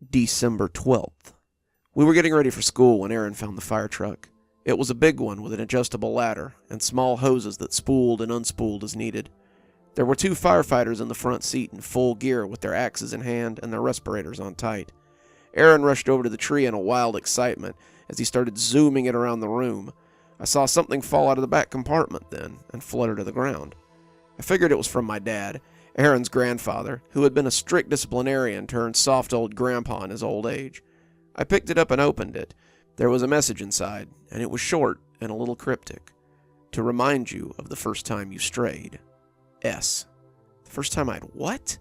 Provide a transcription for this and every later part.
December 12th. We were getting ready for school when Aaron found the fire truck. It was a big one with an adjustable ladder and small hoses that spooled and unspooled as needed. There were 2 firefighters in the front seat in full gear with their axes in hand and their respirators on tight. Aaron rushed over to the tree in a wild excitement as he started zooming it around the room. I saw something fall out of the back compartment then and flutter to the ground. I figured it was from my dad, Aaron's grandfather, who had been a strict disciplinarian turned soft old grandpa in his old age. I picked it up and opened it. There was a message inside, and it was short and a little cryptic. To remind you of the first time you strayed. S. The first time I'd what?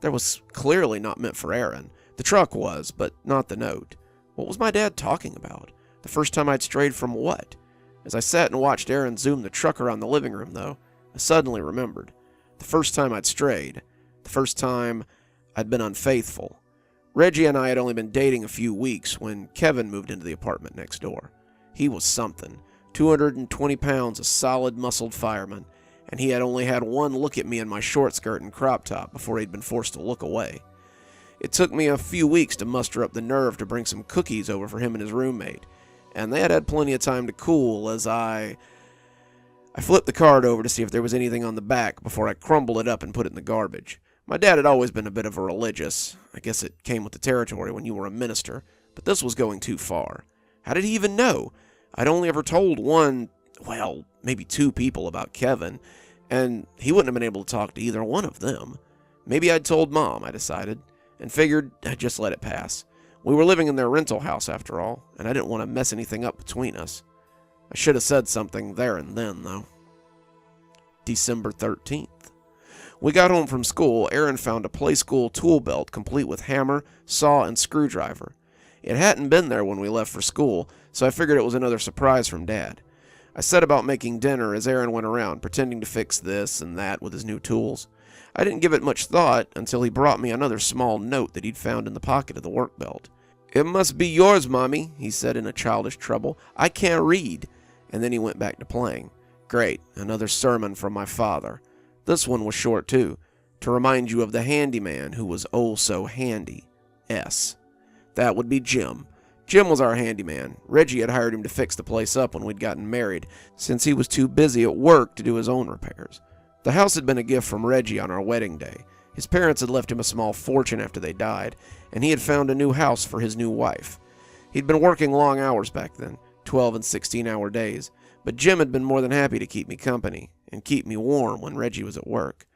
That was clearly not meant for Aaron. The truck was, but not the note. What was my dad talking about? The first time I'd strayed from what? As I sat and watched Aaron zoom the truck around the living room, though, I suddenly remembered. The first time I'd strayed. The first time I'd been unfaithful. Reggie and I had only been dating a few weeks when Kevin moved into the apartment next door. He was something. 220 pounds, a solid muscled fireman, and he had only had one look at me in my short skirt and crop top before he'd been forced to look away. It took me a few weeks to muster up the nerve to bring some cookies over for him and his roommate, and they had had plenty of time to cool as I flipped the card over to see if there was anything on the back before I crumbled it up and put it in the garbage. My dad had always been a bit of a religious. I guess it came with the territory when you were a minister, but this was going too far. How did he even know? I'd only ever told one, well, maybe 2 people about Kevin, and he wouldn't have been able to talk to either one of them. Maybe I'd told Mom, I decided, and figured I'd just let it pass. We were living in their rental house after all, and I didn't want to mess anything up between us. I should have said something there and then, though. December 13th. We got home from school. Aaron found a play school tool belt complete with hammer, saw, and screwdriver. It hadn't been there when we left for school, so I figured it was another surprise from Dad. I set about making dinner as Aaron went around, pretending to fix this and that with his new tools. I didn't give it much thought until he brought me another small note that he'd found in the pocket of the work belt. "It must be yours, Mommy," he said in a childish treble. "I can't read." And then he went back to playing. Great, another sermon from my father. This one was short, too. To remind you of the handyman who was oh so handy. S. That would be Jim. Jim was our handyman. Reggie had hired him to fix the place up when we'd gotten married, since he was too busy at work to do his own repairs. The house had been a gift from Reggie on our wedding day. His parents had left him a small fortune after they died, and he had found a new house for his new wife. He'd been working long hours back then, 12 and 16-hour days, but Jim had been more than happy to keep me company and keep me warm when Reggie was at work.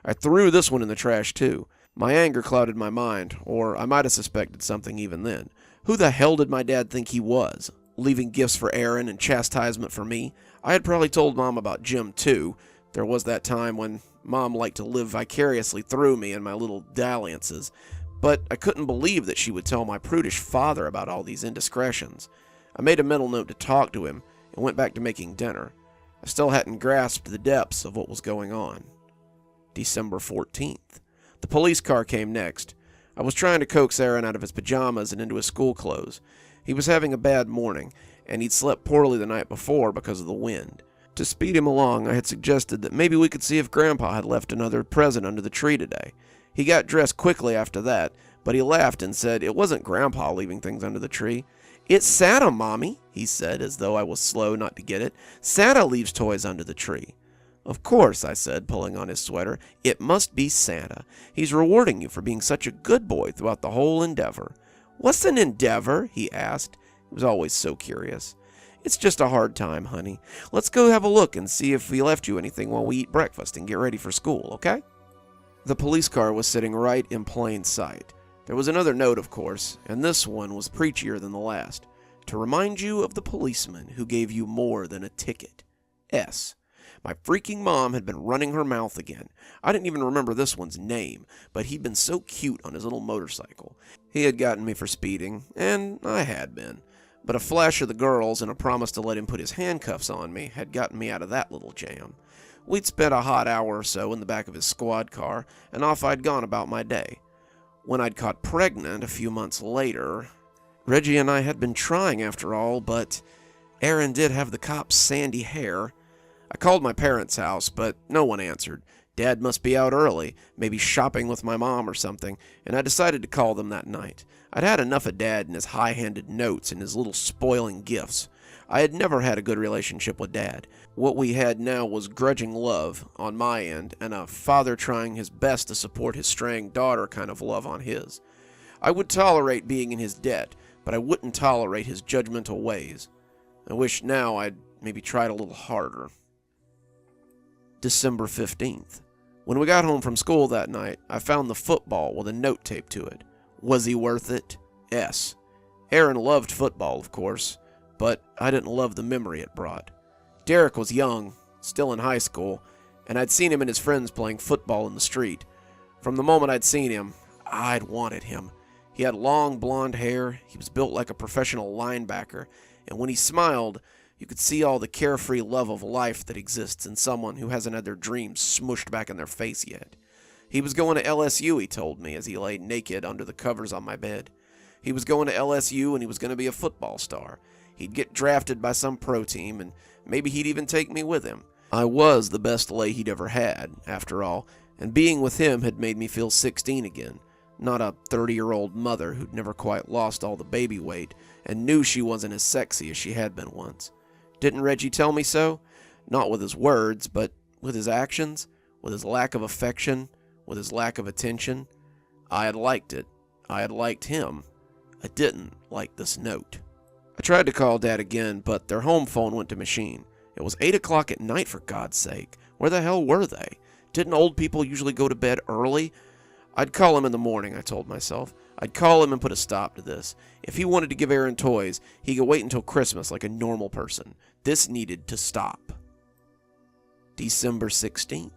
I threw this one in the trash, too. My anger clouded my mind, or I might have suspected something even then. Who the hell did my dad think he was? Leaving gifts for Aaron and chastisement for me? I had probably told Mom about Jim, too. There was that time when Mom liked to live vicariously through me and my little dalliances, but I couldn't believe that she would tell my prudish father about all these indiscretions. I made a mental note to talk to him and went back to making dinner. I still hadn't grasped the depths of what was going on. December 14th. The police car came next. I was trying to coax Aaron out of his pajamas and into his school clothes. He was having a bad morning, and he'd slept poorly the night before because of the wind. To speed him along, I had suggested that maybe we could see if Grandpa had left another present under the tree today. He got dressed quickly after that, but he laughed and said it wasn't Grandpa leaving things under the tree. "It's Santa, Mommy," he said, as though I was slow not to get it. "Santa leaves toys under the tree." "Of course," I said, pulling on his sweater. "It must be Santa. He's rewarding you for being such a good boy throughout the whole endeavor." "What's an endeavor?" he asked. He was always so curious. "It's just a hard time, honey. Let's go have a look and see if we left you anything while we eat breakfast and get ready for school, okay?" The police car was sitting right in plain sight. There was another note, of course, and this one was preachier than the last. To remind you of the policeman who gave you more than a ticket. S. My freaking mom had been running her mouth again. I didn't even remember this one's name, but he'd been so cute on his little motorcycle. He had gotten me for speeding, and I had been. But a flash of the girls and a promise to let him put his handcuffs on me had gotten me out of that little jam. We'd spent a hot hour or so in the back of his squad car, and off I'd gone about my day. When I'd caught pregnant a few months later, Reggie and I had been trying after all, but Aaron did have the cop's sandy hair. I called my parents' house, but no one answered. Dad must be out early, maybe shopping with my mom or something, and I decided to call them that night. I'd had enough of Dad and his high-handed notes and his little spoiling gifts. I had never had a good relationship with Dad. What we had now was grudging love on my end and a father trying his best to support his straying daughter kind of love on his. I would tolerate being in his debt, but I wouldn't tolerate his judgmental ways. I wish now I'd maybe tried a little harder. December 15th. When we got home from school that night, I found the football with a note taped to it. Was he worth it? Yes. Aaron loved football, of course, but I didn't love the memory it brought. Derek was young, still in high school, and I'd seen him and his friends playing football in the street. From the moment I'd seen him, I'd wanted him. He had long blonde hair, he was built like a professional linebacker, and when he smiled, you could see all the carefree love of life that exists in someone who hasn't had their dreams smushed back in their face yet. He was going to LSU, he told me, as he lay naked under the covers on my bed. He was going to LSU and he was going to be a football star. He'd get drafted by some pro team, and maybe he'd even take me with him. I was the best lay he'd ever had, after all, and being with him had made me feel 16 again. Not a 30-year-old mother who'd never quite lost all the baby weight and knew she wasn't as sexy as she had been once. Didn't Reggie tell me so? Not with his words, but with his actions, with his lack of affection, with his lack of attention. I had liked it. I had liked him. I didn't like this note. I tried to call Dad again, but their home phone went to machine. It was 8 o'clock at night, for God's sake. Where the hell were they? Didn't old people usually go to bed early? I'd call him in the morning, I told myself. I'd call him and put a stop to this. If he wanted to give Aaron toys, he could wait until Christmas like a normal person. This needed to stop. December 16th.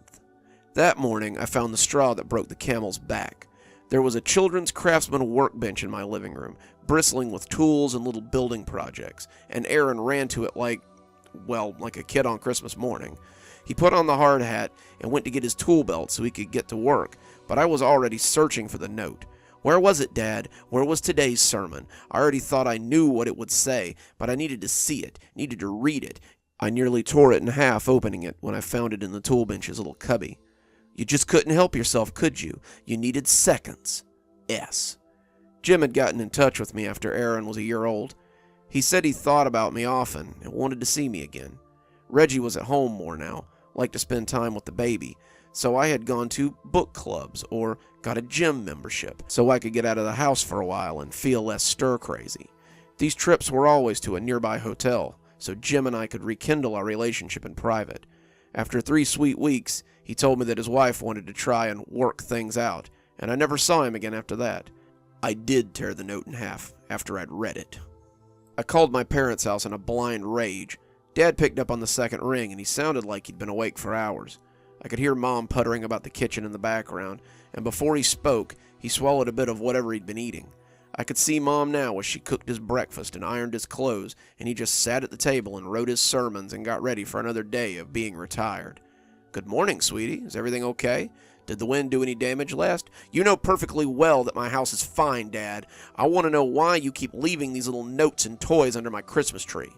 That morning, I found the straw that broke the camel's back. There was a children's craftsman workbench in my living room, bristling with tools and little building projects, and Aaron ran to it like a kid on Christmas morning. He put on the hard hat and went to get his tool belt so he could get to work, but I was already searching for the note. Where was it, Dad? Where was today's sermon? I already thought I knew what it would say, but I needed to see it, needed to read it. I nearly tore it in half opening it when I found it in the tool bench's little cubby. You just couldn't help yourself, could you? You needed seconds. S. Jim had gotten in touch with me after Aaron was a year old. He said he thought about me often and wanted to see me again. Reggie was at home more now, liked to spend time with the baby, so I had gone to book clubs or got a gym membership so I could get out of the house for a while and feel less stir-crazy. These trips were always to a nearby hotel, so Jim and I could rekindle our relationship in private. After 3 sweet weeks, he told me that his wife wanted to try and work things out, and I never saw him again after that. I did tear the note in half after I'd read it. I called my parents' house in a blind rage. Dad picked up on the second ring, and he sounded like he'd been awake for hours. I could hear Mom puttering about the kitchen in the background, and before he spoke, he swallowed a bit of whatever he'd been eating. I could see Mom now as she cooked his breakfast and ironed his clothes, and he just sat at the table and wrote his sermons and got ready for another day of being retired. Good morning, sweetie. Is everything okay? Did the wind do any damage last? You know perfectly well that my house is fine, Dad. I want to know why you keep leaving these little notes and toys under my Christmas tree.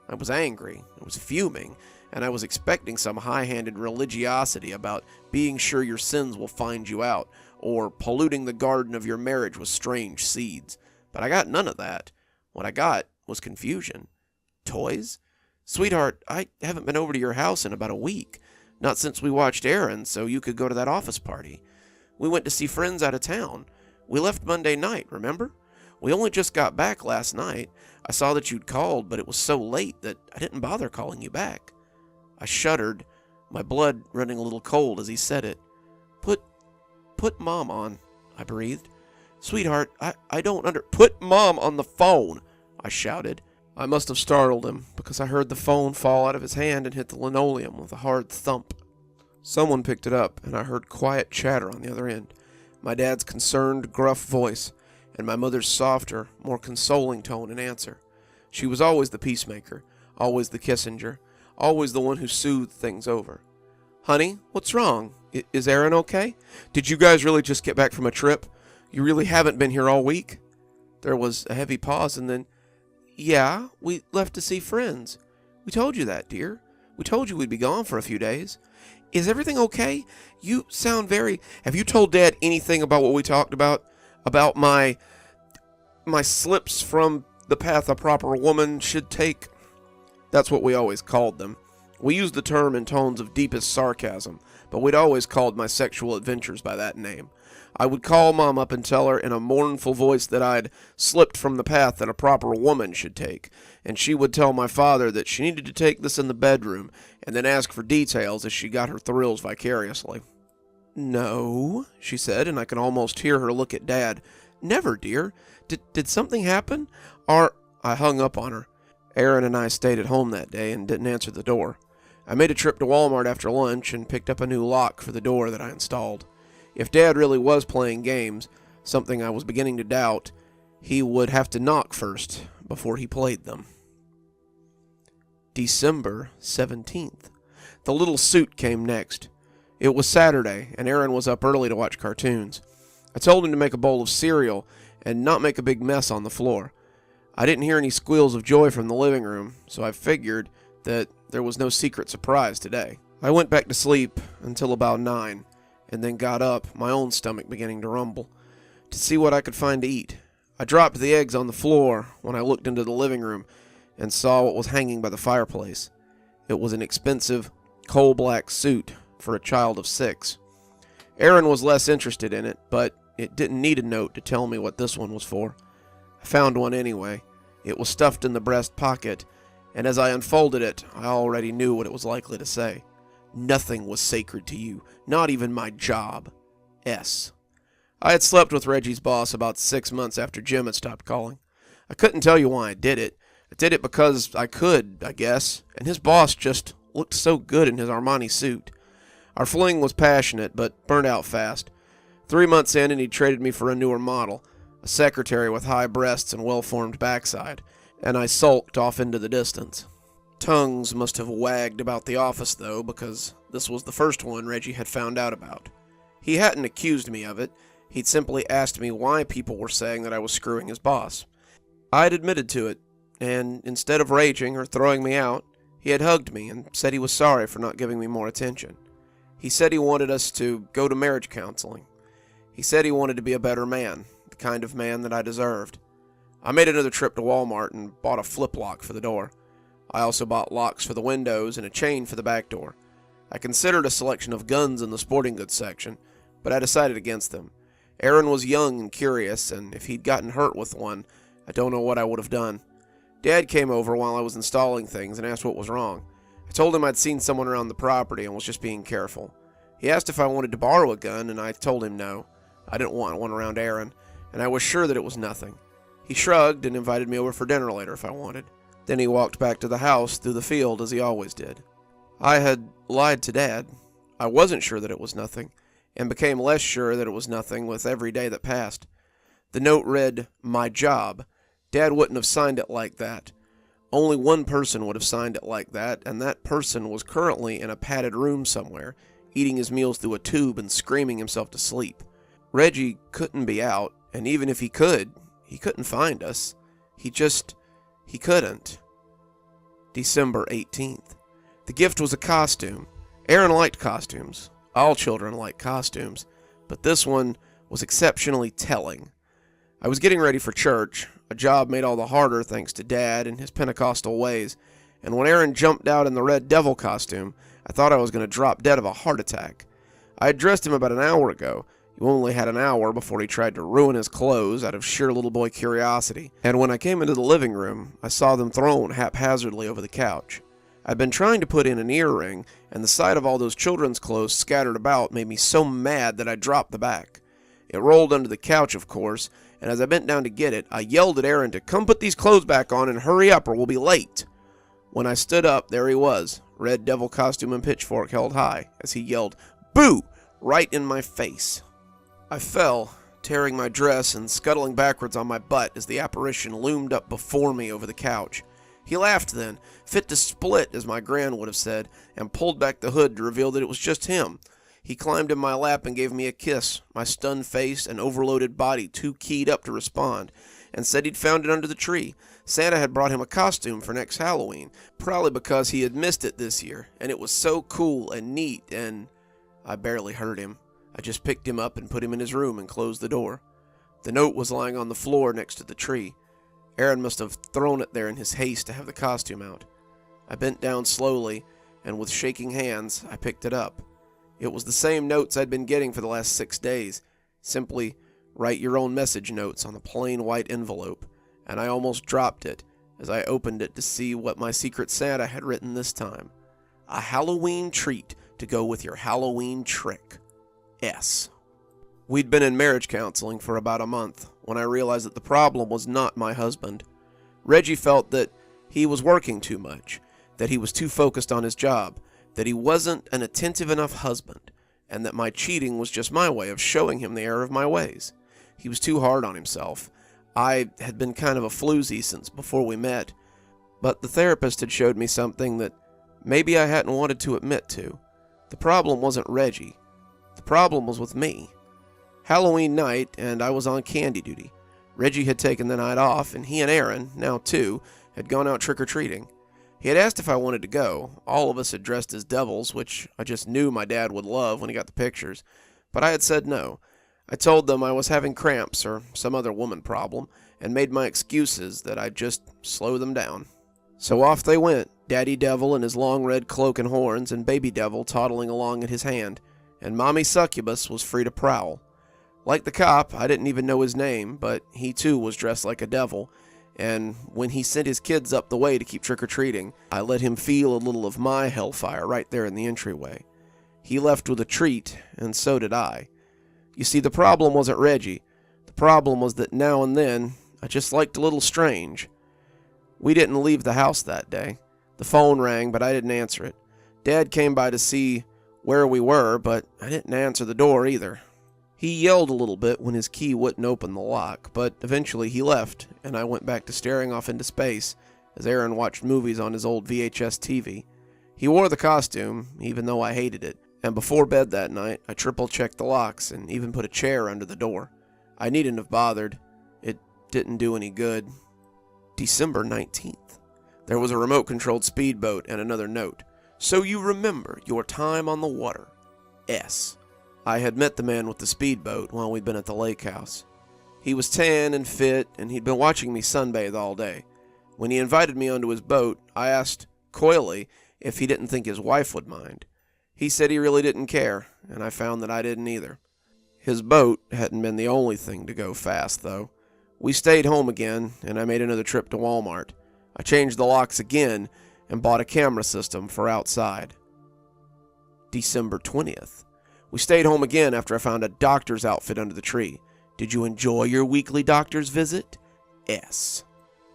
I was angry. I was fuming. And I was expecting some high-handed religiosity about being sure your sins will find you out, or polluting the garden of your marriage with strange seeds. But I got none of that. What I got was confusion. Toys? Sweetheart, I haven't been over to your house in about a week. Not since we watched Aaron, so you could go to that office party. We went to see friends out of town. We left Monday night, remember? We only just got back last night. I saw that you'd called, but it was so late that I didn't bother calling you back. I shuddered, my blood running a little cold as he said it. Put Mom on, I breathed. Sweetheart, I don't Put Mom on the phone, I shouted. I must have startled him, because I heard the phone fall out of his hand and hit the linoleum with a hard thump. Someone picked it up, and I heard quiet chatter on the other end. My dad's concerned, gruff voice, and my mother's softer, more consoling tone in answer. She was always the peacemaker, always the Kissinger, always the one who soothed things over. Honey, what's wrong? Is Aaron okay? Did you guys really just get back from a trip? You really haven't been here all week? There was a heavy pause and then, yeah, we left to see friends. We told you that, dear. We told you we'd be gone for a few days. Is everything okay? You sound very... Have you told Dad anything about what we talked about? About my slips from the path a proper woman should take? That's what we always called them. We used the term in tones of deepest sarcasm, but we'd always called my sexual adventures by that name. I would call Mom up and tell her in a mournful voice that I'd slipped from the path that a proper woman should take, and she would tell my father that she needed to take this in the bedroom, and then ask for details as she got her thrills vicariously. "No," she said, and I could almost hear her look at Dad. "Never, dear. Did something happen? I hung up on her. Aaron and I stayed at home that day and didn't answer the door. I made a trip to Walmart after lunch and picked up a new lock for the door that I installed. If Dad really was playing games, something I was beginning to doubt, he would have to knock first before he played them." December 17th. The little suit came next. It was Saturday, and Aaron was up early to watch cartoons. I told him to make a bowl of cereal and not make a big mess on the floor. I didn't hear any squeals of joy from the living room, so I figured that there was no secret surprise today. I went back to sleep until about 9, and then got up, my own stomach beginning to rumble, to see what I could find to eat. I dropped the eggs on the floor when I looked into the living room and saw what was hanging by the fireplace. It was an expensive, coal-black suit for a child of 6. Aaron was less interested in it, but it didn't need a note to tell me what this one was for. I found one anyway. It was stuffed in the breast pocket, and as I unfolded it, I already knew what it was likely to say. "Nothing was sacred to you, not even my job. S." I had slept with Reggie's boss about 6 months after Jim had stopped calling. I couldn't tell you why I did it. I did it because I could, I guess, and his boss just looked so good in his Armani suit. Our fling was passionate, but burned out fast. 3 months in, and he traded me for a newer model, a secretary with high breasts and well-formed backside, and I sulked off into the distance. Tongues must have wagged about the office, though, because this was the first one Reggie had found out about. He hadn't accused me of it. He'd simply asked me why people were saying that I was screwing his boss. I'd admitted to it, and instead of raging or throwing me out, he had hugged me and said he was sorry for not giving me more attention. He said he wanted us to go to marriage counseling. He said he wanted to be a better man, the kind of man that I deserved. I made another trip to Walmart and bought a flip lock for the door. I also bought locks for the windows and a chain for the back door. I considered a selection of guns in the sporting goods section, but I decided against them. Aaron was young and curious, and if he'd gotten hurt with one, I don't know what I would have done. Dad came over while I was installing things and asked what was wrong. I told him I'd seen someone around the property and was just being careful. He asked if I wanted to borrow a gun, and I told him no. I didn't want one around Aaron, and I was sure that it was nothing. He shrugged and invited me over for dinner later if I wanted. Then he walked back to the house through the field as he always did. I had lied to Dad. I wasn't sure that it was nothing, and became less sure that it was nothing with every day that passed. The note read, "My job." Dad wouldn't have signed it like that. Only one person would have signed it like that, and that person was currently in a padded room somewhere, eating his meals through a tube and screaming himself to sleep. Reggie couldn't be out, and even if he couldn't find us. He couldn't. December 18th. The gift was a costume. Aaron liked costumes. All children like costumes, but this one was exceptionally telling. I was getting ready for church. A job made all the harder thanks to Dad and his Pentecostal ways, and when Aaron jumped out in the red devil costume, I thought I was going to drop dead of a heart attack. I had dressed him about an hour ago. You only had an hour before he tried to ruin his clothes out of sheer little boy curiosity, and when I came into the living room, I saw them thrown haphazardly over the couch. I'd been trying to put in an earring, and the sight of all those children's clothes scattered about made me so mad that I dropped the back. It rolled under the couch, of course, and as I bent down to get it, I yelled at Aaron to come put these clothes back on and hurry up or we'll be late. When I stood up, there he was, red devil costume and pitchfork held high, as he yelled, "Boo!" right in my face. I fell, tearing my dress and scuttling backwards on my butt as the apparition loomed up before me over the couch. He laughed then, fit to split, as my gran would have said, and pulled back the hood to reveal that it was just him. He climbed in my lap and gave me a kiss, my stunned face and overloaded body too keyed up to respond, and said he'd found it under the tree, Santa had brought him a costume for next Halloween, probably because he had missed it this year, and it was so cool and neat, and I barely heard him. I just picked him up and put him in his room and closed the door. The note was lying on the floor next to the tree. Aaron must have thrown it there in his haste to have the costume out. I bent down slowly, and with shaking hands, I picked it up. It was the same notes I'd been getting for the last 6 days. Simply, write your own message notes on a plain white envelope, and I almost dropped it as I opened it to see what my Secret Santa had written this time. A Halloween treat to go with your Halloween trick. S. We'd been in marriage counseling for about a month when I realized that the problem was not my husband. Reggie felt that he was working too much, that he was too focused on his job, that he wasn't an attentive enough husband, and that my cheating was just my way of showing him the error of my ways. He was too hard on himself. I had been kind of a floozy since before we met, but the therapist had showed me something that maybe I hadn't wanted to admit to. The problem wasn't Reggie. The problem was with me. Halloween night, and I was on candy duty. Reggie had taken the night off, and he and Aaron, now 2, had gone out trick-or-treating. He had asked if I wanted to go. All of us had dressed as devils, which I just knew my dad would love when he got the pictures, but I had said no. I told them I was having cramps or some other woman problem, and made my excuses that I'd just slow them down. So off they went, Daddy Devil in his long red cloak and horns, and Baby Devil toddling along at his hand, and Mommy Succubus was free to prowl. Like the cop, I didn't even know his name, but he too was dressed like a devil, and when he sent his kids up the way to keep trick-or-treating, I let him feel a little of my hellfire right there in the entryway. He left with a treat, and so did I. You see, the problem wasn't Reggie. The problem was that now and then, I just liked a little strange. We didn't leave the house that day. The phone rang, but I didn't answer it. Dad came by to see where we were, but I didn't answer the door either. He yelled a little bit when his key wouldn't open the lock, but eventually he left, and I went back to staring off into space as Aaron watched movies on his old VHS TV. He wore the costume, even though I hated it, and before bed that night, I triple-checked the locks and even put a chair under the door. I needn't have bothered. It didn't do any good. December 19th. There was a remote-controlled speedboat and another note. So you remember your time on the water. S. I had met the man with the speedboat while we'd been at the lake house. He was tan and fit, and he'd been watching me sunbathe all day. When he invited me onto his boat, I asked, coyly, if he didn't think his wife would mind. He said he really didn't care, and I found that I didn't either. His boat hadn't been the only thing to go fast, though. We stayed home again, and I made another trip to Walmart. I changed the locks again and bought a camera system for outside. December 20th. We stayed home again after I found a doctor's outfit under the tree. Did you enjoy your weekly doctor's visit? S.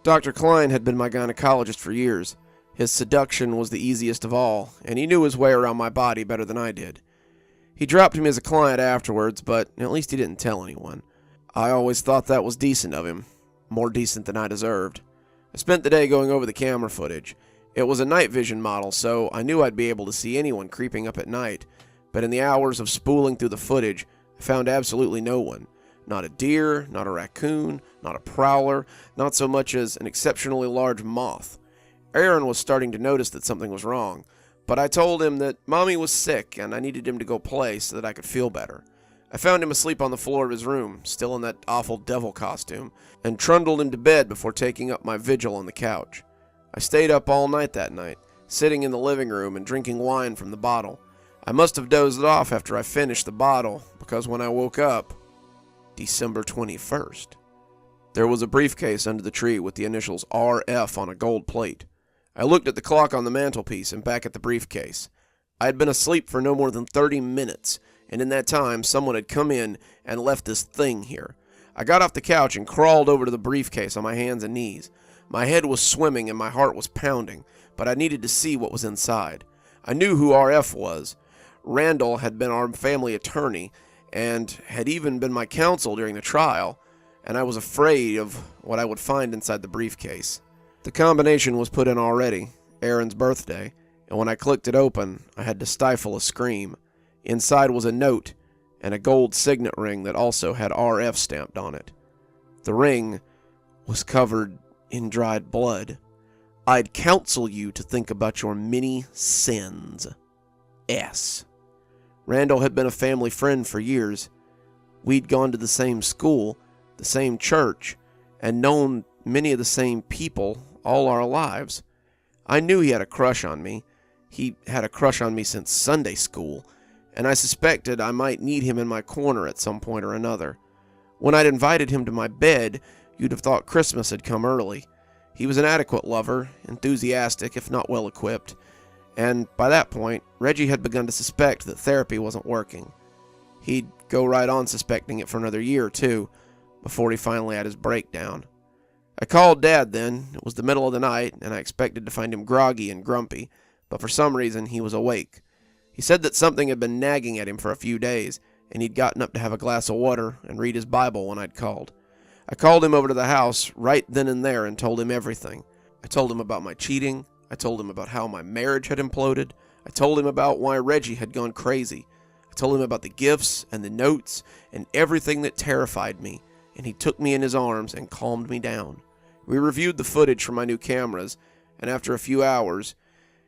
Dr. Klein had been my gynecologist for years. His seduction was the easiest of all, and he knew his way around my body better than I did. He dropped me as a client afterwards, but at least he didn't tell anyone. I always thought that was decent of him, more decent than I deserved. I spent the day going over the camera footage. It was a night vision model, so I knew I'd be able to see anyone creeping up at night, but in the hours of spooling through the footage, I found absolutely no one. Not a deer, not a raccoon, not a prowler, not so much as an exceptionally large moth. Aaron was starting to notice that something was wrong, but I told him that Mommy was sick and I needed him to go play so that I could feel better. I found him asleep on the floor of his room, still in that awful devil costume, and trundled him to bed before taking up my vigil on the couch. I stayed up all night that night, sitting in the living room and drinking wine from the bottle. I must have dozed off after I finished the bottle, because when I woke up, December 21st, there was a briefcase under the tree with the initials RF on a gold plate. I looked at the clock on the mantelpiece and back at the briefcase. I had been asleep for no more than 30 minutes, and in that time, someone had come in and left this thing here. I got off the couch and crawled over to the briefcase on my hands and knees. My head was swimming and my heart was pounding, but I needed to see what was inside. I knew who RF was. Randall had been our family attorney and had even been my counsel during the trial, and I was afraid of what I would find inside the briefcase. The combination was put in already, Aaron's birthday, and when I clicked it open, I had to stifle a scream. Inside was a note and a gold signet ring that also had RF stamped on it. The ring was covered in dried blood. I'd counsel you to think about your many sins. S. Randall had been a family friend for years. We'd gone to the same school, the same church, and known many of the same people all our lives. I knew he had a crush on me. He had a crush on me since Sunday school, and I suspected I might need him in my corner at some point or another. When I'd invited him to my bed, you'd have thought Christmas had come early. He was an adequate lover, enthusiastic if not well equipped, and by that point, Reggie had begun to suspect that therapy wasn't working. He'd go right on suspecting it for another year or two, before he finally had his breakdown. I called Dad then. It was the middle of the night, and I expected to find him groggy and grumpy, but for some reason he was awake. He said that something had been nagging at him for a few days, and he'd gotten up to have a glass of water and read his Bible when I'd called. I called him over to the house right then and there and told him everything. I told him about my cheating. I told him about how my marriage had imploded. I told him about why Reggie had gone crazy. I told him about the gifts and the notes and everything that terrified me, and he took me in his arms and calmed me down. We reviewed the footage from my new cameras, and after a few hours,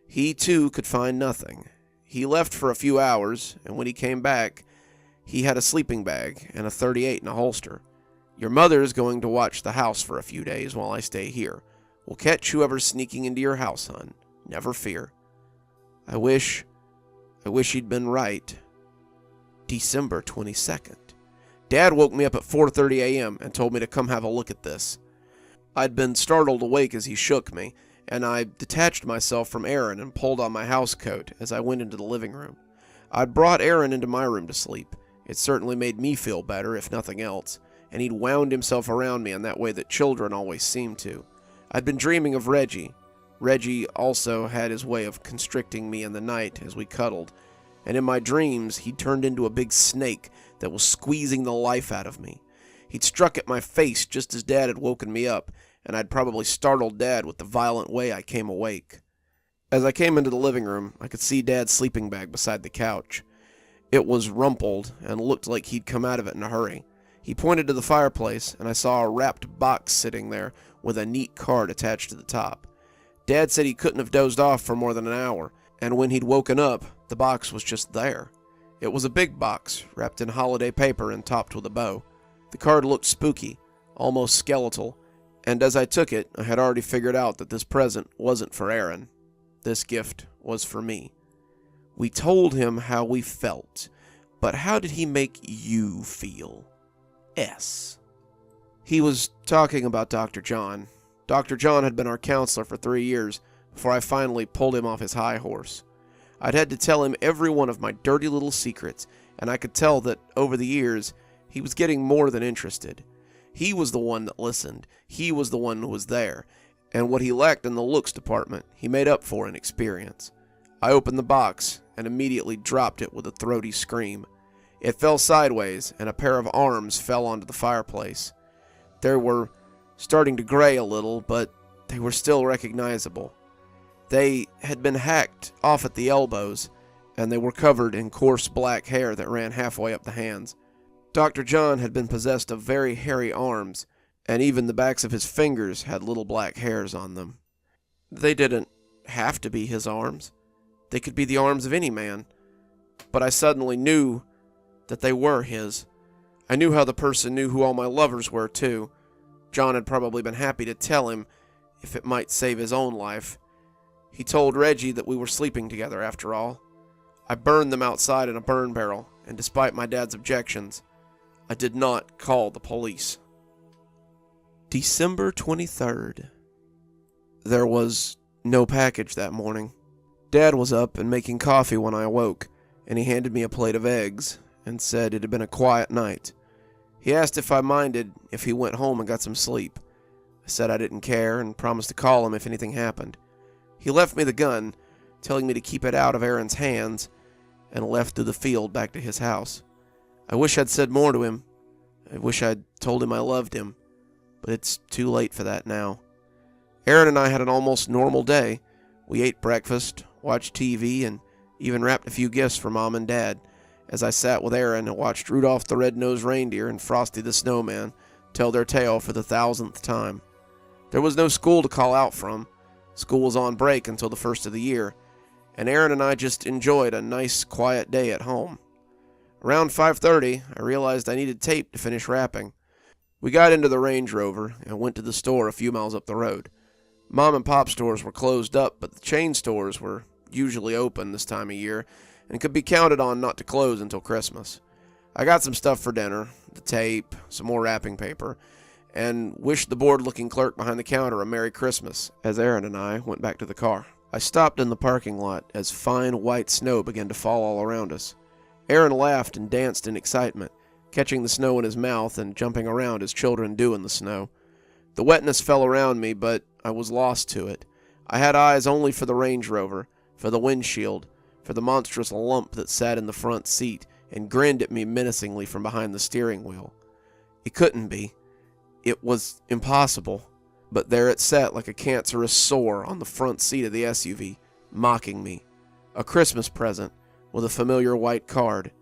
he too could find nothing. He left for a few hours, and when he came back, he had a sleeping bag and a .38 in a holster. Your mother's going to watch the house for a few days while I stay here. We'll catch whoever's sneaking into your house, hon. Never fear. I wish he'd been right. December 22nd. Dad woke me up at 4:30 a.m. and told me to come have a look at this. I'd been startled awake as he shook me, and I detached myself from Aaron and pulled on my house coat as I went into the living room. I'd brought Aaron into my room to sleep. It certainly made me feel better, if nothing else, and he'd wound himself around me in that way that children always seem to. I'd been dreaming of Reggie. Reggie also had his way of constricting me in the night as we cuddled, and in my dreams he turned into a big snake that was squeezing the life out of me. He'd struck at my face just as Dad had woken me up, and I'd probably startled Dad with the violent way I came awake. As I came into the living room, I could see Dad's sleeping bag beside the couch. It was rumpled and looked like he'd come out of it in a hurry. He pointed to the fireplace, and I saw a wrapped box sitting there with a neat card attached to the top. Dad said he couldn't have dozed off for more than an hour, and when he'd woken up, the box was just there. It was a big box, wrapped in holiday paper and topped with a bow. The card looked spooky, almost skeletal, and as I took it, I had already figured out that this present wasn't for Aaron. This gift was for me. We told him how we felt, but how did he make you feel? S. He was talking about Dr. John. Dr. John had been our counselor for 3 years before I finally pulled him off his high horse. I'd had to tell him every one of my dirty little secrets, and I could tell that over the years he was getting more than interested. He was the one that listened. He was the one who was there, and what he lacked in the looks department, he made up for in experience. I opened the box and immediately dropped it with a throaty scream. It fell sideways, and a pair of arms fell onto the fireplace. They were starting to gray a little, but they were still recognizable. They had been hacked off at the elbows, and they were covered in coarse black hair that ran halfway up the hands. Dr. John had been possessed of very hairy arms, and even the backs of his fingers had little black hairs on them. They didn't have to be his arms. They could be the arms of any man. But I suddenly knew that they were his. I knew how the person knew who all my lovers were, too. John had probably been happy to tell him, if it might save his own life. He told Reggie that we were sleeping together, after all. I burned them outside in a burn barrel, and despite my dad's objections, I did not call the police. December 23rd. There was no package that morning. Dad was up and making coffee when I awoke, and he handed me a plate of eggs and said it had been a quiet night. He asked if I minded if he went home and got some sleep. I said I didn't care and promised to call him if anything happened. He left me the gun, telling me to keep it out of Aaron's hands, and left through the field back to his house. I wish I'd said more to him. I wish I'd told him I loved him, but it's too late for that now. Aaron and I had an almost normal day. We ate breakfast, watched TV, and even wrapped a few gifts for Mom and Dad, as I sat with Aaron and watched Rudolph the Red-Nosed Reindeer and Frosty the Snowman tell their tale for the 1000th time. There was no school to call out from. School was on break until the first of the year, and Aaron and I just enjoyed a nice, quiet day at home. Around 5:30, I realized I needed tape to finish wrapping. We got into the Range Rover and went to the store a few miles up the road. Mom and Pop stores were closed up, but the chain stores were usually open this time of year and could be counted on not to close until Christmas. I got some stuff for dinner, the tape, some more wrapping paper, and wished the bored-looking clerk behind the counter a Merry Christmas as Aaron and I went back to the car. I stopped in the parking lot as fine white snow began to fall all around us. Aaron laughed and danced in excitement, catching the snow in his mouth and jumping around as children do in the snow. The wetness fell around me, but I was lost to it. I had eyes only for the Range Rover, for the windshield, for the monstrous lump that sat in the front seat and grinned at me menacingly from behind the steering wheel. It couldn't be. It was impossible. But there it sat like a cancerous sore on the front seat of the SUV, mocking me. A Christmas present with a familiar white card.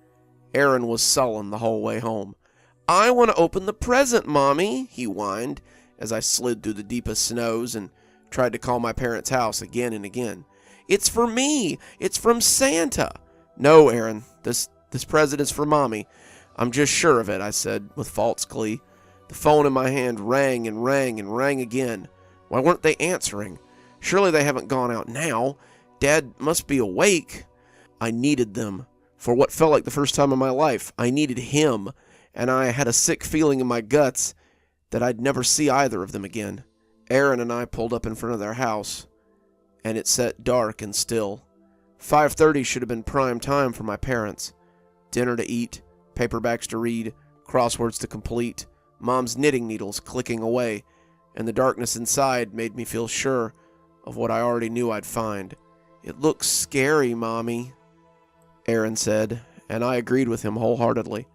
Aaron was sullen the whole way home. "I want to open the present, Mommy," he whined as I slid through the deepest snows and tried to call my parents' house again and again. "It's for me. It's from Santa." "No, Aaron, this present is for Mommy. I'm just sure of it," I said with false glee. The phone in my hand rang and rang and rang again. Why weren't they answering? Surely they haven't gone out now. Dad must be awake. I needed them. For what felt like the first time in my life, I needed him, and I had a sick feeling in my guts that I'd never see either of them again. Aaron and I pulled up in front of their house, and it sat dark and still. 5:30 should have been prime time for my parents. Dinner to eat, paperbacks to read, crosswords to complete, Mom's knitting needles clicking away, and the darkness inside made me feel sure of what I already knew I'd find. "It looks scary, Mommy," Aaron said, and I agreed with him wholeheartedly.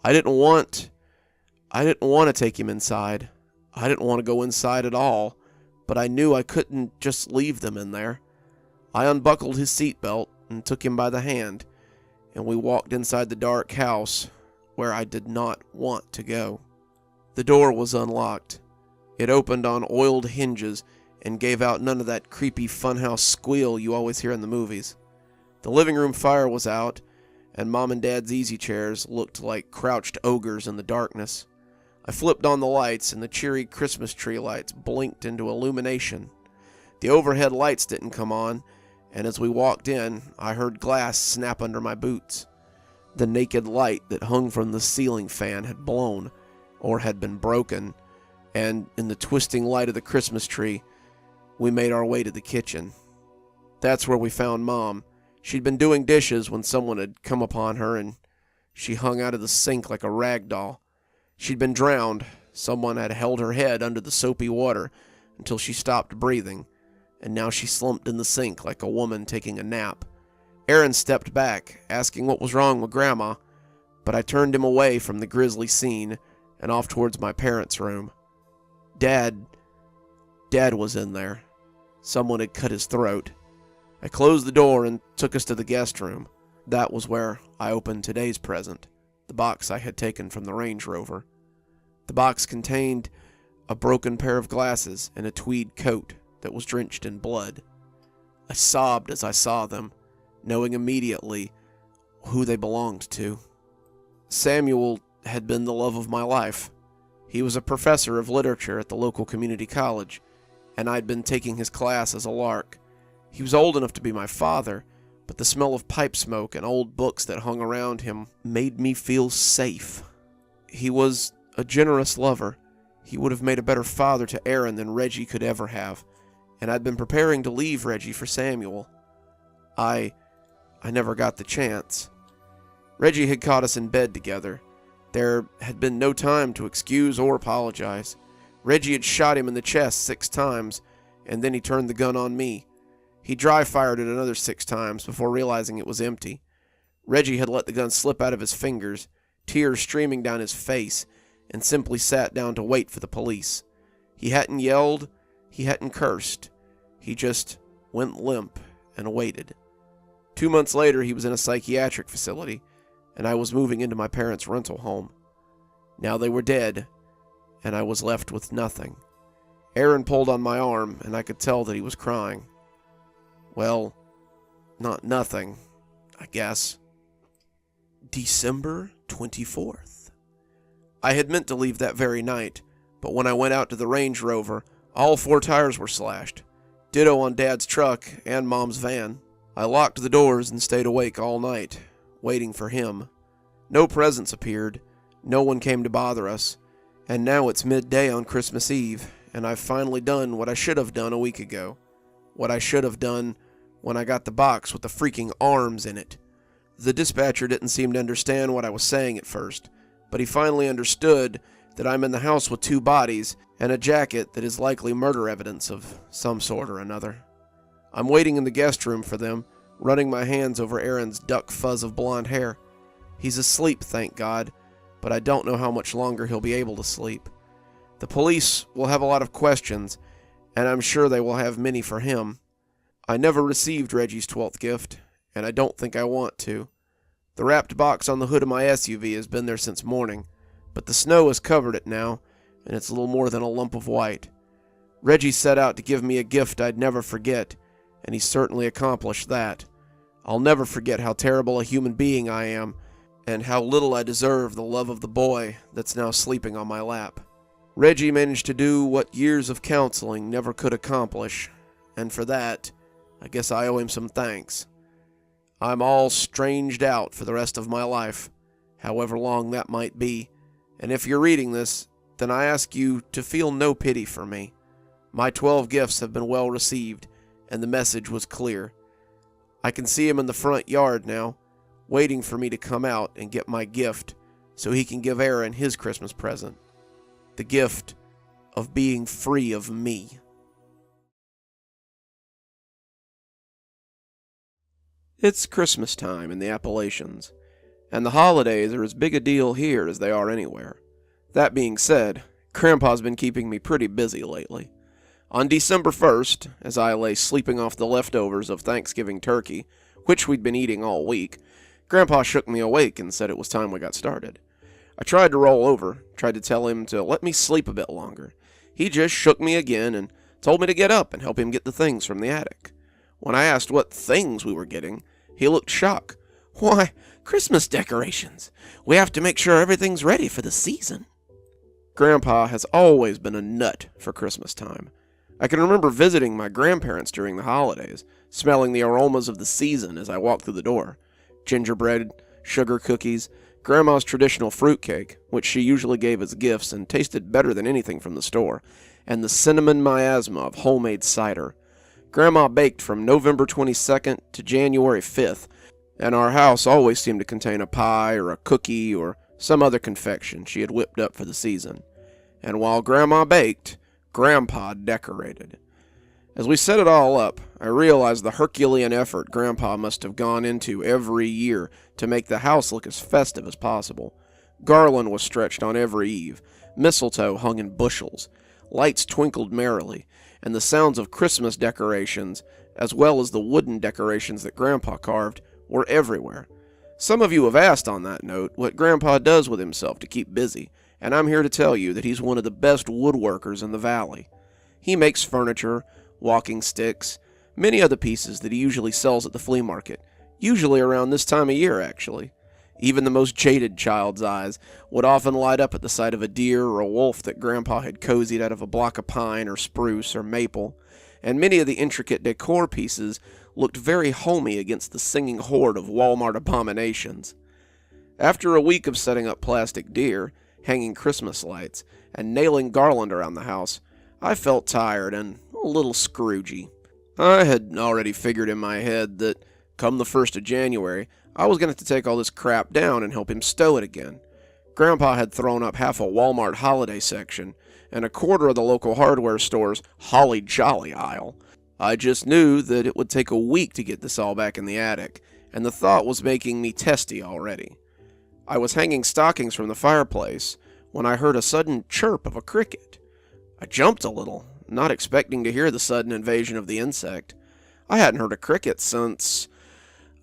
I didn't want to take him inside. I didn't want to go inside at all, but I knew I couldn't just leave them in there. I unbuckled his seatbelt and took him by the hand, and we walked inside the dark house where I did not want to go. The door was unlocked. It opened on oiled hinges and gave out none of that creepy funhouse squeal you always hear in the movies. The living room fire was out, and Mom and Dad's easy chairs looked like crouched ogres in the darkness. I flipped on the lights, and the cheery Christmas tree lights blinked into illumination. The overhead lights didn't come on, and as we walked in, I heard glass snap under my boots. The naked light that hung from the ceiling fan had blown, or had been broken, and in the twisting light of the Christmas tree, we made our way to the kitchen. That's where we found Mom. She'd been doing dishes when someone had come upon her, and she hung out of the sink like a rag doll. She'd been drowned. Someone had held her head under the soapy water until she stopped breathing, and now she slumped in the sink like a woman taking a nap. Aaron stepped back, asking what was wrong with Grandma, but I turned him away from the grisly scene and off towards my parents' room. Dad was in there. Someone had cut his throat. I closed the door and took us to the guest room. That was where I opened today's present, the box I had taken from the Range Rover. The box contained a broken pair of glasses and a tweed coat that was drenched in blood. I sobbed as I saw them, knowing immediately who they belonged to. Samuel had been the love of my life. He was a professor of literature at the local community college, and I'd been taking his class as a lark. He was old enough to be my father, but the smell of pipe smoke and old books that hung around him made me feel safe. He was a generous lover. He would have made a better father to Aaron than Reggie could ever have, and I'd been preparing to leave Reggie for Samuel. I never got the chance. Reggie had caught us in bed together. There had been no time to excuse or apologize. Reggie had shot him in the chest 6 times, and then he turned the gun on me. He dry-fired it another 6 times before realizing it was empty. Reggie had let the gun slip out of his fingers, tears streaming down his face, and simply sat down to wait for the police. He hadn't yelled, he hadn't cursed. He just went limp and waited. 2 months later, he was in a psychiatric facility, and I was moving into my parents' rental home. Now they were dead, and I was left with nothing. Aaron pulled on my arm, and I could tell that he was crying. Well, not nothing, I guess. December 24th. I had meant to leave that very night, but when I went out to the Range Rover, all 4 tires were slashed. Ditto on Dad's truck and Mom's van. I locked the doors and stayed awake all night, waiting for him. No presents appeared, no one came to bother us, and now it's midday on Christmas Eve, and I've finally done what I should have done a week ago. What I should have done when I got the box with the freaking arms in it. The dispatcher didn't seem to understand what I was saying at first, but he finally understood that I'm in the house with 2 bodies and a jacket that is likely murder evidence of some sort or another. I'm waiting in the guest room for them, running my hands over Aaron's duck fuzz of blonde hair. He's asleep, thank God, but I don't know how much longer he'll be able to sleep. The police will have a lot of questions, and I'm sure they will have many for him. I never received Reggie's 12th gift, and I don't think I want to. The wrapped box on the hood of my SUV has been there since morning, but the snow has covered it now, and it's little more than a lump of white. Reggie set out to give me a gift I'd never forget, and he certainly accomplished that. I'll never forget how terrible a human being I am, and how little I deserve the love of the boy that's now sleeping on my lap. Reggie managed to do what years of counseling never could accomplish, and for that, I guess I owe him some thanks. I'm all stranged out for the rest of my life, however long that might be, and if you're reading this, then I ask you to feel no pity for me. My 12 gifts have been well received, and the message was clear. I can see him in the front yard now, waiting for me to come out and get my gift so he can give Aaron his Christmas present. The gift of being free of me. It's Christmas time in the Appalachians, and the holidays are as big a deal here as they are anywhere. That being said, Grandpa's been keeping me pretty busy lately. On December 1st, as I lay sleeping off the leftovers of Thanksgiving turkey, which we'd been eating all week, Grandpa shook me awake and said it was time we got started. I tried to roll over, tried to tell him to let me sleep a bit longer. He just shook me again and told me to get up and help him get the things from the attic. When I asked what things we were getting, he looked shocked. Why, Christmas decorations. We have to make sure everything's ready for the season. Grandpa has always been a nut for Christmas time. I can remember visiting my grandparents during the holidays, smelling the aromas of the season as I walked through the door. Gingerbread, sugar cookies, Grandma's traditional fruitcake, which she usually gave as gifts and tasted better than anything from the store, and the cinnamon miasma of homemade cider. Grandma baked from November 22nd to January 5th, and our house always seemed to contain a pie or a cookie or some other confection she had whipped up for the season. And while Grandma baked, Grandpa decorated. As we set it all up, I realized the Herculean effort Grandpa must have gone into every year to make the house look as festive as possible. Garland was stretched on every eve, mistletoe hung in bushels, lights twinkled merrily, and the sounds of Christmas decorations, as well as the wooden decorations that Grandpa carved, were everywhere. Some of you have asked on that note what Grandpa does with himself to keep busy, and I'm here to tell you that he's one of the best woodworkers in the valley. He makes furniture, walking sticks, many other pieces that he usually sells at the flea market, usually around this time of year, actually. Even the most jaded child's eyes would often light up at the sight of a deer or a wolf that Grandpa had cozied out of a block of pine or spruce or maple, and many of the intricate decor pieces looked very homey against the singing horde of Walmart abominations. After a week of setting up plastic deer, hanging Christmas lights, and nailing garland around the house, I felt tired and a little Scroogey. I had already figured in my head that, come the 1st of January, I was going to have to take all this crap down and help him stow it again. Grandpa had thrown up half a Walmart holiday section and a quarter of the local hardware store's holly jolly aisle. I just knew that it would take a week to get this all back in the attic, and the thought was making me testy already. I was hanging stockings from the fireplace when I heard a sudden chirp of a cricket. I jumped a little, not expecting to hear the sudden invasion of the insect. I hadn't heard a cricket since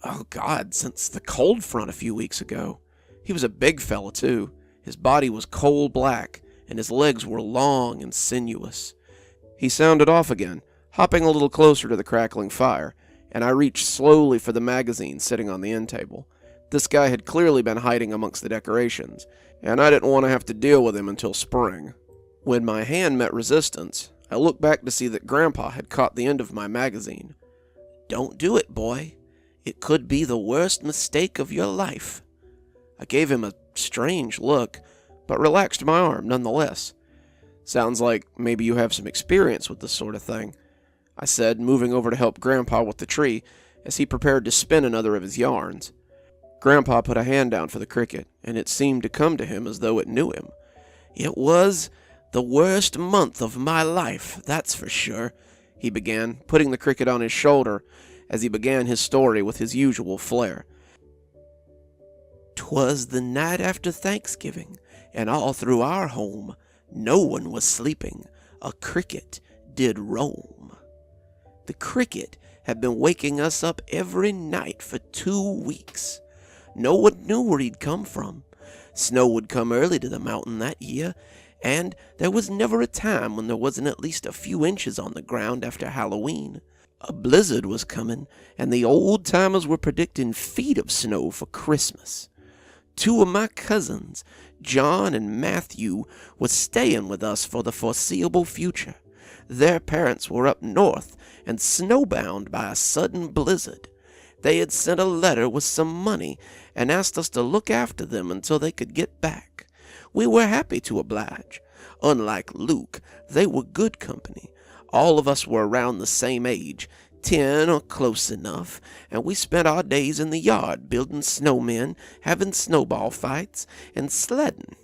the cold front a few weeks ago. He was a big fella, too. His body was coal black, and his legs were long and sinuous. He sounded off again, hopping a little closer to the crackling fire, and I reached slowly for the magazine sitting on the end table. This guy had clearly been hiding amongst the decorations, and I didn't want to have to deal with him until spring. When my hand met resistance, I looked back to see that Grandpa had caught the end of my magazine. "Don't do it, boy. It could be the worst mistake of your life." I gave him a strange look, but relaxed my arm nonetheless. "Sounds like maybe you have some experience with this sort of thing," I said, moving over to help Grandpa with the tree as he prepared to spin another of his yarns. Grandpa put a hand down for the cricket, and it seemed to come to him as though it knew him. "It was the worst month of my life, that's for sure," he began, putting the cricket on his shoulder as he began his story with his usual flair. "'Twas the night after Thanksgiving, and all through our home no one was sleeping. A cricket did roam. The cricket had been waking us up every night for 2 weeks. No one knew where he'd come from. Snow would come early to the mountain that year, and there was never a time when there wasn't at least a few inches on the ground after Halloween. A blizzard was coming, and the old-timers were predicting feet of snow for Christmas. 2 of my cousins, John and Matthew, were staying with us for the foreseeable future. Their parents were up north and snowbound by a sudden blizzard. They had sent a letter with some money and asked us to look after them until they could get back. We were happy to oblige. Unlike Luke, they were good company. All of us were around the same age, 10 or close enough, and we spent our days in the yard building snowmen, having snowball fights, and sledding.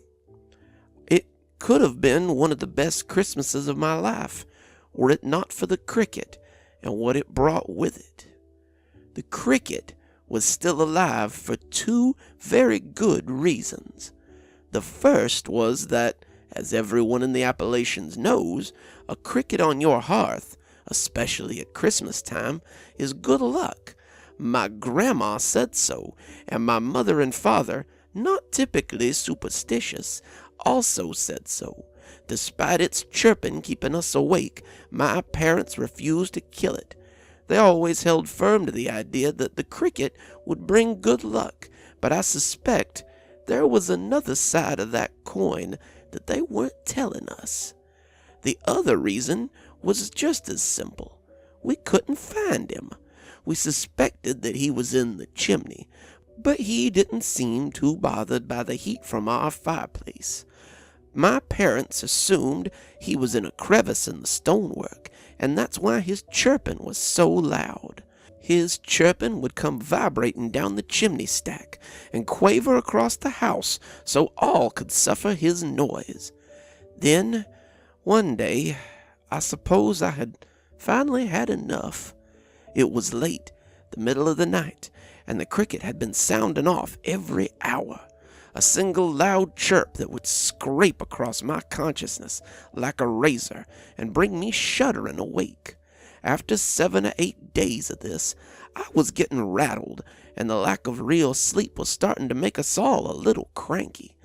It could have been one of the best Christmases of my life, were it not for the cricket and what it brought with it. The cricket was still alive for 2 very good reasons. The first was that, as everyone in the Appalachians knows, a cricket on your hearth, especially at Christmas time, is good luck. My grandma said so, and my mother and father, not typically superstitious, also said so. Despite its chirping keeping us awake, my parents refused to kill it. They always held firm to the idea that the cricket would bring good luck, but I suspect there was another side of that coin that they weren't telling us. The other reason was just as simple. We couldn't find him. We suspected that he was in the chimney, but he didn't seem too bothered by the heat from our fireplace. My parents assumed he was in a crevice in the stonework, and that's why his chirping was so loud. His chirping would come vibrating down the chimney stack and quaver across the house so all could suffer his noise. Then, one day, I suppose I had finally had enough. It was late, the middle of the night, and the cricket had been sounding off every hour. A single loud chirp that would scrape across my consciousness like a razor and bring me shuddering awake. After 7 or 8 days of this, I was getting rattled, and the lack of real sleep was starting to make us all a little cranky.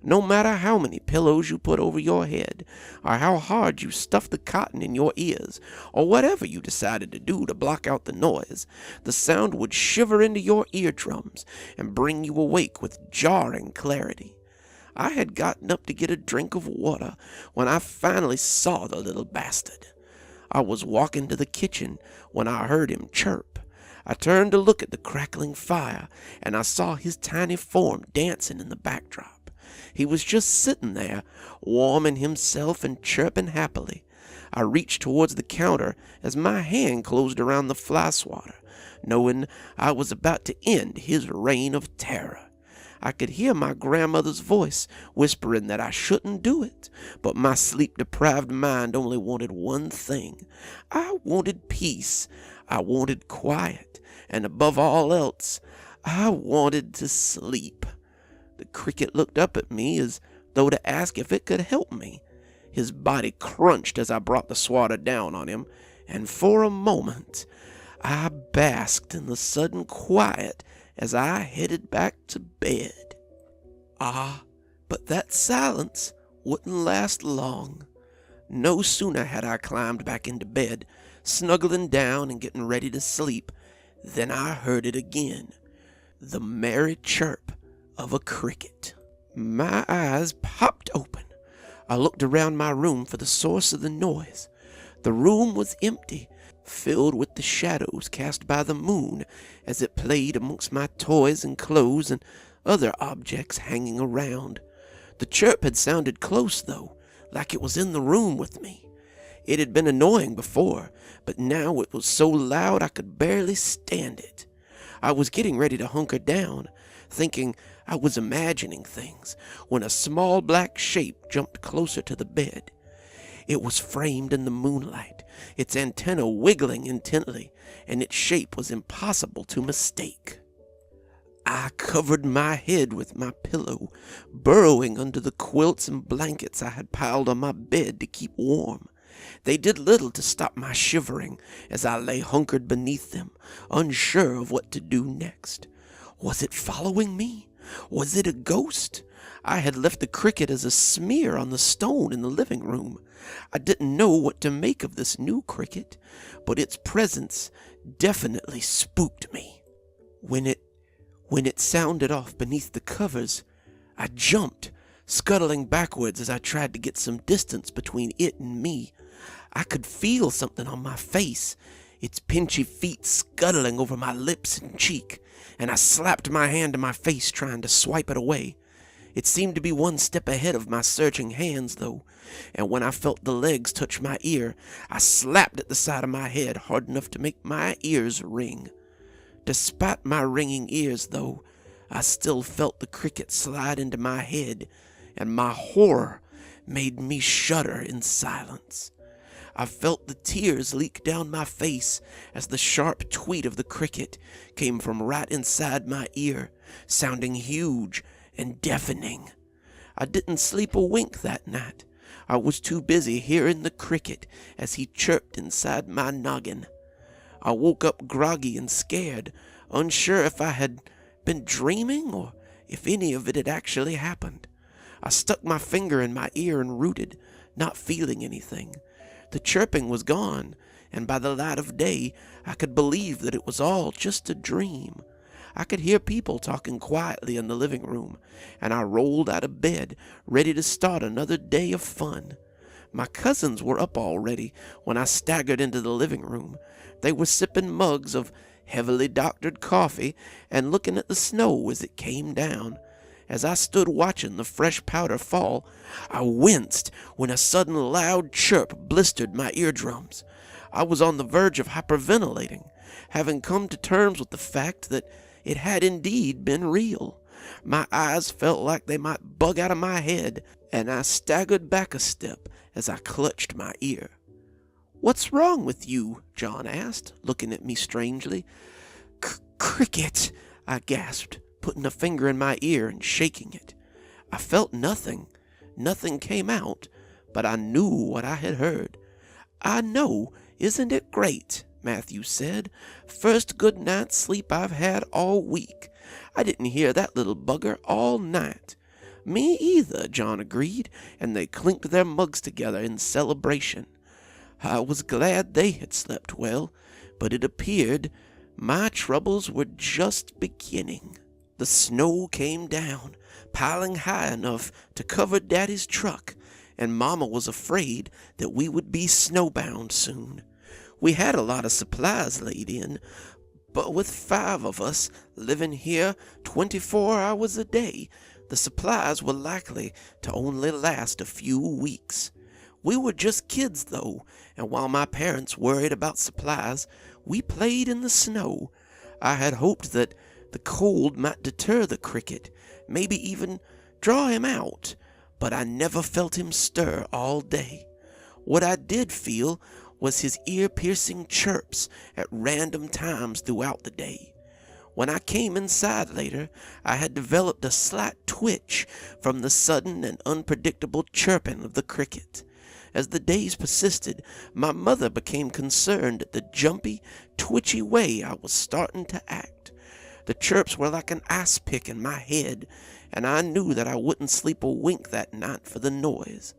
No matter how many pillows you put over your head, or how hard you stuffed the cotton in your ears, or whatever you decided to do to block out the noise, the sound would shiver into your eardrums and bring you awake with jarring clarity. I had gotten up to get a drink of water when I finally saw the little bastard. I was walking to the kitchen when I heard him chirp. I turned to look at the crackling fire, and I saw his tiny form dancing in the backdrop. He was just sitting there, warming himself and chirping happily. I reached towards the counter as my hand closed around the fly swatter, knowing I was about to end his reign of terror. I could hear my grandmother's voice whispering that I shouldn't do it, but my sleep-deprived mind only wanted one thing. I wanted peace. I wanted quiet. And above all else, I wanted to sleep. The cricket looked up at me as though to ask if it could help me. His body crunched as I brought the swatter down on him, and for a moment I basked in the sudden quiet as I headed back to bed. But that silence wouldn't last long. No sooner had I climbed back into bed, snuggling down and getting ready to sleep, than I heard it again. The merry chirp of a cricket. My eyes popped open. I looked around my room for the source of the noise. The room was empty, filled with the shadows cast by the moon as it played amongst my toys and clothes and other objects hanging around. The chirp had sounded close, though, like it was in the room with me. It had been annoying before, but now it was so loud I could barely stand it. I was getting ready to hunker down, thinking I was imagining things, when a small black shape jumped closer to the bed. It was framed in the moonlight, its antenna wiggling intently, and its shape was impossible to mistake. I covered my head with my pillow, burrowing under the quilts and blankets I had piled on my bed to keep warm. They did little to stop my shivering as I lay hunkered beneath them, unsure of what to do next. Was it following me? Was it a ghost? I had left the cricket as a smear on the stone in the living room. I didn't know what to make of this new cricket, but its presence definitely spooked me. When it sounded off beneath the covers, I jumped, scuttling backwards as I tried to get some distance between it and me. I could feel something on my face, its pinchy feet scuttling over my lips and cheek, and I slapped my hand to my face trying to swipe it away. It seemed to be one step ahead of my searching hands, though, and when I felt the legs touch my ear, I slapped at the side of my head hard enough to make my ears ring. Despite my ringing ears, though, I still felt the cricket slide into my head, and my horror made me shudder in silence. I felt the tears leak down my face as the sharp tweet of the cricket came from right inside my ear, sounding huge and deafening. I didn't sleep a wink that night. I was too busy hearing the cricket as he chirped inside my noggin. I woke up groggy and scared, unsure if I had been dreaming or if any of it had actually happened. I stuck my finger in my ear and rooted, not feeling anything. The chirping was gone, and by the light of day I could believe that it was all just a dream. I could hear people talking quietly in the living room, and I rolled out of bed, ready to start another day of fun. My cousins were up already when I staggered into the living room. They were sipping mugs of heavily doctored coffee and looking at the snow as it came down. As I stood watching the fresh powder fall, I winced when a sudden loud chirp blistered my eardrums. I was on the verge of hyperventilating, having come to terms with the fact that it had indeed been real. My eyes felt like they might bug out of my head, and I staggered back a step as I clutched my ear. "What's wrong with you?" John asked, looking at me strangely. Cricket," I gasped, putting a finger in my ear and shaking it. I felt nothing. Nothing came out, but I knew what I had heard. "I know, isn't it great?" Matthew said. "First good night's sleep I've had all week. I didn't hear that little bugger all night." "Me either," John agreed, and they clinked their mugs together in celebration. I was glad they had slept well, but it appeared my troubles were just beginning. The snow came down, piling high enough to cover Daddy's truck, and Mama was afraid that we would be snowbound soon. We had a lot of supplies laid in, but with 5 of us living here 24 hours a day, the supplies were likely to only last a few weeks. We were just kids, though, and while my parents worried about supplies, we played in the snow. I had hoped that the cold might deter the cricket, maybe even draw him out, but I never felt him stir all day. What I did feel was his ear-piercing chirps at random times throughout the day. When I came inside later, I had developed a slight twitch from the sudden and unpredictable chirping of the cricket. As the days persisted, my mother became concerned at the jumpy, twitchy way I was starting to act. The chirps were like an ice pick in my head, and I knew that I wouldn't sleep a wink that night for the noise.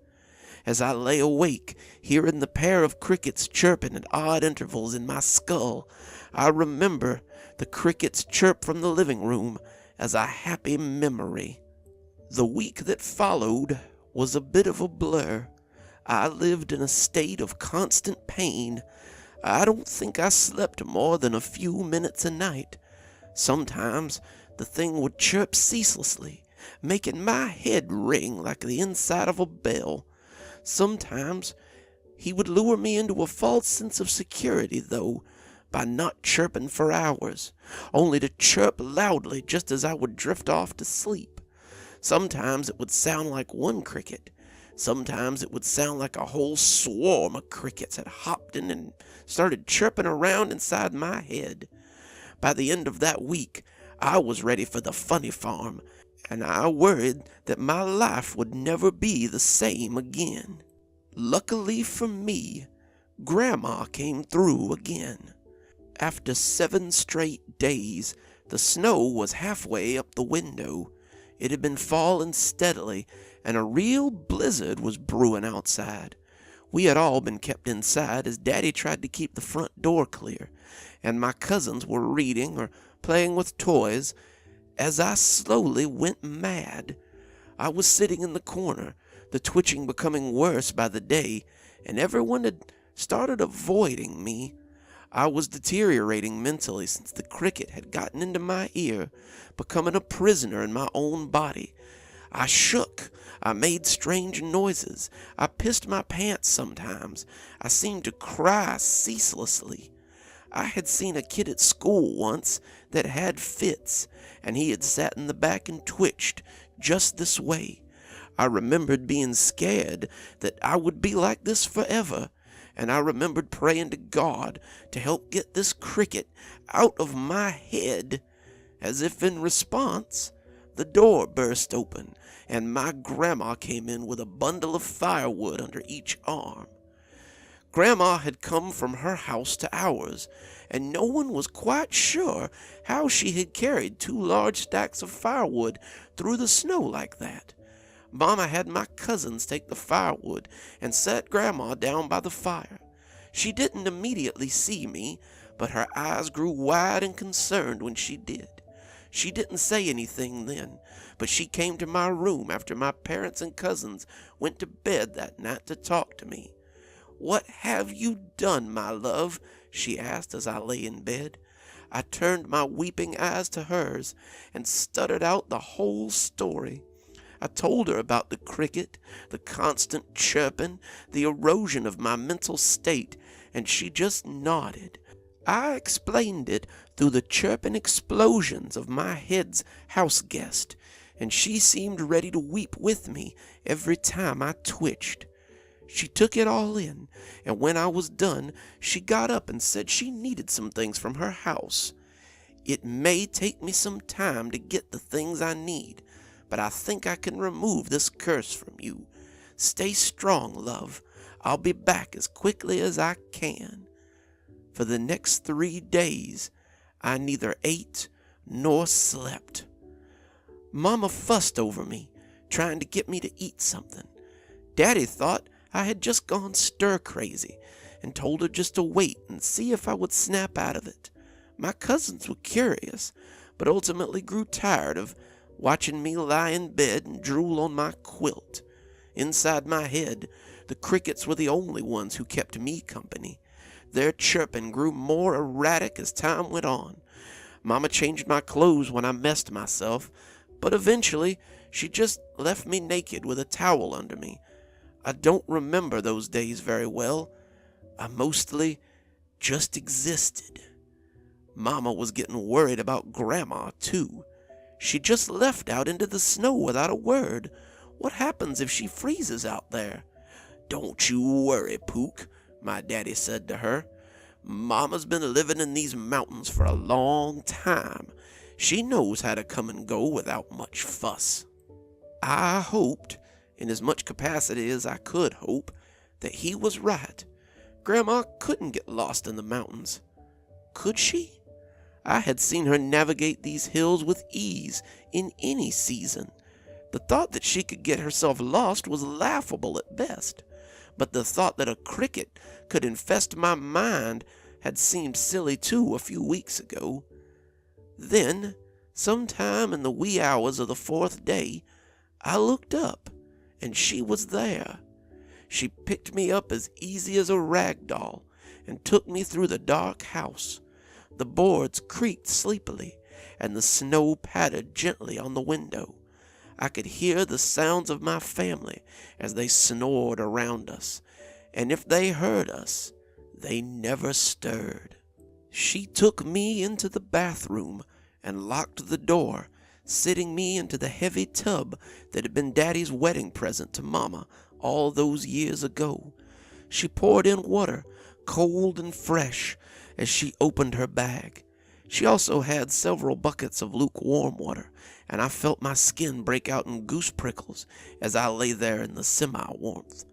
as I lay awake, hearing the pair of crickets chirping at odd intervals in my skull. I remember the crickets chirp from the living room as a happy memory. The week that followed was a bit of a blur. I lived in a state of constant pain. I don't think I slept more than a few minutes a night. Sometimes the thing would chirp ceaselessly, making my head ring like the inside of a bell. Sometimes he would lure me into a false sense of security, though, by not chirping for hours, only to chirp loudly just as I would drift off to sleep. Sometimes it would sound like one cricket. Sometimes it would sound like a whole swarm of crickets had hopped in and started chirping around inside my head. By the end of that week, I was ready for the funny farm, and I worried that my life would never be the same again. Luckily for me, Grandma came through again. After 7 straight days, the snow was halfway up the window. It had been falling steadily, and a real blizzard was brewing outside. We had all been kept inside as Daddy tried to keep the front door clear, and my cousins were reading or playing with toys as I slowly went mad. I was sitting in the corner, the twitching becoming worse by the day, and everyone had started avoiding me. I was deteriorating mentally since the cricket had gotten into my ear, becoming a prisoner in my own body. I shook. I made strange noises. I pissed my pants sometimes. I seemed to cry ceaselessly. I had seen a kid at school once that had fits, and he had sat in the back and twitched just this way. I remembered being scared that I would be like this forever, and I remembered praying to God to help get this cricket out of my head. As if in response, the door burst open, and my grandma came in with a bundle of firewood under each arm. Grandma had come from her house to ours, and no one was quite sure how she had carried 2 large stacks of firewood through the snow like that. Mama had my cousins take the firewood and set Grandma down by the fire. She didn't immediately see me, but her eyes grew wide and concerned when she did. She didn't say anything then, but she came to my room after my parents and cousins went to bed that night to talk to me. "What have you done, my love?" she asked as I lay in bed. I turned my weeping eyes to hers and stuttered out the whole story. I told her about the cricket, the constant chirping, the erosion of my mental state, and she just nodded. I explained it through the chirping explosions of my head's house guest, and she seemed ready to weep with me every time I twitched. She took it all in, and when I was done, she got up and said she needed some things from her house. "It may take me some time to get the things I need, but I think I can remove this curse from you. Stay strong, love. I'll be back as quickly as I can." For the next 3 days, I neither ate nor slept. Mama fussed over me, trying to get me to eat something. Daddy thought I had just gone stir-crazy, and told her just to wait and see if I would snap out of it. My cousins were curious, but ultimately grew tired of watching me lie in bed and drool on my quilt. Inside my head, the crickets were the only ones who kept me company. Their chirping grew more erratic as time went on. Mama changed my clothes when I messed myself, but eventually she just left me naked with a towel under me. I don't remember those days very well. I mostly just existed. Mama was getting worried about Grandma, too. She just left out into the snow without a word. What happens if she freezes out there? "Don't you worry, Pook," my daddy said to her. "Mama's been living in these mountains for a long time. She knows how to come and go without much fuss." I hoped, in as much capacity as I could hope, that he was right. Grandma couldn't get lost in the mountains. Could she? I had seen her navigate these hills with ease in any season. The thought that she could get herself lost was laughable at best. but the thought that a cricket could infest my mind had seemed silly too a few weeks ago. Then, sometime in the wee hours of the fourth day, I looked up, and she was there. She picked me up as easy as a rag doll and took me through the dark house. The boards creaked sleepily, and the snow pattered gently on the window. I could hear the sounds of my family as they snored around us, and if they heard us, they never stirred. She took me into the bathroom and locked the door, sitting me into the heavy tub that had been Daddy's wedding present to Mama all those years ago. She poured in water, cold and fresh, as she opened her bag. She also had several buckets of lukewarm water, and I felt my skin break out in goose prickles as I lay there in the semi-warmth.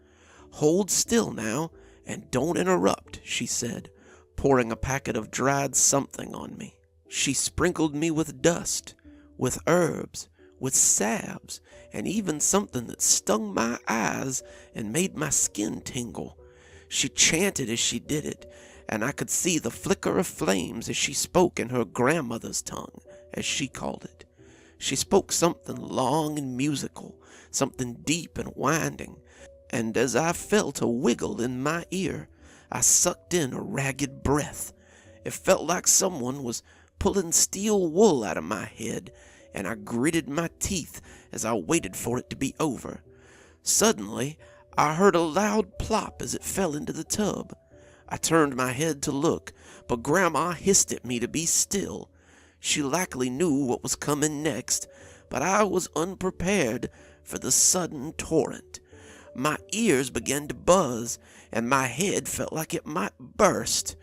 "Hold still now, and don't interrupt," she said, pouring a packet of dried something on me. She sprinkled me with dust, with herbs, with salves, and even something that stung my eyes and made my skin tingle. She chanted as she did it, and I could see the flicker of flames as she spoke in her grandmother's tongue, as she called it. She spoke something long and musical, something deep and winding, and as I felt a wiggle in my ear, I sucked in a ragged breath. It felt like someone was pulling steel wool out of my head, and I gritted my teeth as I waited for it to be over. Suddenly, I heard a loud plop as it fell into the tub. I turned my head to look, but Grandma hissed at me to be still. She likely knew what was coming next, but I was unprepared for the sudden torrent. My ears began to buzz, and my head felt like it might burst.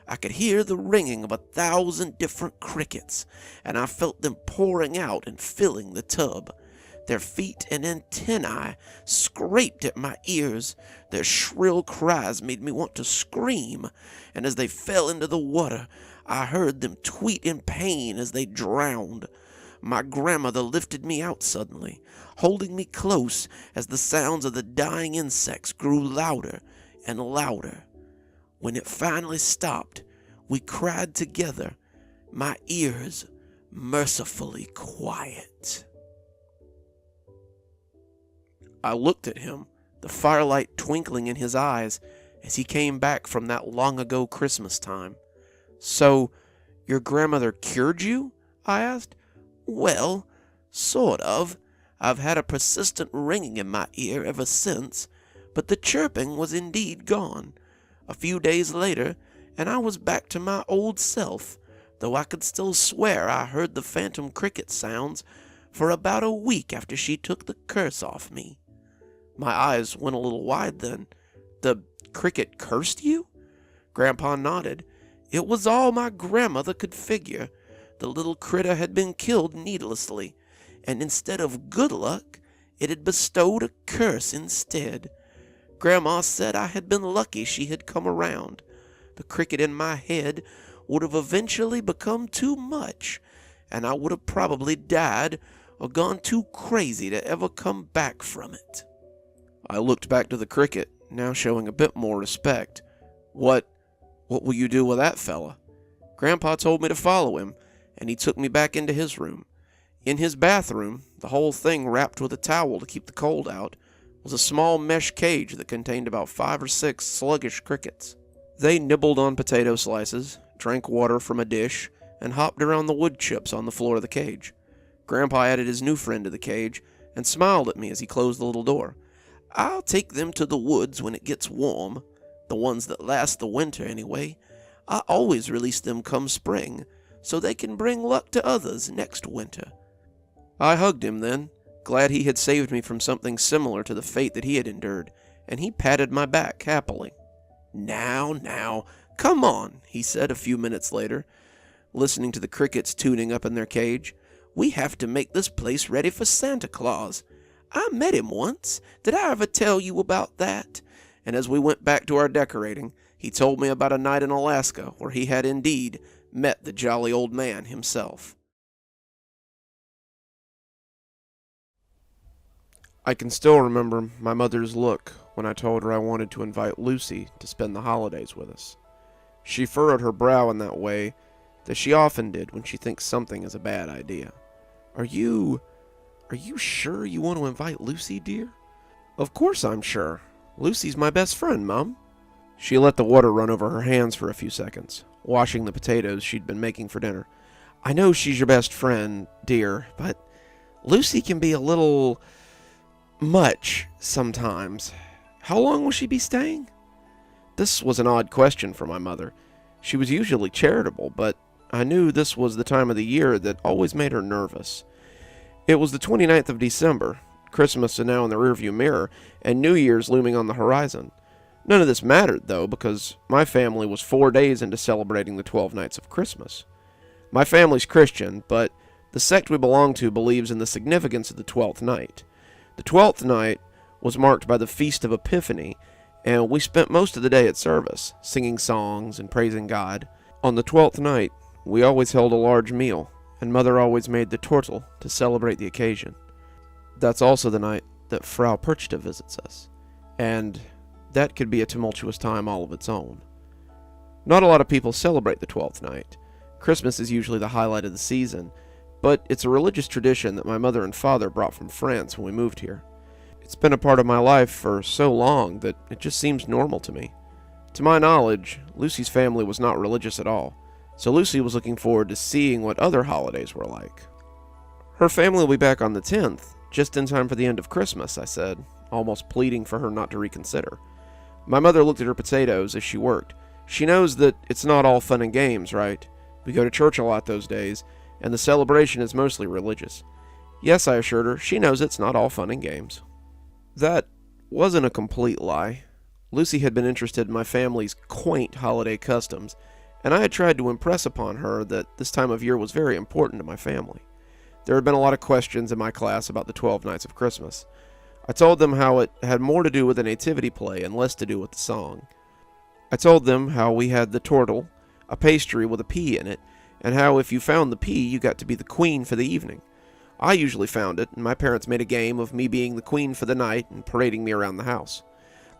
I could hear the ringing of 1,000 different crickets, and I felt them pouring out and filling the tub. Their feet and antennae scraped at my ears. Their shrill cries made me want to scream, and as they fell into the water, I heard them tweet in pain as they drowned. My grandmother lifted me out suddenly, holding me close as the sounds of the dying insects grew louder and louder. When it finally stopped, we cried together, my ears mercifully quiet. I looked at him, the firelight twinkling in his eyes as he came back from that long-ago Christmas time. "So, your grandmother cured you?" I asked. "Well, sort of. I've had a persistent ringing in my ear ever since, but the chirping was indeed gone. A few days later, and I was back to my old self, though I could still swear I heard the phantom cricket sounds for about a week after she took the curse off me." My eyes went a little wide then. "The cricket cursed you?" Grandpa nodded. "It was all my grandmother could figure. The little critter had been killed needlessly, and instead of good luck, it had bestowed a curse instead. Grandma said I had been lucky she had come around. The cricket in my head would have eventually become too much, and I would have probably died or gone too crazy to ever come back from it." I looked back to the cricket, now showing a bit more respect. What will you do with that fella?" "Grandpa told me to follow him, and he took me back into his room. In his bathroom, the whole thing wrapped with a towel to keep the cold out, was a small mesh cage that contained about 5 or 6 sluggish crickets. They nibbled on potato slices, drank water from a dish, and hopped around the wood chips on the floor of the cage. Grandpa added his new friend to the cage and smiled at me as he closed the little door. "I'll take them to the woods when it gets warm, the ones that last the winter anyway. I always release them come spring, so they can bring luck to others next winter." I hugged him then, glad he had saved me from something similar to the fate that he had endured, and he patted my back happily. Now, come on," he said a few minutes later, listening to the crickets tuning up in their cage. "We have to make this place ready for Santa Claus. I met him once. Did I ever tell you about that?" And as we went back to our decorating, he told me about a night in Alaska where he had indeed met the jolly old man himself. I can still remember my mother's look when I told her I wanted to invite Lucy to spend the holidays with us. She furrowed her brow in that way that she often did when she thinks something is a bad idea. Are you sure you want to invite Lucy, dear?" "Of course I'm sure. Lucy's my best friend, Mom." She let the water run over her hands for a few seconds, washing the potatoes she'd been making for dinner. "I know she's your best friend, dear, but Lucy can be a little much sometimes. How long will she be staying?" This was an odd question for my mother. She was usually charitable, but I knew this was the time of the year that always made her nervous. It was the 29th of December. Christmas is now in the rearview mirror, and New Year's looming on the horizon. None of this mattered, though, because my family was 4 days into celebrating the 12 nights of Christmas. My family's Christian, but the sect we belong to believes in the significance of the 12th night. The 12th night was marked by the Feast of Epiphany, and we spent most of the day at service, singing songs and praising God. On the 12th night, we always held a large meal, and Mother always made the turtle to celebrate the occasion. That's also the night that Frau Perchta visits us, and that could be a tumultuous time all of its own. Not a lot of people celebrate the 12th night. Christmas is usually the highlight of the season, but it's a religious tradition that my mother and father brought from France when we moved here. It's been a part of my life for so long that it just seems normal to me. To my knowledge, Lucy's family was not religious at all, so Lucy was looking forward to seeing what other holidays were like. "Her family will be back on the 10th, just in time for the end of Christmas," I said, almost pleading for her not to reconsider. My mother looked at her potatoes as she worked. She knows that it's not all fun and games, right? We go to church a lot those days, and the celebration is mostly religious. Yes, I assured her, she knows it's not all fun and games. That wasn't a complete lie. Lucy had been interested in my family's quaint holiday customs, and I had tried to impress upon her that this time of year was very important to my family. There had been a lot of questions in my class about the 12 Nights of Christmas. I told them how it had more to do with the nativity play and less to do with the song. I told them how we had the turtle, a pastry with a pea in it, and how if you found the pea, you got to be the queen for the evening. I usually found it, and my parents made a game of me being the queen for the night and parading me around the house.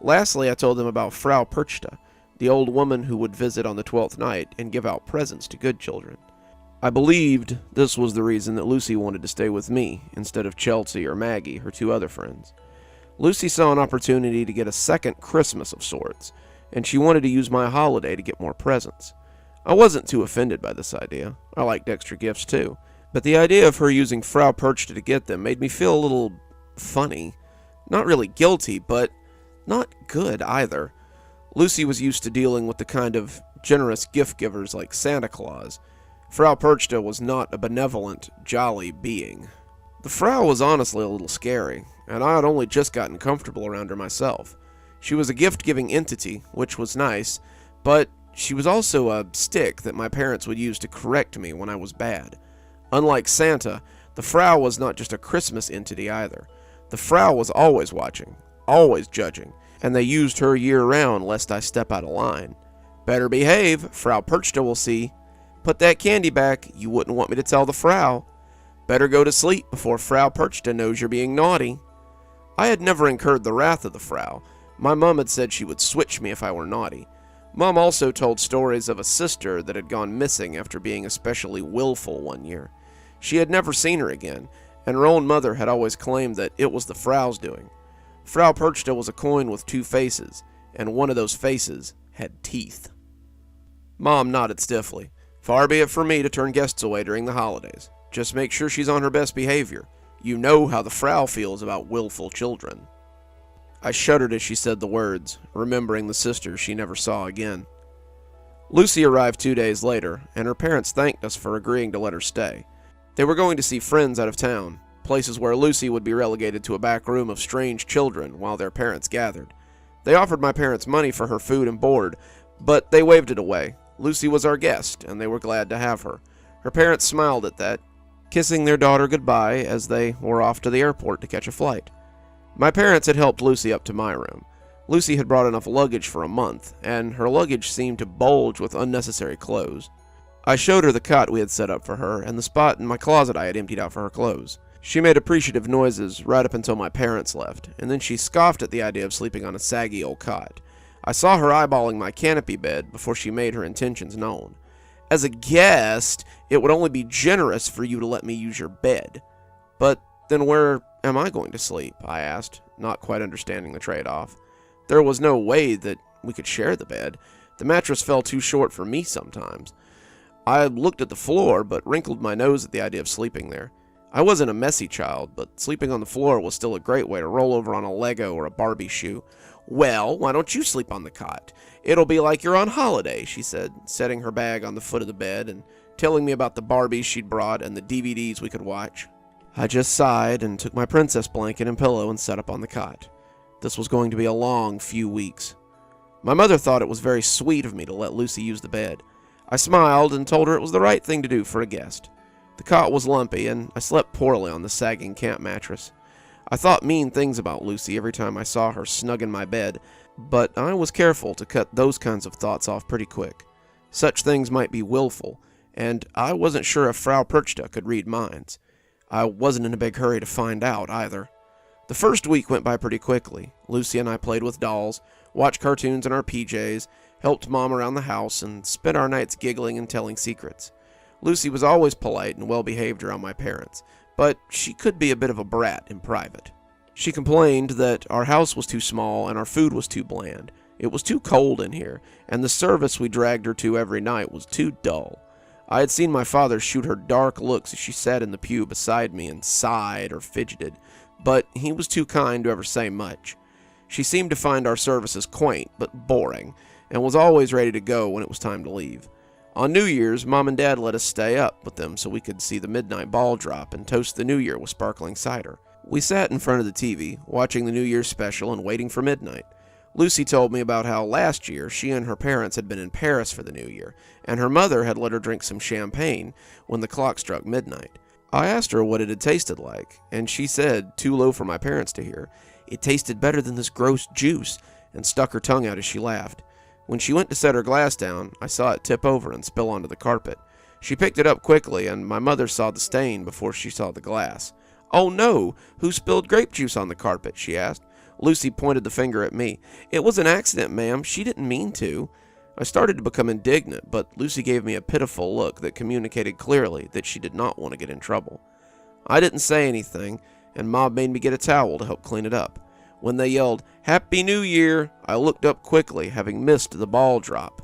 Lastly, I told them about Frau Perchta, the old woman who would visit on the 12th night and give out presents to good children. I believed this was the reason that Lucy wanted to stay with me instead of Chelsea or Maggie, her two other friends. Lucy saw an opportunity to get a second Christmas of sorts, and she wanted to use my holiday to get more presents. I wasn't too offended by this idea. I liked extra gifts too, but the idea of her using Frau Perchta to get them made me feel a little funny. Not really guilty, but not good either. Lucy was used to dealing with the kind of generous gift givers like Santa Claus. Frau Perchta was not a benevolent, jolly being. The Frau was honestly a little scary, and I had only just gotten comfortable around her myself. She was a gift-giving entity, which was nice, but she was also a stick that my parents would use to correct me when I was bad. Unlike Santa, the Frau was not just a Christmas entity either. The Frau was always watching, always judging, and they used her year-round lest I step out of line. "Better behave, Frau Perchta will see. Put that candy back, you wouldn't want me to tell the Frau. Better go to sleep before Frau Perchta knows you're being naughty." I had never incurred the wrath of the Frau. My mom had said she would switch me if I were naughty. Mom also told stories of a sister that had gone missing after being especially willful one year. She had never seen her again, and her own mother had always claimed that it was the Frau's doing. Frau Perchta was a coin with two faces, and one of those faces had teeth. Mom nodded stiffly. "Far be it from me to turn guests away during the holidays. Just make sure she's on her best behavior. You know how the Frau feels about willful children." I shuddered as she said the words, remembering the sister she never saw again. Lucy arrived 2 days later, and her parents thanked us for agreeing to let her stay. They were going to see friends out of town, places where Lucy would be relegated to a back room of strange children while their parents gathered. They offered my parents money for her food and board, but they waved it away. Lucy was our guest, and they were glad to have her. Her parents smiled at that, kissing their daughter goodbye as they were off to the airport to catch a flight. My parents had helped Lucy up to my room. Lucy had brought enough luggage for a month, and her luggage seemed to bulge with unnecessary clothes. I showed her the cot we had set up for her, and the spot in my closet I had emptied out for her clothes. She made appreciative noises right up until my parents left, and then she scoffed at the idea of sleeping on a saggy old cot. I saw her eyeballing my canopy bed before she made her intentions known. As a guest, it would only be generous for you to let me use your bed. But then where am I going to sleep? I asked, not quite understanding the trade-off. There was no way that we could share the bed. The mattress fell too short for me sometimes. I looked at the floor, but wrinkled my nose at the idea of sleeping there. I wasn't a messy child, but sleeping on the floor was still a great way to roll over on a Lego or a Barbie shoe. Well, why don't you sleep on the cot? It'll be like you're on holiday, she said, setting her bag on the foot of the bed and telling me about the Barbies she'd brought and the DVDs we could watch. I just sighed and took my princess blanket and pillow and sat up on the cot. This was going to be a long few weeks. My mother thought it was very sweet of me to let Lucy use the bed. I smiled and told her it was the right thing to do for a guest. The cot was lumpy, and I slept poorly on the sagging camp mattress. I thought mean things about Lucy every time I saw her snug in my bed, but I was careful to cut those kinds of thoughts off pretty quick. Such things might be willful, and I wasn't sure if Frau Perchta could read minds. I wasn't in a big hurry to find out, either. The first week went by pretty quickly. Lucy and I played with dolls, watched cartoons in our PJs, helped Mom around the house, and spent our nights giggling and telling secrets. Lucy was always polite and well-behaved around my parents, but she could be a bit of a brat in private. She complained that our house was too small and our food was too bland. It was too cold in here, and the service we dragged her to every night was too dull. I had seen my father shoot her dark looks as she sat in the pew beside me and sighed or fidgeted, but he was too kind to ever say much. She seemed to find our services quaint but boring, and was always ready to go when it was time to leave. On New Year's, Mom and Dad let us stay up with them so we could see the midnight ball drop and toast the New Year with sparkling cider. We sat in front of the TV, watching the New Year's special and waiting for midnight. Lucy told me about how last year she and her parents had been in Paris for the New Year, and her mother had let her drink some champagne when the clock struck midnight. I asked her what it had tasted like, and she said, too low for my parents to hear, it tasted better than this gross juice, and stuck her tongue out as she laughed. When she went to set her glass down, I saw it tip over and spill onto the carpet. She picked it up quickly, and my mother saw the stain before she saw the glass. "Oh no, who spilled grape juice on the carpet?" she asked. Lucy pointed the finger at me. "It was an accident, ma'am. She didn't mean to." I started to become indignant, but Lucy gave me a pitiful look that communicated clearly that she did not want to get in trouble. I didn't say anything, and Mom made me get a towel to help clean it up. When they yelled, "Happy New Year," I looked up quickly, having missed the ball drop.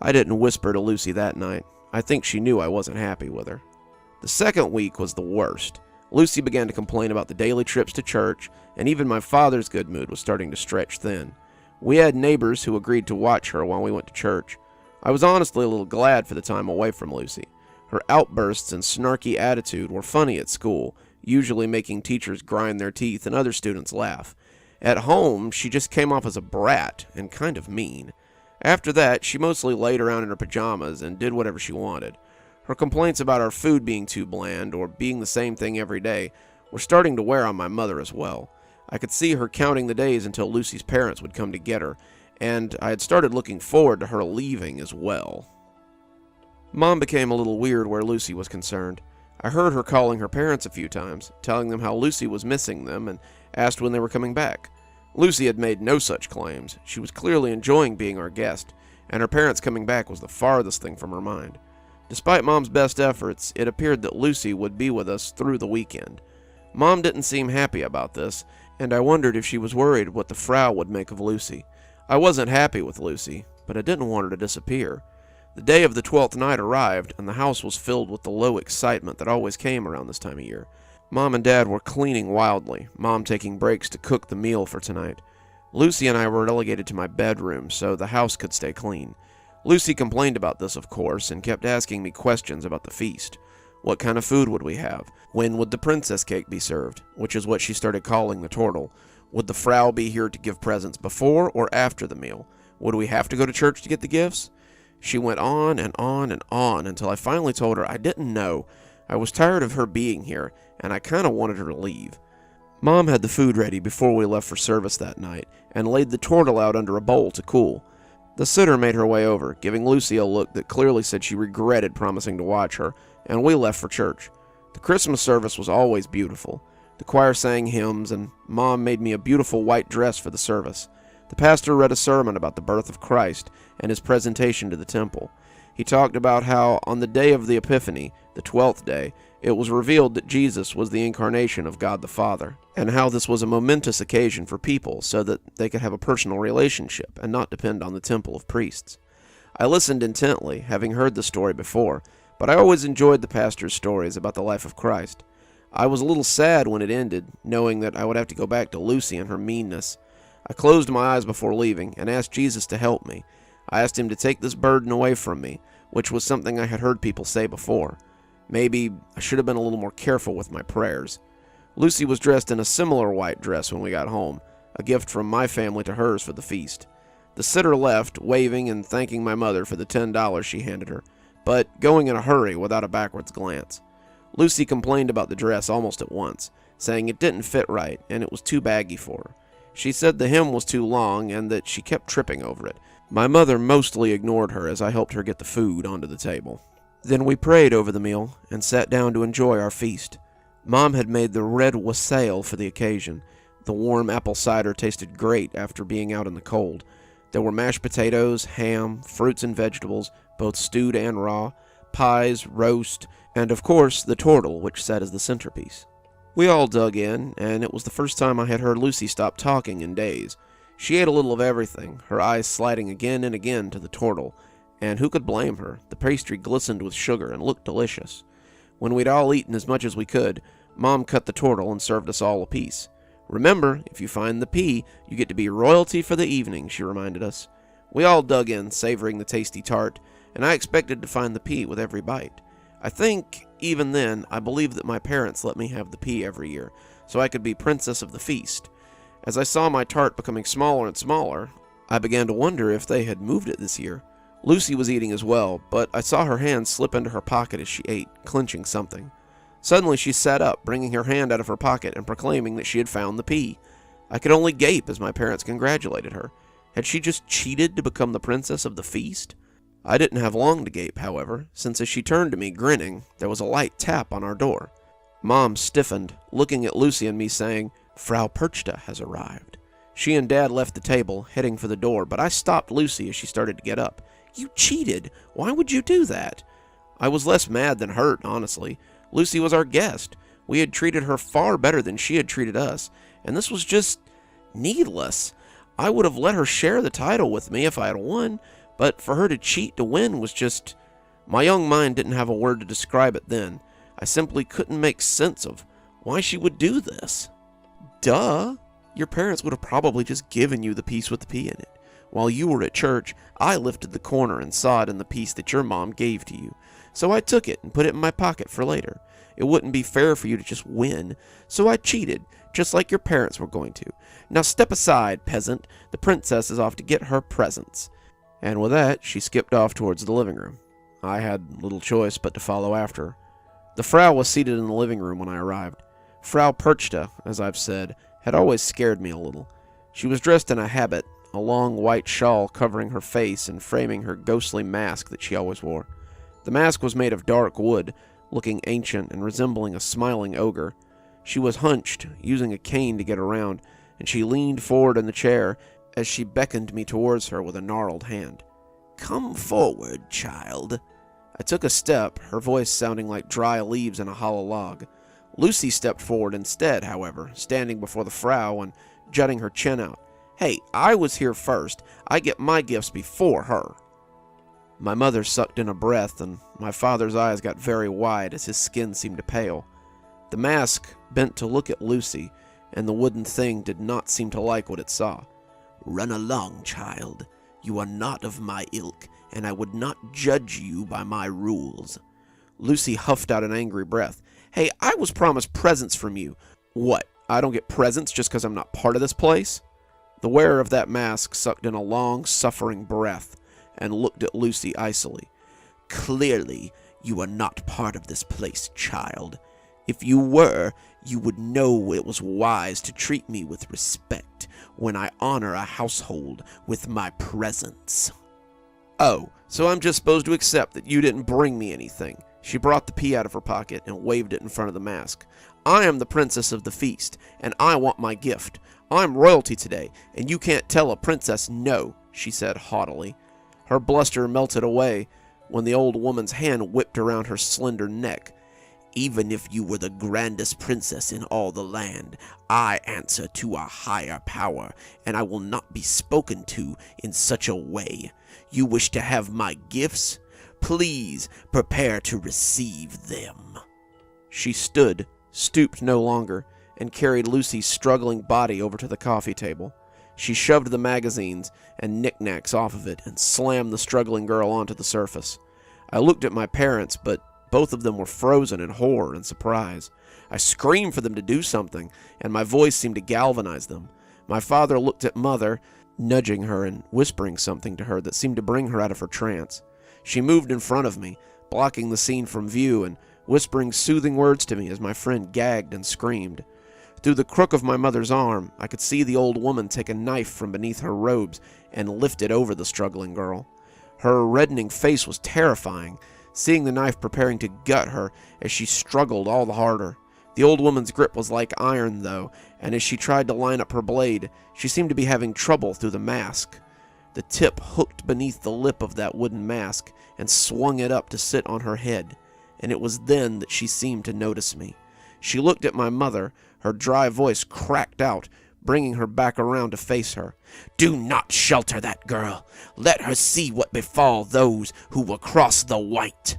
I didn't whisper to Lucy that night. I think she knew I wasn't happy with her. The second week was the worst. Lucy began to complain about the daily trips to church, and even my father's good mood was starting to stretch thin. We had neighbors who agreed to watch her while we went to church. I was honestly a little glad for the time away from Lucy. Her outbursts and snarky attitude were funny at school, usually making teachers grind their teeth and other students laugh. At home, she just came off as a brat and kind of mean. After that, she mostly laid around in her pajamas and did whatever she wanted. Her complaints about our food being too bland or being the same thing every day were starting to wear on my mother as well. I could see her counting the days until Lucy's parents would come to get her, and I had started looking forward to her leaving as well. Mom became a little weird where Lucy was concerned. I heard her calling her parents a few times, telling them how Lucy was missing them, and asked when they were coming back. Lucy had made no such claims. She was clearly enjoying being our guest, and her parents coming back was the farthest thing from her mind. Despite Mom's best efforts, it appeared that Lucy would be with us through the weekend. Mom didn't seem happy about this, and I wondered if she was worried what the Frau would make of Lucy. I wasn't happy with Lucy, but I didn't want her to disappear. The day of the 12th night arrived, and the house was filled with the low excitement that always came around this time of year. Mom and Dad were cleaning wildly, Mom taking breaks to cook the meal for tonight. Lucy and I were relegated to my bedroom so the house could stay clean. Lucy complained about this, of course, and kept asking me questions about the feast. What kind of food would we have? When would the princess cake be served? Which is what she started calling the turtle. Would the Frau be here to give presents before or after the meal? Would we have to go to church to get the gifts? She went on and on and on until I finally told her I didn't know. I was tired of her being here, and I kind of wanted her to leave. Mom had the food ready before we left for service that night, and laid the turtle out under a bowl to cool. The sitter made her way over, giving Lucy a look that clearly said she regretted promising to watch her, and we left for church. The Christmas service was always beautiful. The choir sang hymns, and Mom made me a beautiful white dress for the service. The pastor read a sermon about the birth of Christ and his presentation to the temple. He talked about how on the day of the Epiphany, the 12th day, it was revealed that Jesus was the incarnation of God the Father, and how this was a momentous occasion for people so that they could have a personal relationship and not depend on the temple of priests. I listened intently, having heard the story before, but I always enjoyed the pastor's stories about the life of Christ. I was a little sad when it ended, knowing that I would have to go back to Lucy and her meanness. I closed my eyes before leaving and asked Jesus to help me. I asked him to take this burden away from me, which was something I had heard people say before. Maybe I should have been a little more careful with my prayers. Lucy was dressed in a similar white dress when we got home, a gift from my family to hers for the feast. The sitter left, waving and thanking my mother for the $10 she handed her, but going in a hurry without a backwards glance. Lucy complained about the dress almost at once, saying it didn't fit right and it was too baggy for her. She said the hem was too long and that she kept tripping over it. My mother mostly ignored her as I helped her get the food onto the table. Then we prayed over the meal and sat down to enjoy our feast. Mom had made the red wassail for the occasion. The warm apple cider tasted great after being out in the cold. There were mashed potatoes, ham, fruits and vegetables, both stewed and raw, pies, roast, and of course the turtle, which sat as the centerpiece. We all dug in, and it was the first time I had heard Lucy stop talking in days. She ate a little of everything, her eyes sliding again and again to the turtle, and who could blame her? The pastry glistened with sugar and looked delicious. When we'd all eaten as much as we could, Mom cut the turtle and served us all a piece. "Remember, if you find the pea, you get to be royalty for the evening," she reminded us. We all dug in, savoring the tasty tart, and I expected to find the pea with every bite. I think, even then, I believed that my parents let me have the pea every year, so I could be princess of the feast. As I saw my tart becoming smaller and smaller, I began to wonder if they had moved it this year. Lucy was eating as well, but I saw her hand slip into her pocket as she ate, clenching something. Suddenly she sat up, bringing her hand out of her pocket and proclaiming that she had found the pea. I could only gape as my parents congratulated her. Had she just cheated to become the princess of the feast? I didn't have long to gape, however, since as she turned to me, grinning, there was a light tap on our door. Mom stiffened, looking at Lucy and me saying, "Frau Perchta has arrived." She and Dad left the table, heading for the door, but I stopped Lucy as she started to get up. "You cheated! Why would you do that?" I was less mad than hurt, honestly. Lucy was our guest. We had treated her far better than she had treated us, and this was just needless. I would have let her share the title with me if I had won, but for her to cheat to win was just... My young mind didn't have a word to describe it then. I simply couldn't make sense of why she would do this. Duh! Your parents would have probably just given you the piece with the pea in it. While you were at church, I lifted the corner and saw it in the piece that your mom gave to you. So I took it and put it in my pocket for later. It wouldn't be fair for you to just win, so I cheated, just like your parents were going to. Now step aside, peasant. The princess is off to get her presents. And with that, she skipped off towards the living room. I had little choice but to follow after her. The Frau was seated in the living room when I arrived. Frau Perchta, as I've said, had always scared me a little. She was dressed in a habit, a long white shawl covering her face and framing her ghostly mask that she always wore. The mask was made of dark wood, looking ancient and resembling a smiling ogre. She was hunched, using a cane to get around, and she leaned forward in the chair as she beckoned me towards her with a gnarled hand. "Come forward, child." I took a step, her voice sounding like dry leaves in a hollow log. Lucy stepped forward instead, however, standing before the Frau and jutting her chin out. "Hey, I was here first. I get my gifts before her." My mother sucked in a breath, and my father's eyes got very wide as his skin seemed to pale. The mask bent to look at Lucy, and the wooden thing did not seem to like what it saw. "Run along, child. You are not of my ilk, and I would not judge you by my rules." Lucy huffed out an angry breath. "Hey, I was promised presents from you. What, I don't get presents just because I'm not part of this place?" The wearer of that mask sucked in a long, suffering breath and looked at Lucy icily. "Clearly, you are not part of this place, child. If you were, you would know it was wise to treat me with respect when I honor a household with my presence." "Oh, so I'm just supposed to accept that you didn't bring me anything?" She brought the pea out of her pocket and waved it in front of the mask. "I am the princess of the feast, and I want my gift. I'm royalty today, and you can't tell a princess no," she said haughtily. Her bluster melted away when the old woman's hand whipped around her slender neck. "Even if you were the grandest princess in all the land, I answer to a higher power, and I will not be spoken to in such a way. You wish to have my gifts? Please prepare to receive them." She stood, stooped no longer, and carried Lucy's struggling body over to the coffee table. She shoved the magazines and knickknacks off of it and slammed the struggling girl onto the surface. I looked at my parents, but both of them were frozen in horror and surprise. I screamed for them to do something, and my voice seemed to galvanize them. My father looked at Mother, nudging her and whispering something to her that seemed to bring her out of her trance. She moved in front of me, blocking the scene from view and whispering soothing words to me as my friend gagged and screamed. Through the crook of my mother's arm, I could see the old woman take a knife from beneath her robes and lift it over the struggling girl. Her reddening face was terrifying, seeing the knife preparing to gut her as she struggled all the harder. The old woman's grip was like iron, though, and as she tried to line up her blade, she seemed to be having trouble through the mask. The tip hooked beneath the lip of that wooden mask and swung it up to sit on her head, and it was then that she seemed to notice me. She looked at my mother, her dry voice cracked out, bringing her back around to face her. "Do not shelter that girl. Let her see what befall those who will cross the white."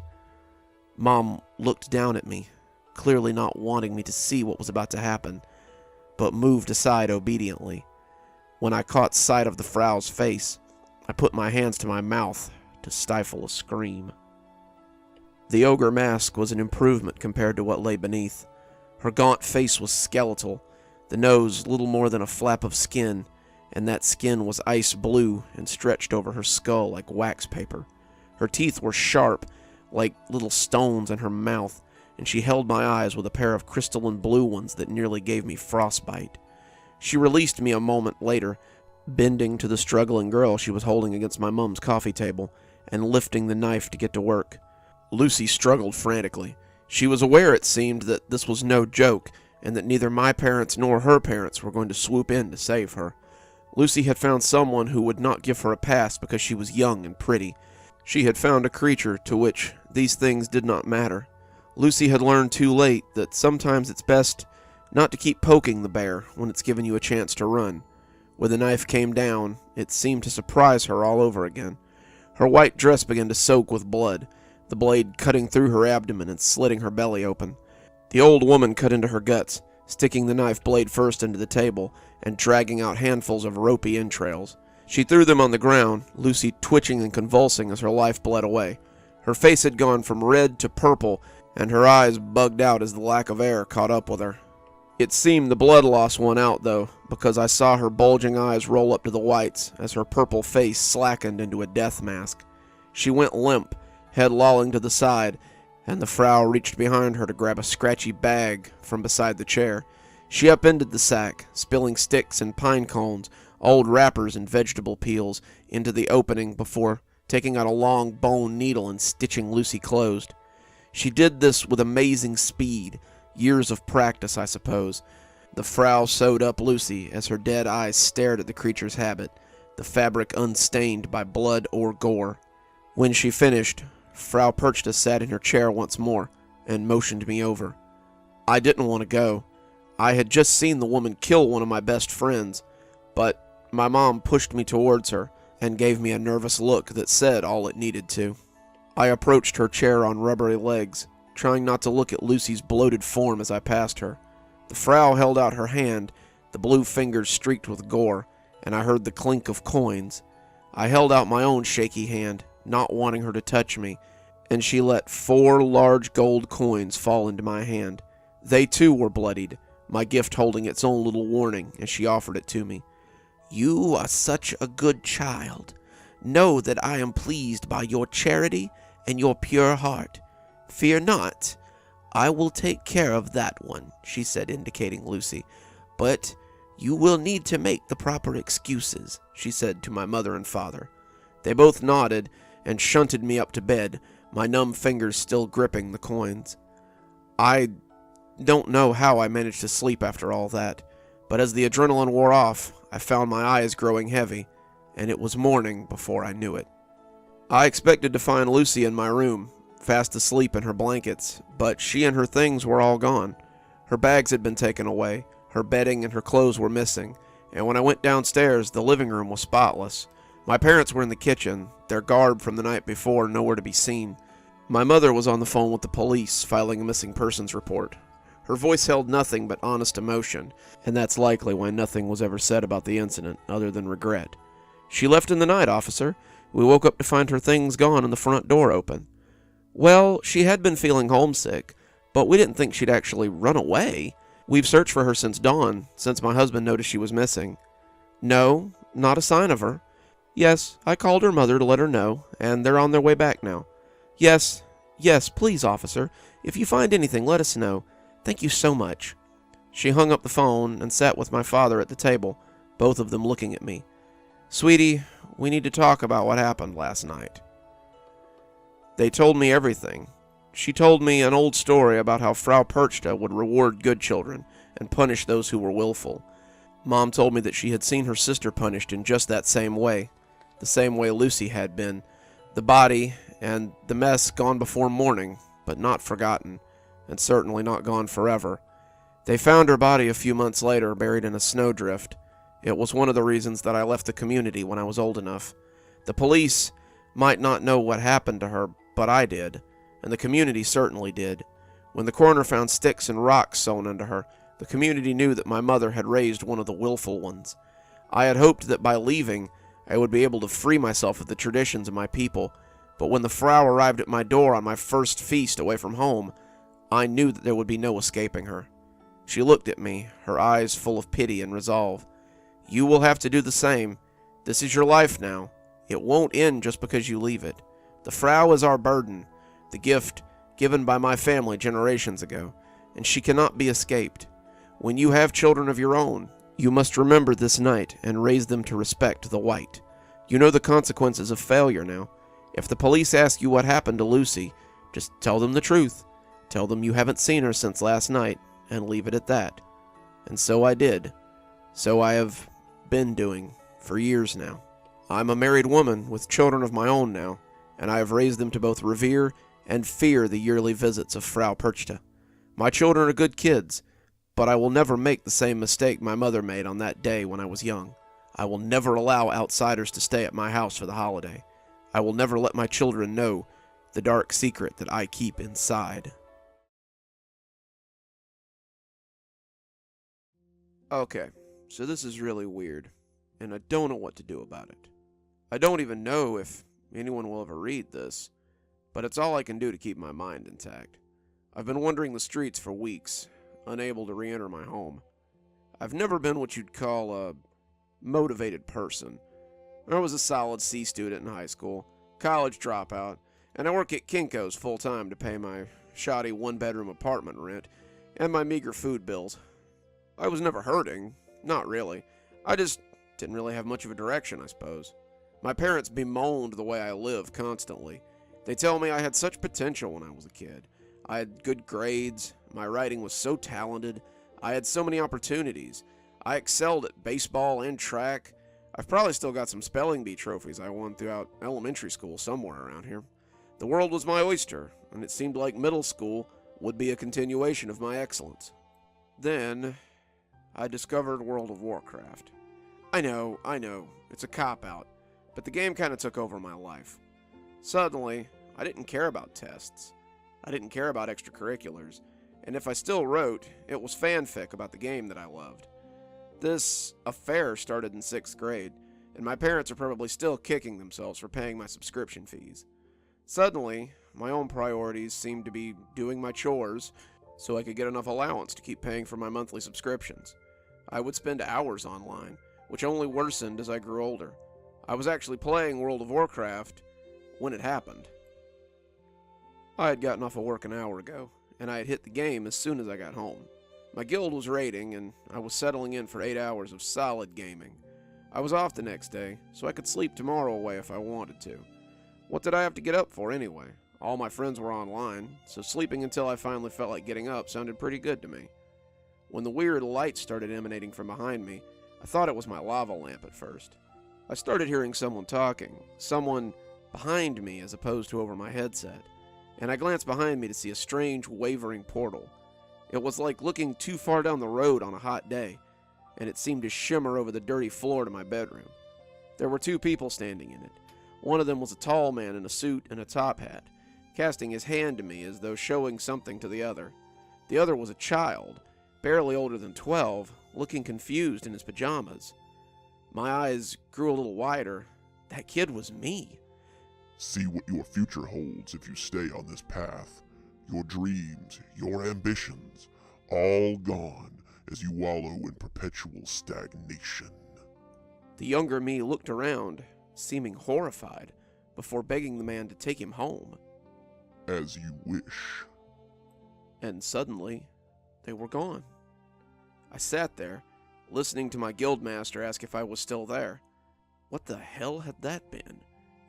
Mom looked down at me, clearly not wanting me to see what was about to happen, but moved aside obediently. When I caught sight of the Frau's face, I put my hands to my mouth to stifle a scream. The ogre mask was an improvement compared to what lay beneath. Her gaunt face was skeletal, the nose little more than a flap of skin, and that skin was ice blue and stretched over her skull like wax paper. Her teeth were sharp, like little stones in her mouth, and she held my eyes with a pair of crystalline blue ones that nearly gave me frostbite. She released me a moment later, bending to the struggling girl she was holding against my mum's coffee table, and lifting the knife to get to work. Lucy struggled frantically. She was aware, it seemed, that this was no joke, and that neither my parents nor her parents were going to swoop in to save her. Lucy had found someone who would not give her a pass because she was young and pretty. She had found a creature to which these things did not matter. Lucy had learned too late that sometimes it's best not to keep poking the bear when it's given you a chance to run. When the knife came down, it seemed to surprise her all over again. Her white dress began to soak with blood, the blade cutting through her abdomen and slitting her belly open. The old woman cut into her guts, sticking the knife blade first into the table and dragging out handfuls of ropey entrails. She threw them on the ground, Lucy twitching and convulsing as her life bled away. Her face had gone from red to purple, and her eyes bugged out as the lack of air caught up with her. It seemed the blood loss won out, though, because I saw her bulging eyes roll up to the whites as her purple face slackened into a death mask. She went limp, head lolling to the side, and the Frau reached behind her to grab a scratchy bag from beside the chair. She upended the sack, spilling sticks and pine cones, old wrappers and vegetable peels into the opening before taking out a long bone needle and stitching Lucy closed. She did this with amazing speed, years of practice, I suppose. The Frau sewed up Lucy as her dead eyes stared at the creature's habit, the fabric unstained by blood or gore. When she finished, Frau Perchta sat in her chair once more and motioned me over. I didn't want to go. I had just seen the woman kill one of my best friends, but my mom pushed me towards her and gave me a nervous look that said all it needed to. I approached her chair on rubbery legs, trying not to look at Lucy's bloated form as I passed her. The Frau held out her hand, the blue fingers streaked with gore, and I heard the clink of coins. I held out my own shaky hand, not wanting her to touch me, and she let 4 large gold coins fall into my hand. They too were bloodied, my gift holding its own little warning as she offered it to me. "You are such a good child. Know that I am pleased by your charity and your pure heart. Fear not. I will take care of that one," she said, indicating Lucy. "But you will need to make the proper excuses," she said to my mother and father. They both nodded and shunted me up to bed, my numb fingers still gripping the coins. I don't know how I managed to sleep after all that, but as the adrenaline wore off, I found my eyes growing heavy, and it was morning before I knew it. I expected to find Lucy in my room, fast asleep in her blankets, but she and her things were all gone. Her bags had been taken away, her bedding and her clothes were missing, and when I went downstairs, the living room was spotless. My parents were in the kitchen, their garb from the night before nowhere to be seen. My mother was on the phone with the police, filing a missing persons report. Her voice held nothing but honest emotion, and that's likely why nothing was ever said about the incident, other than regret. "She left in the night, officer. We woke up to find her things gone and the front door open." "Well, she had been feeling homesick, but we didn't think she'd actually run away. We've searched for her since dawn, since my husband noticed she was missing." "No, not a sign of her." "Yes, I called her mother to let her know, and they're on their way back now." Yes, please, officer. If you find anything, let us know. Thank you so much." She hung up the phone and sat with my father at the table, both of them looking at me. "Sweetie, we need to talk about what happened last night." They told me everything. She told me an old story about how Frau Perchta would reward good children and punish those who were willful. Mom told me that she had seen her sister punished in just that same way, the same way Lucy had been. The body and the mess gone before morning, but not forgotten, and certainly not gone forever. They found her body a few months later, buried in a snowdrift. It was one of the reasons that I left the community when I was old enough. The police might not know what happened to her, but I did, and the community certainly did. When the coroner found sticks and rocks sewn into her, the community knew that my mother had raised one of the willful ones. I had hoped that by leaving, I would be able to free myself of the traditions of my people, but when the Frau arrived at my door on my first feast away from home, I knew that there would be no escaping her. She looked at me, her eyes full of pity and resolve. "You will have to do the same. This is your life now. It won't end just because you leave it. The Frau is our burden, the gift given by my family generations ago, and she cannot be escaped. When you have children of your own, you must remember this night and raise them to respect the white. You know the consequences of failure now. If the police ask you what happened to Lucy, just tell them the truth. Tell them you haven't seen her since last night, and leave it at that." And so I did. So I have been doing for years now. I'm a married woman with children of my own now, and I have raised them to both revere and fear the yearly visits of Frau Perchta. My children are good kids, but I will never make the same mistake my mother made on that day when I was young. I will never allow outsiders to stay at my house for the holiday. I will never let my children know the dark secret that I keep inside. Okay, so this is really weird, and I don't know what to do about it. I don't even know if anyone will ever read this, but it's all I can do to keep my mind intact. I've been wandering the streets for weeks, unable to re-enter my home. I've never been what you'd call a motivated person. I was a solid C student in high school, college dropout, and I work at Kinko's full-time to pay my shoddy one-bedroom apartment rent and my meager food bills. I was never hurting, not really. I just didn't really have much of a direction, I suppose. My parents bemoaned the way I live constantly. They tell me I had such potential when I was a kid. I had good grades, my writing was so talented, I had so many opportunities. I excelled at baseball and track. I've probably still got some spelling bee trophies I won throughout elementary school somewhere around here. The world was my oyster, and it seemed like middle school would be a continuation of my excellence. Then, I discovered World of Warcraft. I know, it's a cop-out, but the game kind of took over my life. Suddenly, I didn't care about tests. I didn't care about extracurriculars, and if I still wrote, it was fanfic about the game that I loved. This affair started in 6th grade, and my parents are probably still kicking themselves for paying my subscription fees. Suddenly, my own priorities seemed to be doing my chores so I could get enough allowance to keep paying for my monthly subscriptions. I would spend hours online, which only worsened as I grew older. I was actually playing World of Warcraft when it happened. I had gotten off of work an hour ago, and I had hit the game as soon as I got home. My guild was raiding, and I was settling in for 8 hours of solid gaming. I was off the next day, so I could sleep tomorrow away if I wanted to. What did I have to get up for anyway? All my friends were online, so sleeping until I finally felt like getting up sounded pretty good to me. When the weird light started emanating from behind me, I thought it was my lava lamp at first. I started hearing someone talking, someone behind me as opposed to over my headset, and I glanced behind me to see a strange, wavering portal. It was like looking too far down the road on a hot day, and it seemed to shimmer over the dirty floor to my bedroom. There were 2 people standing in it. One of them was a tall man in a suit and a top hat, casting his hand to me as though showing something to the other. The other was a child, barely older than 12, looking confused in his pajamas. My eyes grew a little wider. That kid was me. See what your future holds if you stay on this path. Your dreams, your ambitions, all gone as you wallow in perpetual stagnation. The younger me looked around, seeming horrified, before begging the man to take him home. As you wish. And suddenly, they were gone. I sat there, listening to my guildmaster ask if I was still there. What the hell had that been?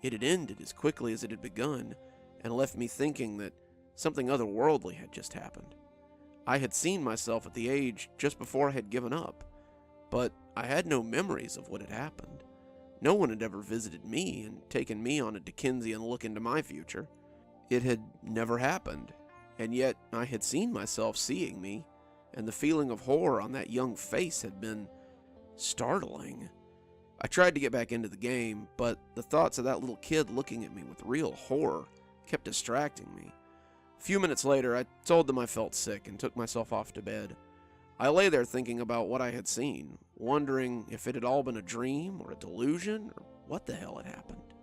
It had ended as quickly as it had begun, and left me thinking that something otherworldly had just happened. I had seen myself at the age just before I had given up, but I had no memories of what had happened. No one had ever visited me and taken me on a Dickensian look into my future. It had never happened, and yet I had seen myself seeing me, and the feeling of horror on that young face had been startling. I tried to get back into the game, but the thoughts of that little kid looking at me with real horror kept distracting me. A few minutes later, I told them I felt sick and took myself off to bed. I lay there thinking about what I had seen, wondering if it had all been a dream or a delusion or what the hell had happened.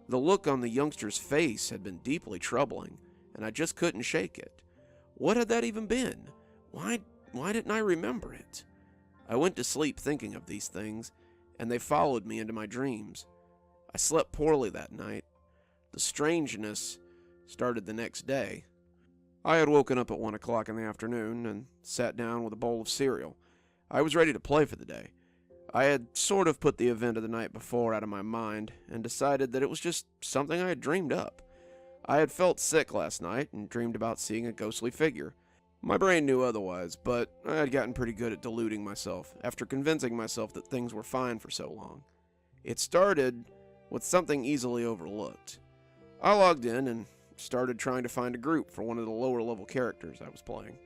The look on the youngster's face had been deeply troubling, and I just couldn't shake it. What had that even been? Why didn't I remember it? I went to sleep thinking of these things, and they followed me into my dreams. I slept poorly that night. The strangeness started the next day. I had woken up at 1 o'clock in the afternoon and sat down with a bowl of cereal. I was ready to play for the day. I had sort of put the event of the night before out of my mind and decided that it was just something I had dreamed up. I had felt sick last night and dreamed about seeing a ghostly figure. My brain knew otherwise, but I had gotten pretty good at deluding myself after convincing myself that things were fine for so long. It started with something easily overlooked. I logged in and started trying to find a group for one of the lower level characters I was playing.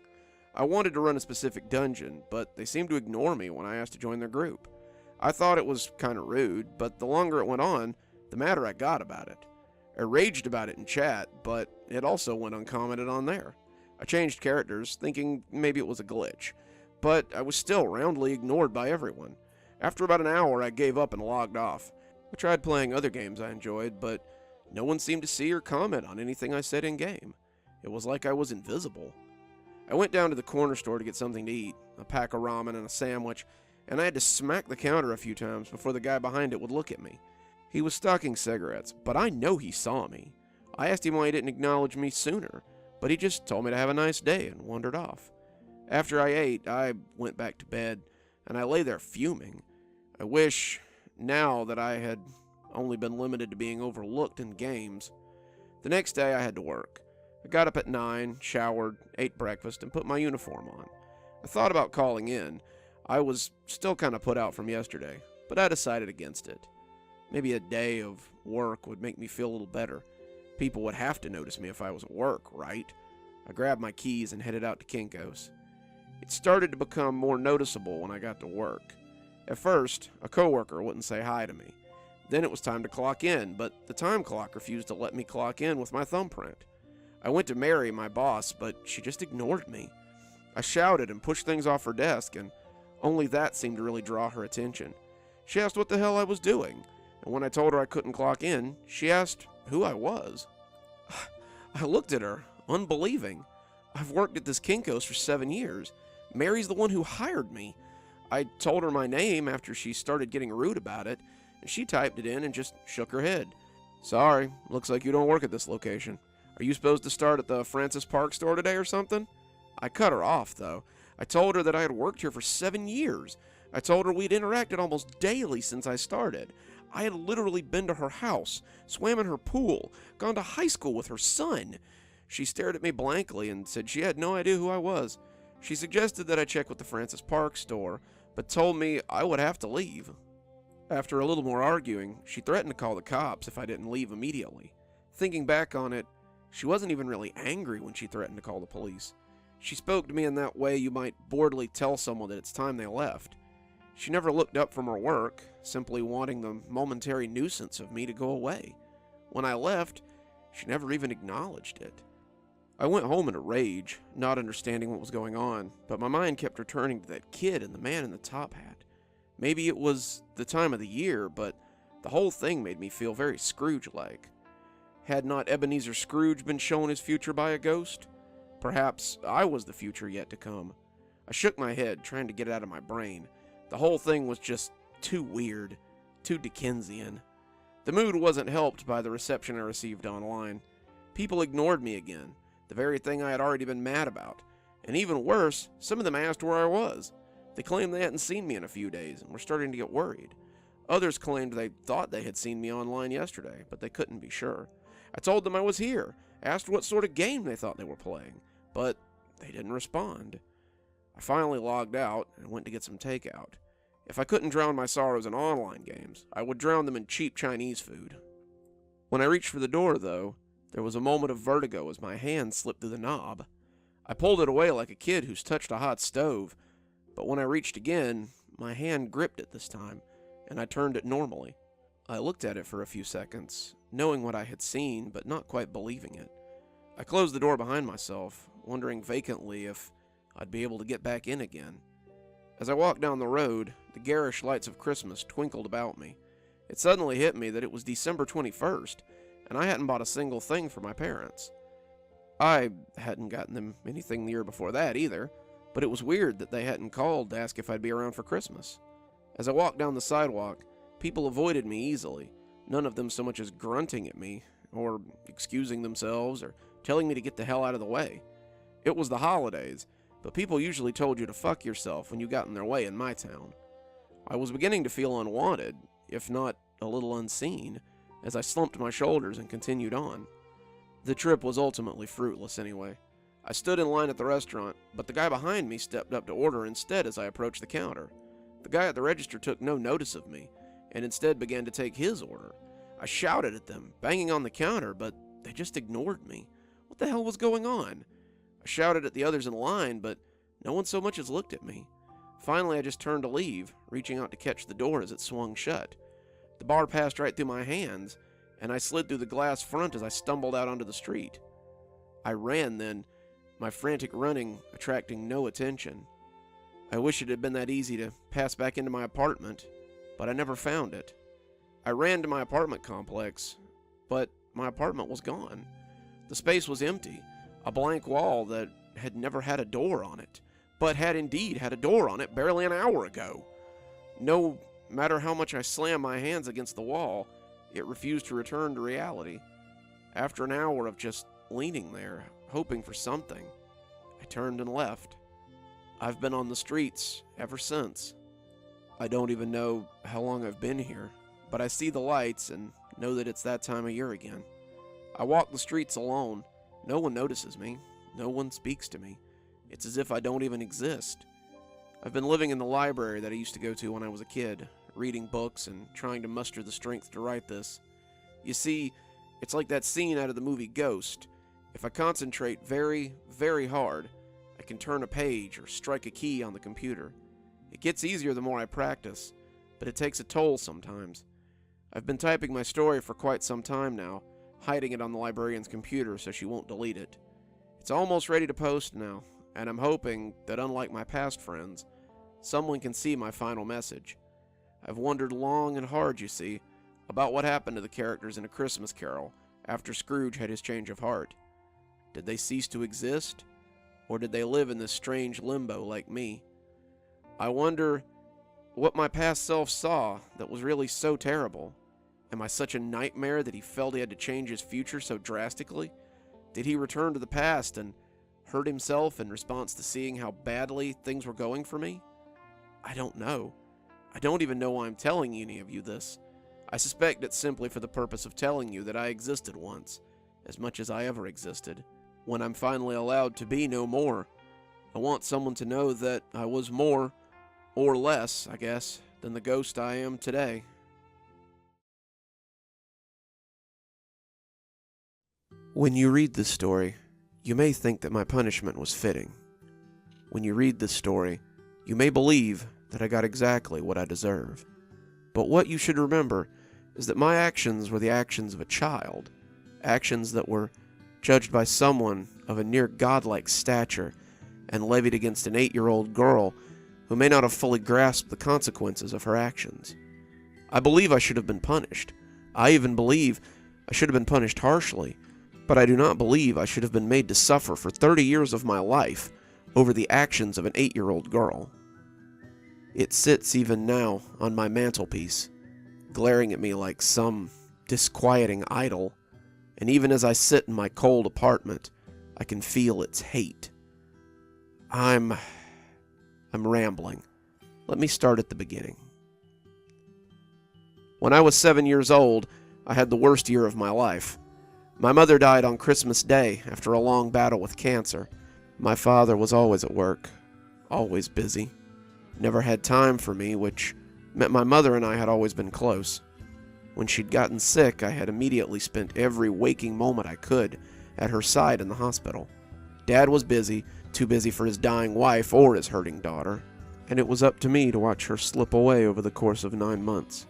I wanted to run a specific dungeon, but they seemed to ignore me when I asked to join their group. I thought it was kind of rude, but the longer it went on, the madder I got about it. I raged about it in chat, but it also went uncommented on there. I changed characters, thinking maybe it was a glitch, but I was still roundly ignored by everyone. After about an hour, I gave up and logged off. I tried playing other games I enjoyed, but no one seemed to see or comment on anything I said in-game. It was like I was invisible. I went down to the corner store to get something to eat, a pack of ramen and a sandwich, and I had to smack the counter a few times before the guy behind it would look at me. He was stocking cigarettes, but I know he saw me. I asked him why he didn't acknowledge me sooner, but he just told me to have a nice day and wandered off. After I ate, I went back to bed, and I lay there fuming. I wish, now that I had only been limited to being overlooked in games. The next day I had to work. I got up at 9, showered, ate breakfast, and put my uniform on. I thought about calling in. I was still kind of put out from yesterday, but I decided against it. Maybe a day of work would make me feel a little better. People would have to notice me if I was at work, right? I grabbed my keys and headed out to Kinko's. It started to become more noticeable when I got to work. At first, a coworker wouldn't say hi to me. Then it was time to clock in, but the time clock refused to let me clock in with my thumbprint. I went to Mary, my boss, but she just ignored me. I shouted and pushed things off her desk, and only that seemed to really draw her attention. She asked what the hell I was doing, and when I told her I couldn't clock in, she asked who I was. I looked at her, unbelieving. I've worked at this Kinko's for 7 years. Mary's the one who hired me. I told her my name after she started getting rude about it, and she typed it in and just shook her head. Sorry, looks like you don't work at this location. Are you supposed to start at the Francis Park store today or something? I cut her off, though. I told her that I had worked here for 7 years. I told her we'd interacted almost daily since I started. I had literally been to her house, swam in her pool, gone to high school with her son. She stared at me blankly and said she had no idea who I was. She suggested that I check with the Francis Park store, but told me I would have to leave. After a little more arguing, she threatened to call the cops if I didn't leave immediately. Thinking back on it, she wasn't even really angry when she threatened to call the police. She spoke to me in that way you might boredly tell someone that it's time they left. She never looked up from her work, simply wanting the momentary nuisance of me to go away. When I left, she never even acknowledged it. I went home in a rage, not understanding what was going on, but my mind kept returning to that kid and the man in the top hat. Maybe it was the time of the year, but the whole thing made me feel very Scrooge-like. Had not Ebenezer Scrooge been shown his future by a ghost? Perhaps I was the future yet to come. I shook my head, trying to get it out of my brain. The whole thing was just too weird, too Dickensian. The mood wasn't helped by the reception I received online. People ignored me again, the very thing I had already been mad about. And even worse, some of them asked where I was. They claimed they hadn't seen me in a few days and were starting to get worried. Others claimed they thought they had seen me online yesterday, but they couldn't be sure. I told them I was here, asked what sort of game they thought they were playing, but they didn't respond. I finally logged out and went to get some takeout. If I couldn't drown my sorrows in online games, I would drown them in cheap Chinese food. When I reached for the door, though, there was a moment of vertigo as my hand slipped through the knob. I pulled it away like a kid who's touched a hot stove, but when I reached again, my hand gripped it this time, and I turned it normally. I looked at it for a few seconds, knowing what I had seen, but not quite believing it. I closed the door behind myself, wondering vacantly if I'd be able to get back in again. As I walked down the road, the garish lights of Christmas twinkled about me. It suddenly hit me that it was December 21st, and I hadn't bought a single thing for my parents. I hadn't gotten them anything the year before that either, but it was weird that they hadn't called to ask if I'd be around for Christmas. As I walked down the sidewalk, people avoided me easily, none of them so much as grunting at me, or excusing themselves, or telling me to get the hell out of the way. It was the holidays, but people usually told you to fuck yourself when you got in their way in my town. I was beginning to feel unwanted, if not a little unseen, as I slumped my shoulders and continued on. The trip was ultimately fruitless anyway. I stood in line at the restaurant, but the guy behind me stepped up to order instead as I approached the counter. The guy at the register took no notice of me, and instead began to take his order. I shouted at them, banging on the counter, but they just ignored me. What the hell was going on? I shouted at the others in line, but no one so much as looked at me. Finally, I just turned to leave, reaching out to catch the door as it swung shut. The bar passed right through my hands, and I slid through the glass front as I stumbled out onto the street. I ran then, my frantic running attracting no attention. I wish it had been that easy to pass back into my apartment, but I never found it. I ran to my apartment complex, but my apartment was gone. The space was empty, a blank wall that had never had a door on it, but had indeed had a door on it barely an hour ago. No matter how much I slammed my hands against the wall, it refused to return to reality. After an hour of just leaning there, hoping for something, I turned and left. I've been on the streets ever since. I don't even know how long I've been here, but I see the lights and know that it's that time of year again. I walk the streets alone. No one notices me. No one speaks to me. It's as if I don't even exist. I've been living in the library that I used to go to when I was a kid, reading books and trying to muster the strength to write this. You see, it's like that scene out of the movie Ghost. If I concentrate very, very hard, I can turn a page or strike a key on the computer. It gets easier the more I practice, but it takes a toll sometimes. I've been typing my story for quite some time now, hiding it on the librarian's computer so she won't delete it. It's almost ready to post now, and I'm hoping that unlike my past friends, someone can see my final message. I've wondered long and hard, you see, about what happened to the characters in A Christmas Carol after Scrooge had his change of heart. Did they cease to exist? Or did they live in this strange limbo like me? I wonder what my past self saw that was really so terrible. Am I such a nightmare that he felt he had to change his future so drastically? Did he return to the past and hurt himself in response to seeing how badly things were going for me? I don't know. I don't even know why I'm telling any of you this. I suspect it's simply for the purpose of telling you that I existed once, as much as I ever existed. When I'm finally allowed to be no more, I want someone to know that I was more, or less, I guess, than the ghost I am today. When you read this story, you may think that my punishment was fitting. When you read this story, you may believe that I got exactly what I deserve. But what you should remember is that my actions were the actions of a child, actions that were judged by someone of a near godlike stature and levied against an 8-year-old girl who may not have fully grasped the consequences of her actions. I believe I should have been punished. I even believe I should have been punished harshly, but I do not believe I should have been made to suffer for 30 years of my life over the actions of an 8-year-old girl. It sits even now on my mantelpiece, glaring at me like some disquieting idol, and even as I sit in my cold apartment, I can feel its hate. I'm rambling. Let me start at the beginning. When I was 7 years old, I had the worst year of my life. My mother died on Christmas Day after a long battle with cancer. My father was always at work, always busy. Never had time for me, which meant my mother and I had always been close. When she'd gotten sick, I had immediately spent every waking moment I could at her side in the hospital. Dad was busy, too busy for his dying wife or his hurting daughter, and it was up to me to watch her slip away over the course of 9 months.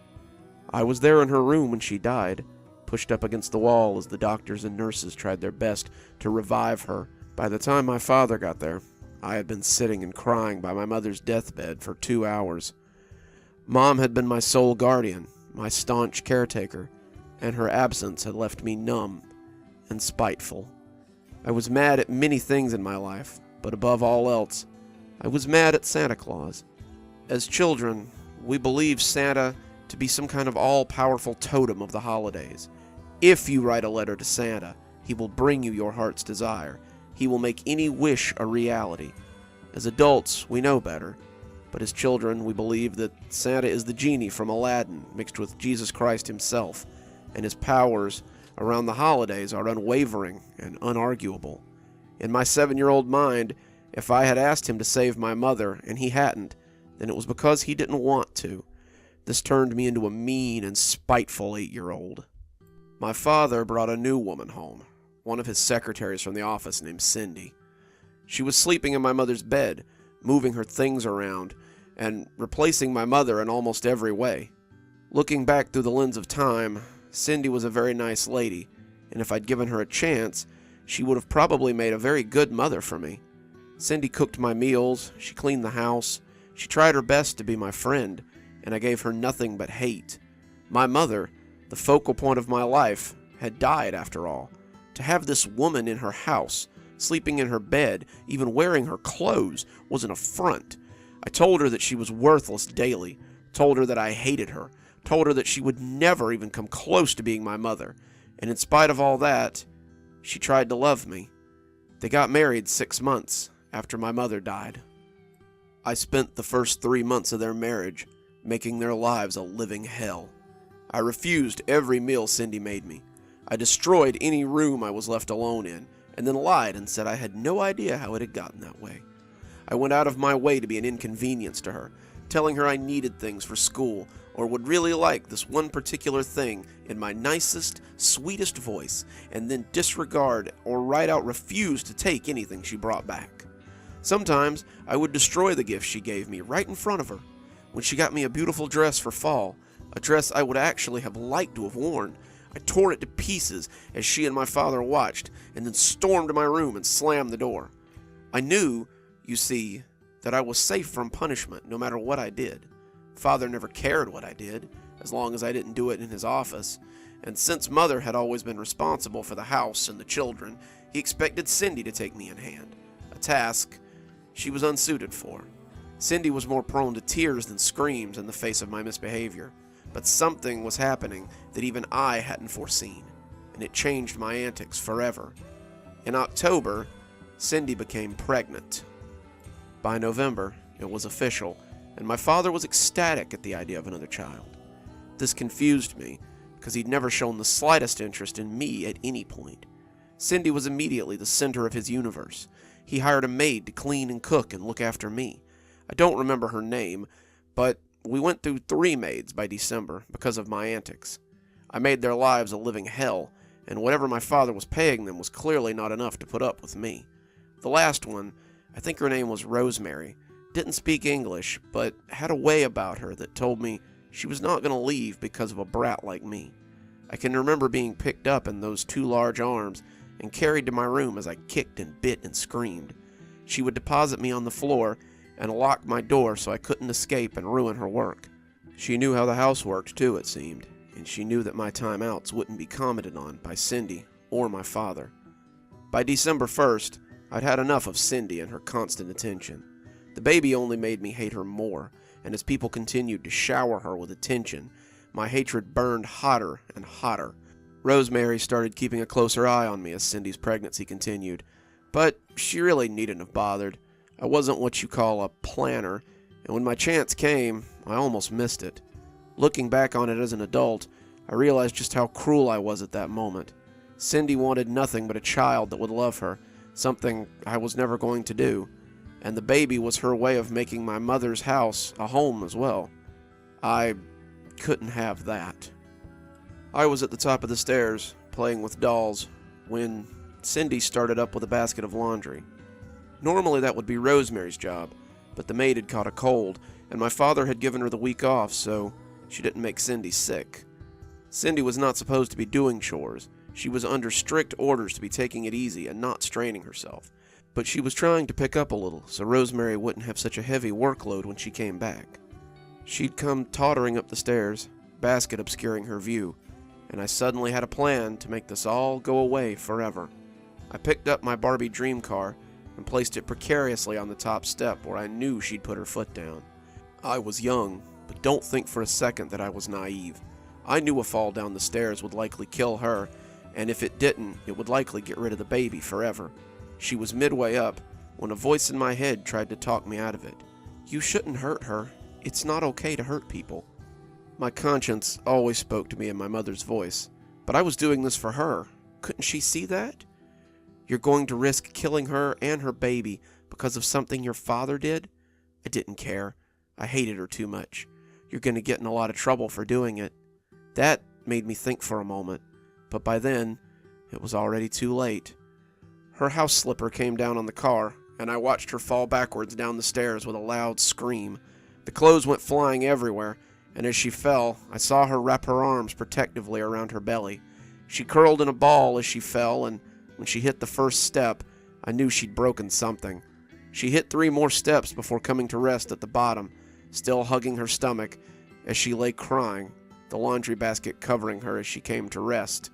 I was there in her room when she died, pushed up against the wall as the doctors and nurses tried their best to revive her. By the time my father got there, I had been sitting and crying by my mother's deathbed for 2 hours. Mom had been my sole guardian, my staunch caretaker, and her absence had left me numb and spiteful. I was mad at many things in my life, but above all else, I was mad at Santa Claus. As children, we believed Santa to be some kind of all-powerful totem of the holidays. If you write a letter to Santa, he will bring you your heart's desire. He will make any wish a reality. As adults, we know better, but as children, we believe that Santa is the genie from Aladdin mixed with Jesus Christ himself, and his powers around the holidays are unwavering and unarguable. In my 7-year-old mind, if I had asked him to save my mother and he hadn't, then it was because he didn't want to. This turned me into a mean and spiteful 8-year-old. My father brought a new woman home, one of his secretaries from the office named Cindy. She was sleeping in my mother's bed, moving her things around, and replacing my mother in almost every way. Looking back through the lens of time, Cindy was a very nice lady, and if I'd given her a chance, she would have probably made a very good mother for me. Cindy cooked my meals, she cleaned the house, she tried her best to be my friend, and I gave her nothing but hate. My mother, the focal point of my life, had died after all. To have this woman in her house, sleeping in her bed, even wearing her clothes, was an affront. I told her that she was worthless daily, told her that I hated her, told her that she would never even come close to being my mother, and in spite of all that, she tried to love me. They got married 6 months after my mother died. I spent the first 3 months of their marriage making their lives a living hell. I refused every meal Cindy made me. I destroyed any room I was left alone in, and then lied and said I had no idea how it had gotten that way. I went out of my way to be an inconvenience to her, telling her I needed things for school or would really like this one particular thing in my nicest, sweetest voice, and then disregard or right out refuse to take anything she brought back. Sometimes I would destroy the gift she gave me right in front of her. When she got me a beautiful dress for fall, a dress I would actually have liked to have worn, I tore it to pieces as she and my father watched, and then stormed to my room and slammed the door. I knew, you see, that I was safe from punishment no matter what I did. Father never cared what I did, as long as I didn't do it in his office, and since Mother had always been responsible for the house and the children, he expected Cindy to take me in hand, a task she was unsuited for. Cindy was more prone to tears than screams in the face of my misbehavior, but something was happening that even I hadn't foreseen, and it changed my antics forever. In October, Cindy became pregnant. By November, it was official, and my father was ecstatic at the idea of another child. This confused me, because he'd never shown the slightest interest in me at any point. Cindy was immediately the center of his universe. He hired a maid to clean and cook and look after me. I don't remember her name, but we went through 3 maids by December because of my antics. I made their lives a living hell, and whatever my father was paying them was clearly not enough to put up with me. The last one, I think her name was Rosemary, didn't speak English, but had a way about her that told me she was not going to leave because of a brat like me. I can remember being picked up in those 2 large arms and carried to my room as I kicked and bit and screamed. She would deposit me on the floor and lock my door so I couldn't escape and ruin her work. She knew how the house worked too, it seemed, and she knew that my timeouts wouldn't be commented on by Cindy or my father. By December 1st, I'd had enough of Cindy and her constant attention. The baby only made me hate her more, and as people continued to shower her with attention, my hatred burned hotter and hotter. Rosemary started keeping a closer eye on me as Cindy's pregnancy continued, but she really needn't have bothered. I wasn't what you call a planner, and when my chance came, I almost missed it. Looking back on it as an adult, I realized just how cruel I was at that moment. Cindy wanted nothing but a child that would love her, something I was never going to do, and the baby was her way of making my mother's house a home as well. I couldn't have that. I was at the top of the stairs, playing with dolls, when Cindy started up with a basket of laundry. Normally that would be Rosemary's job, but the maid had caught a cold, and my father had given her the week off, so she didn't make Cindy sick. Cindy was not supposed to be doing chores. She was under strict orders to be taking it easy and not straining herself. But she was trying to pick up a little, so Rosemary wouldn't have such a heavy workload when she came back. She'd come tottering up the stairs, basket obscuring her view, and I suddenly had a plan to make this all go away forever. I picked up my Barbie dream car and placed it precariously on the top step where I knew she'd put her foot down. I was young, but don't think for a second that I was naive. I knew a fall down the stairs would likely kill her, and if it didn't, it would likely get rid of the baby forever. She was midway up when a voice in my head tried to talk me out of it. You shouldn't hurt her. It's not okay to hurt people. My conscience always spoke to me in my mother's voice, but I was doing this for her. Couldn't she see that? You're going to risk killing her and her baby because of something your father did? I didn't care. I hated her too much. You're going to get in a lot of trouble for doing it. That made me think for a moment, but by then, it was already too late. Her house slipper came down on the car, and I watched her fall backwards down the stairs with a loud scream. The clothes went flying everywhere, and as she fell, I saw her wrap her arms protectively around her belly. She curled in a ball as she fell, and when she hit the first step, I knew she'd broken something. She hit 3 more steps before coming to rest at the bottom, still hugging her stomach as she lay crying, the laundry basket covering her as she came to rest.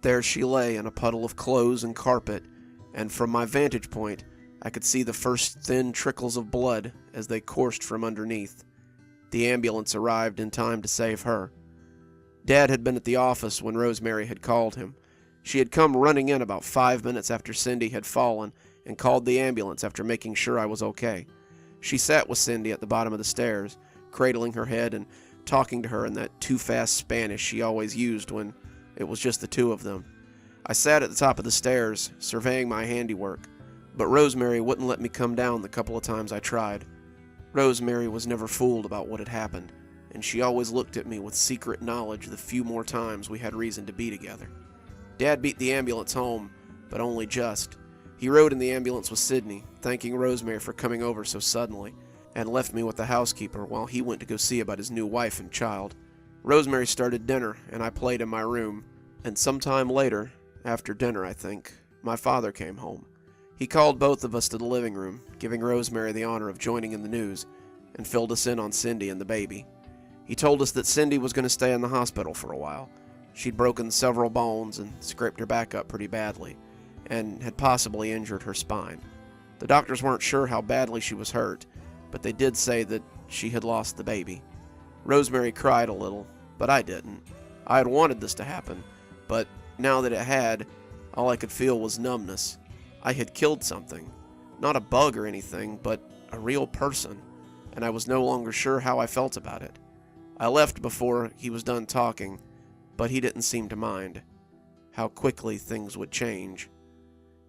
There she lay in a puddle of clothes and carpet, and from my vantage point, I could see the first thin trickles of blood as they coursed from underneath. The ambulance arrived in time to save her. Dad had been at the office when Rosemary had called him. She had come running in about 5 minutes after Cindy had fallen and called the ambulance after making sure I was okay. She sat with Cindy at the bottom of the stairs, cradling her head and talking to her in that too-fast Spanish she always used when it was just the 2 of them. I sat at the top of the stairs, surveying my handiwork, but Rosemary wouldn't let me come down the couple of times I tried. Rosemary was never fooled about what had happened, and she always looked at me with secret knowledge the few more times we had reason to be together. Dad beat the ambulance home, but only just. He rode in the ambulance with Sydney, thanking Rosemary for coming over so suddenly, and left me with the housekeeper while he went to go see about his new wife and child. Rosemary started dinner, and I played in my room, and sometime later, after dinner I think, my father came home. He called both of us to the living room, giving Rosemary the honor of joining in the news, and filled us in on Cindy and the baby. He told us that Cindy was going to stay in the hospital for a while. She'd broken several bones and scraped her back up pretty badly, and had possibly injured her spine. The doctors weren't sure how badly she was hurt, but they did say that she had lost the baby. Rosemary cried a little, but I didn't. I had wanted this to happen, but now that it had, all I could feel was numbness. I had killed something. Not a bug or anything, but a real person, and I was no longer sure how I felt about it. I left before he was done talking, but he didn't seem to mind how quickly things would change.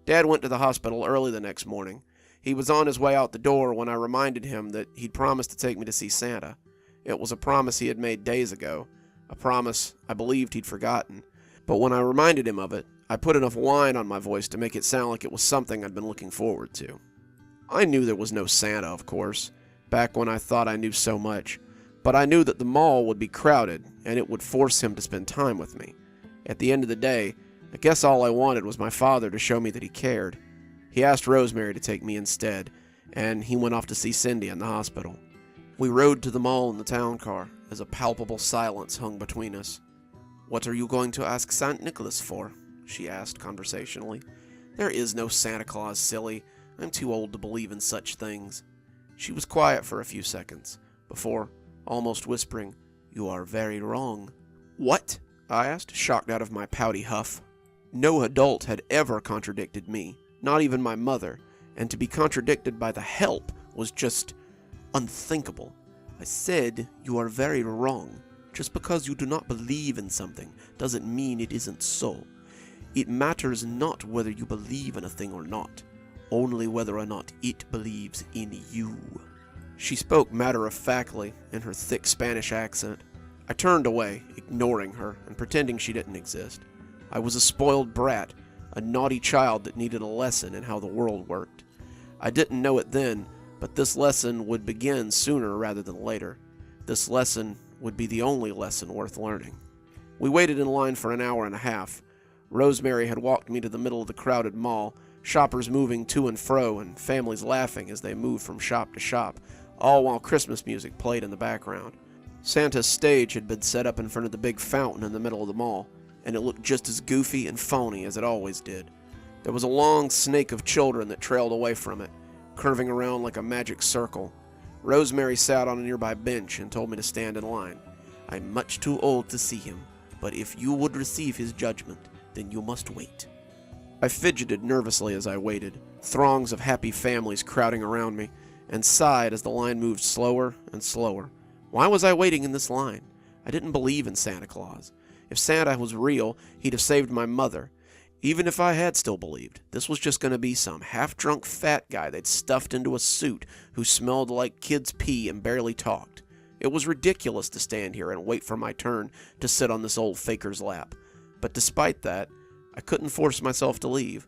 Dad went to the hospital early the next morning. He was on his way out the door when I reminded him that he'd promised to take me to see Santa. It was a promise he had made days ago, a promise I believed he'd forgotten. But when I reminded him of it, I put enough whine on my voice to make it sound like it was something I'd been looking forward to. I knew there was no Santa, of course, back when I thought I knew so much, but I knew that the mall would be crowded, and it would force him to spend time with me. At the end of the day, I guess all I wanted was my father to show me that he cared. He asked Rosemary to take me instead, and he went off to see Cindy in the hospital. We rode to the mall in the town car, as a palpable silence hung between us. "What are you going to ask St. Nicholas for?" she asked conversationally. "There is no Santa Claus, silly. I'm too old to believe in such things." She was quiet for a few seconds, before, almost whispering, "You are very wrong." "What?" I asked, shocked out of my pouty huff. No adult had ever contradicted me, not even my mother, and to be contradicted by the help was just unthinkable. "I said you are very wrong. Just because you do not believe in something doesn't mean it isn't so. It matters not whether you believe in a thing or not, only whether or not it believes in you." She spoke matter-of-factly in her thick Spanish accent. I turned away, ignoring her and pretending she didn't exist. I was a spoiled brat, a naughty child that needed a lesson in how the world worked. I didn't know it then, but this lesson would begin sooner rather than later. This lesson would be the only lesson worth learning. We waited in line for an hour and a half. Rosemary had walked me to the middle of the crowded mall, shoppers moving to and fro and families laughing as they moved from shop to shop, all while Christmas music played in the background. Santa's stage had been set up in front of the big fountain in the middle of the mall, and it looked just as goofy and phony as it always did. There was a long snake of children that trailed away from it, curving around like a magic circle. Rosemary sat on a nearby bench and told me to stand in line. "I'm much too old to see him, but if you would receive his judgment, then you must wait." I fidgeted nervously as I waited, throngs of happy families crowding around me, and sighed as the line moved slower and slower. Why was I waiting in this line? I didn't believe in Santa Claus. If Santa was real, he'd have saved my mother. Even if I had still believed, this was just going to be some half-drunk fat guy they'd stuffed into a suit who smelled like kid's pee and barely talked. It was ridiculous to stand here and wait for my turn to sit on this old faker's lap. But despite that, I couldn't force myself to leave.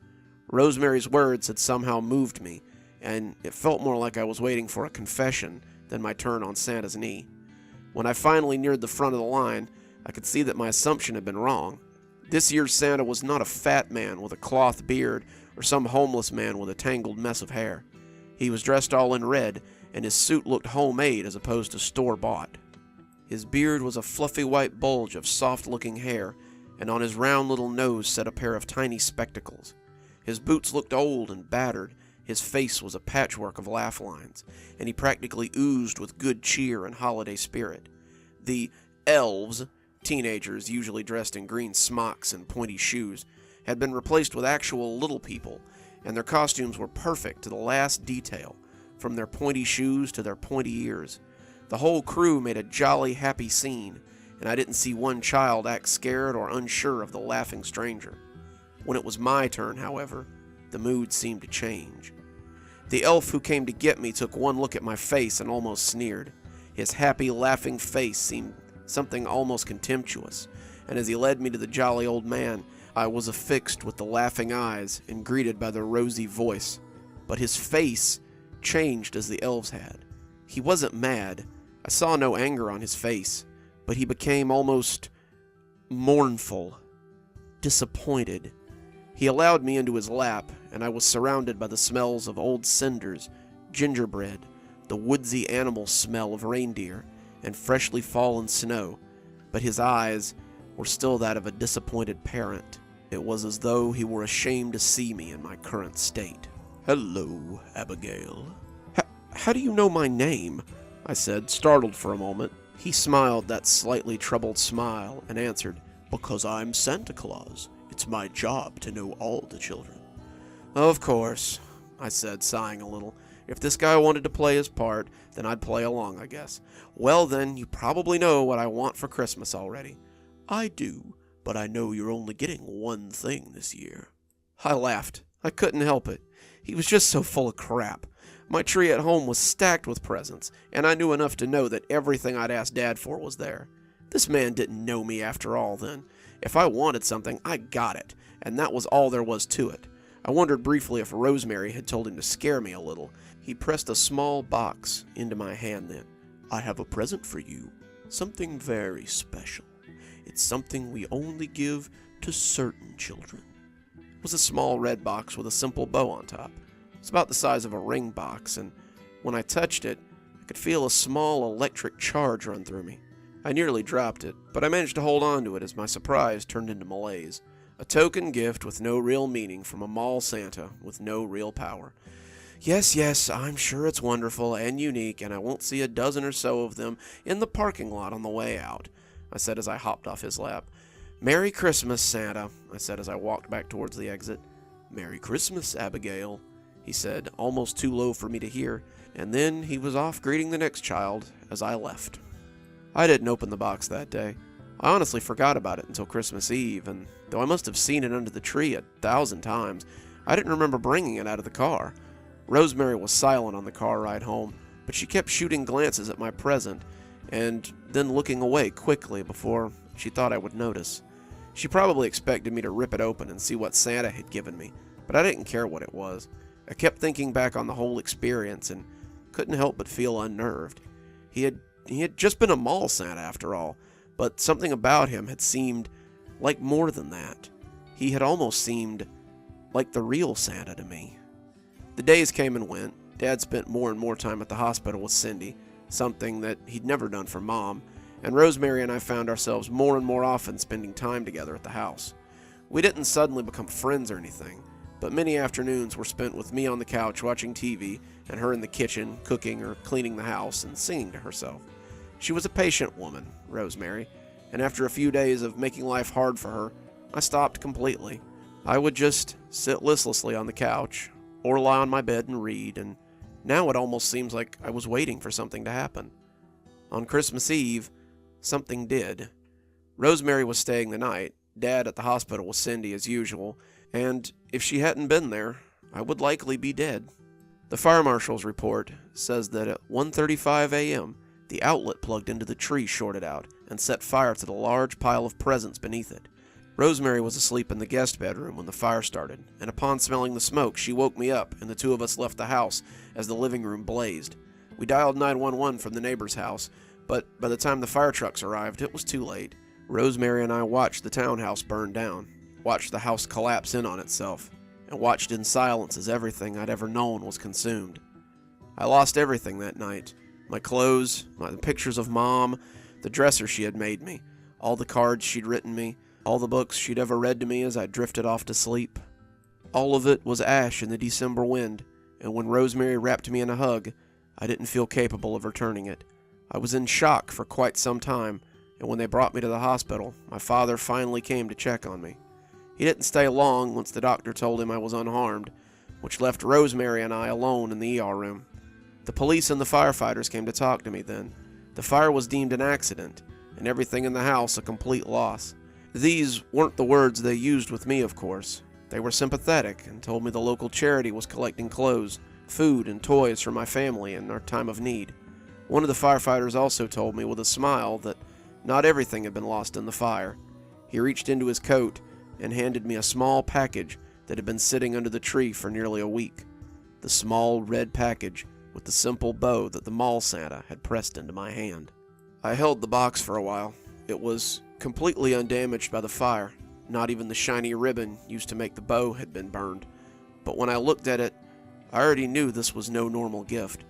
Rosemary's words had somehow moved me, and it felt more like I was waiting for a confession than my turn on Santa's knee. When I finally neared the front of the line, I could see that my assumption had been wrong. This year's Santa was not a fat man with a cloth beard or some homeless man with a tangled mess of hair. He was dressed all in red, and his suit looked homemade as opposed to store-bought. His beard was a fluffy white bulge of soft-looking hair, and on his round little nose sat a pair of tiny spectacles. His boots looked old and battered, his face was a patchwork of laugh lines, and he practically oozed with good cheer and holiday spirit. The elves, teenagers usually dressed in green smocks and pointy shoes, had been replaced with actual little people, and their costumes were perfect to the last detail, from their pointy shoes to their pointy ears. The whole crew made a jolly, happy scene, and I didn't see one child act scared or unsure of the laughing stranger. When it was my turn, however, the mood seemed to change. The elf who came to get me took one look at my face and almost sneered. His happy, laughing face seemed something almost contemptuous, and as he led me to the jolly old man, I was affixed with the laughing eyes and greeted by the rosy voice. But his face changed as the elves had. He wasn't mad. I saw no anger on his face, but he became almost mournful, disappointed. He allowed me into his lap, and I was surrounded by the smells of old cinders, gingerbread, the woodsy animal smell of reindeer, and freshly fallen snow, but his eyes were still that of a disappointed parent. It was as though he were ashamed to see me in my current state. "Hello, Abigail." How do you know my name?" I said, startled for a moment. He smiled that slightly troubled smile and answered, "Because I'm Santa Claus. It's my job to know all the children." "Of course," I said, sighing a little. If this guy wanted to play his part, then I'd play along, I guess. Well then, you probably know what I want for Christmas already. I do, but I know you're only getting one thing this year. I laughed. I couldn't help it. He was just so full of crap. My tree at home was stacked with presents, and I knew enough to know that everything I'd asked Dad for was there. This man didn't know me after all then. If I wanted something, I got it, and that was all there was to it. I wondered briefly if Rosemary had told him to scare me a little. He pressed a small box into my hand then. I have a present for you. Something very special. It's something we only give to certain children. It was a small red box with a simple bow on top. It's about the size of a ring box, and when I touched it, I could feel a small electric charge run through me. I nearly dropped it, but I managed to hold on to it as my surprise turned into malaise. A token gift with no real meaning from a mall Santa with no real power. Yes, I'm sure it's wonderful and unique, and I won't see a dozen or so of them in the parking lot on the way out, I said as I hopped off his lap. Merry Christmas, Santa, I said as I walked back towards the exit. Merry Christmas, Abigail, he said, almost too low for me to hear, and then he was off greeting the next child as I left. I didn't open the box that day. I honestly forgot about it until Christmas Eve, and though I must have seen it under the tree 1,000 times, I didn't remember bringing it out of the car. Rosemary was silent on the car ride home, but she kept shooting glances at my present, and then looking away quickly before she thought I would notice. She probably expected me to rip it open and see what Santa had given me, but I didn't care what it was. I kept thinking back on the whole experience and couldn't help but feel unnerved. He had just been a mall Santa after all, but something about him had seemed like more than that. He had almost seemed like the real Santa to me. The days came and went. Dad spent more and more time at the hospital with Cindy, something that he'd never done for Mom, and Rosemary and I found ourselves more and more often spending time together at the house. We didn't suddenly become friends or anything, but many afternoons were spent with me on the couch watching TV and her in the kitchen cooking or cleaning the house and singing to herself. She was a patient woman, Rosemary, and after a few days of making life hard for her, I stopped completely. I would just sit listlessly on the couch or lie on my bed and read, and now it almost seems like I was waiting for something to happen. On Christmas Eve, something did. Rosemary was staying the night, Dad at the hospital with Cindy as usual, and if she hadn't been there, I would likely be dead. The fire marshal's report says that at 1:35 a.m., the outlet plugged into the tree shorted out and set fire to the large pile of presents beneath it. Rosemary was asleep in the guest bedroom when the fire started, and upon smelling the smoke, she woke me up, and the two of us left the house as the living room blazed. We dialed 911 from the neighbor's house, but by the time the fire trucks arrived, it was too late. Rosemary and I watched the townhouse burn down, watched the house collapse in on itself, and watched in silence as everything I'd ever known was consumed. I lost everything that night. My clothes, the pictures of Mom, the dresser she had made me, all the cards she'd written me, all the books she'd ever read to me as I drifted off to sleep. All of it was ash in the December wind, and when Rosemary wrapped me in a hug, I didn't feel capable of returning it. I was in shock for quite some time, and when they brought me to the hospital, my father finally came to check on me. He didn't stay long once the doctor told him I was unharmed, which left Rosemary and I alone in the ER room. The police and the firefighters came to talk to me then. The fire was deemed an accident, and everything in the house a complete loss. These weren't the words they used with me, of course. They were sympathetic and told me the local charity was collecting clothes, food, and toys for my family in our time of need. One of the firefighters also told me with a smile that not everything had been lost in the fire. He reached into his coat and handed me a small package that had been sitting under the tree for nearly a week. The small red package with the simple bow that the mall Santa had pressed into my hand. I held the box for a while. It was completely undamaged by the fire. Not even the shiny ribbon used to make the bow had been burned. But when I looked at it, I already knew this was no normal gift.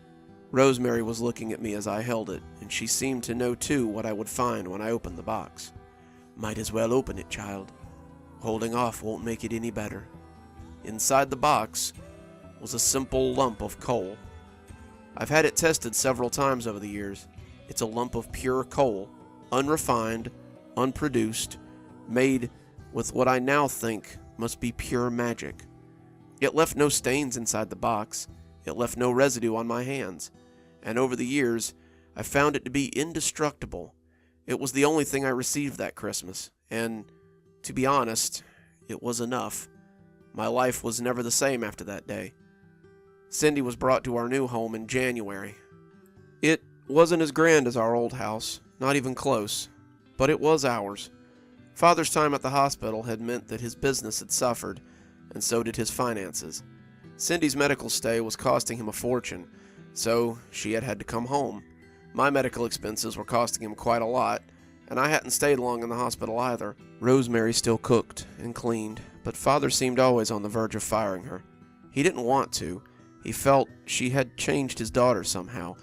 Rosemary was looking at me as I held it, and she seemed to know too what I would find when I opened the box. Might as well open it, child. Holding off won't make it any better. Inside the box was a simple lump of coal. I've had it tested several times over the years. It's a lump of pure coal, unrefined, unproduced, made with what I now think must be pure magic. It left no stains inside the box. It left no residue on my hands, and over the years, I found it to be indestructible. It was the only thing I received that Christmas, and, to be honest, it was enough. My life was never the same after that day. Cindy was brought to our new home in January. It wasn't as grand as our old house, not even close, but it was ours. Father's time at the hospital had meant that his business had suffered, and so did his finances. Cindy's medical stay was costing him a fortune, so she had had to come home. My medical expenses were costing him quite a lot, and I hadn't stayed long in the hospital either. Rosemary still cooked and cleaned, but Father seemed always on the verge of firing her. He didn't want to. He felt she had changed his daughter somehow,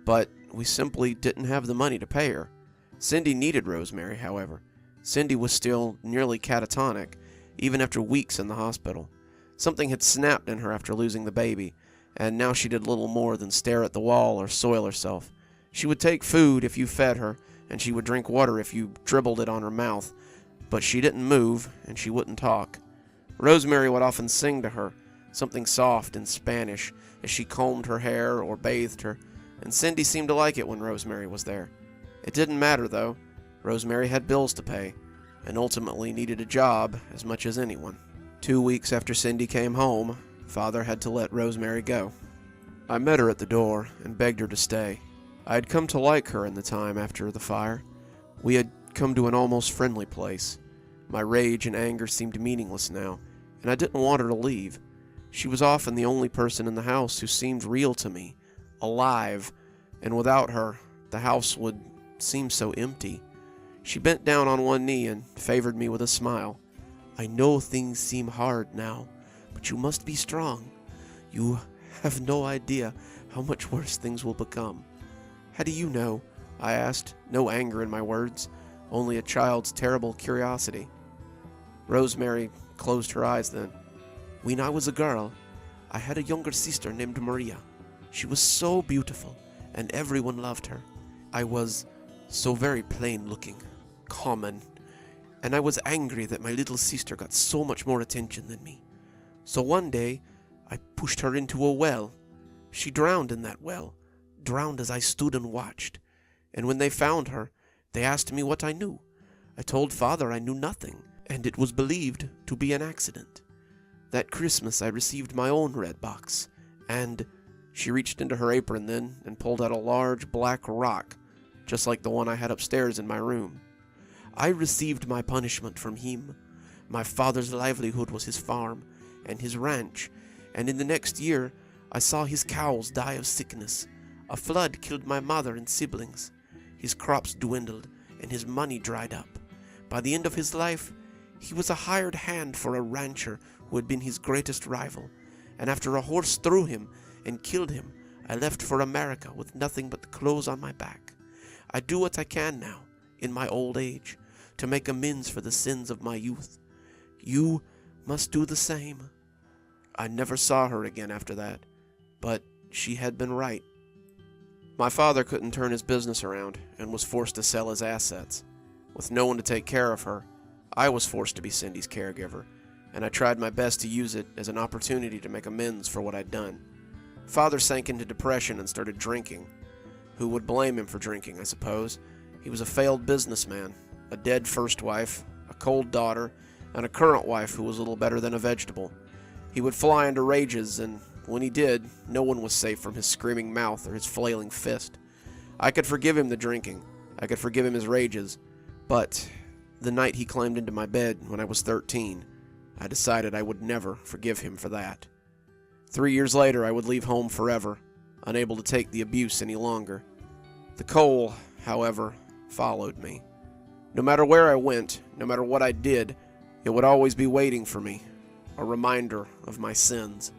but we simply didn't have the money to pay her. Cindy needed Rosemary, however. Cindy was still nearly catatonic, even after weeks in the hospital. Something had snapped in her after losing the baby, and now she did little more than stare at the wall or soil herself. She would take food if you fed her, and she would drink water if you dribbled it on her mouth, but she didn't move, and she wouldn't talk. Rosemary would often sing to her, something soft in Spanish, as she combed her hair or bathed her, and Cindy seemed to like it when Rosemary was there. It didn't matter, though. Rosemary had bills to pay, and ultimately needed a job as much as anyone. 2 weeks after Cindy came home, Father had to let Rosemary go. I met her at the door and begged her to stay. I had come to like her in the time after the fire. We had come to an almost friendly place. My rage and anger seemed meaningless now, and I didn't want her to leave. She was often the only person in the house who seemed real to me, alive, and without her, the house would seem so empty. She bent down on one knee and favored me with a smile. "I know things seem hard now, but you must be strong. You have no idea how much worse things will become." "How do you know?" I asked, no anger in my words, only a child's terrible curiosity. Rosemary closed her eyes then. "When I was a girl, I had a younger sister named Maria. She was so beautiful, and everyone loved her. I was so very plain-looking, common, and I was angry that my little sister got so much more attention than me. So one day, I pushed her into a well. She drowned in that well, drowned as I stood and watched. And when they found her, they asked me what I knew. I told Father I knew nothing, and it was believed to be an accident. That Christmas I received my own red box, and..." She reached into her apron then and pulled out a large black rock, just like the one I had upstairs in my room. "I received my punishment from him. My father's livelihood was his farm and his ranch, and in the next year I saw his cows die of sickness. A flood killed my mother and siblings. His crops dwindled and his money dried up. By the end of his life, he was a hired hand for a rancher who had been his greatest rival, and after a horse threw him and killed him, I left for America with nothing but the clothes on my back. I do what I can now, in my old age, to make amends for the sins of my youth. You must do the same." I never saw her again after that, but she had been right. My father couldn't turn his business around and was forced to sell his assets. With no one to take care of her, I was forced to be Cindy's caregiver, and I tried my best to use it as an opportunity to make amends for what I'd done. Father sank into depression and started drinking. Who would blame him for drinking, I suppose? He was a failed businessman, a dead first wife, a cold daughter, and a current wife who was little better than a vegetable. He would fly into rages, and when he did, no one was safe from his screaming mouth or his flailing fist. I could forgive him the drinking. I could forgive him his rages. But the night he climbed into my bed when I was 13, I decided I would never forgive him for that. 3 years later, I would leave home forever, unable to take the abuse any longer. The coal, however, followed me. No matter where I went, no matter what I did, it would always be waiting for me, a reminder of my sins.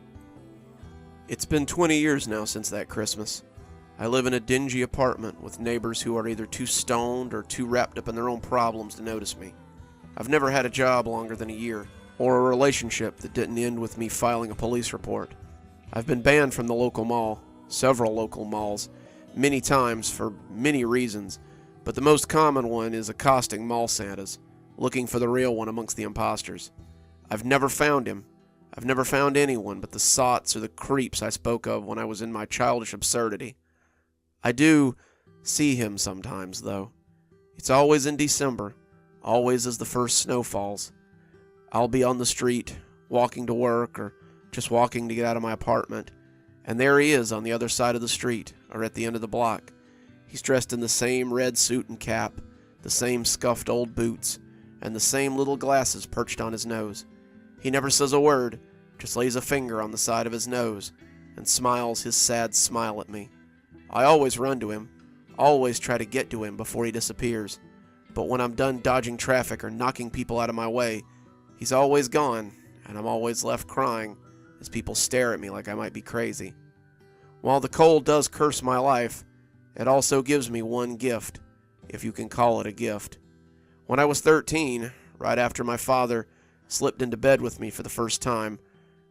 It's been 20 years now since that Christmas. I live in a dingy apartment with neighbors who are either too stoned or too wrapped up in their own problems to notice me. I've never had a job longer than a year, or a relationship that didn't end with me filing a police report. I've been banned from the local mall, several local malls, many times for many reasons, but the most common one is accosting mall Santas, looking for the real one amongst the imposters. I've never found him. I've never found anyone but the sots or the creeps I spoke of when I was in my childish absurdity. I do see him sometimes, though. It's always in December, always as the first snow falls. I'll be on the street, walking to work, or just walking to get out of my apartment, and there he is on the other side of the street, or at the end of the block. He's dressed in the same red suit and cap, the same scuffed old boots, and the same little glasses perched on his nose. He never says a word, just lays a finger on the side of his nose, and smiles his sad smile at me. I always run to him, always try to get to him before he disappears, but when I'm done dodging traffic or knocking people out of my way, he's always gone, and I'm always left crying as people stare at me like I might be crazy. While the cold does curse my life, it also gives me one gift, if you can call it a gift. When I was 13, right after my father slipped into bed with me for the first time,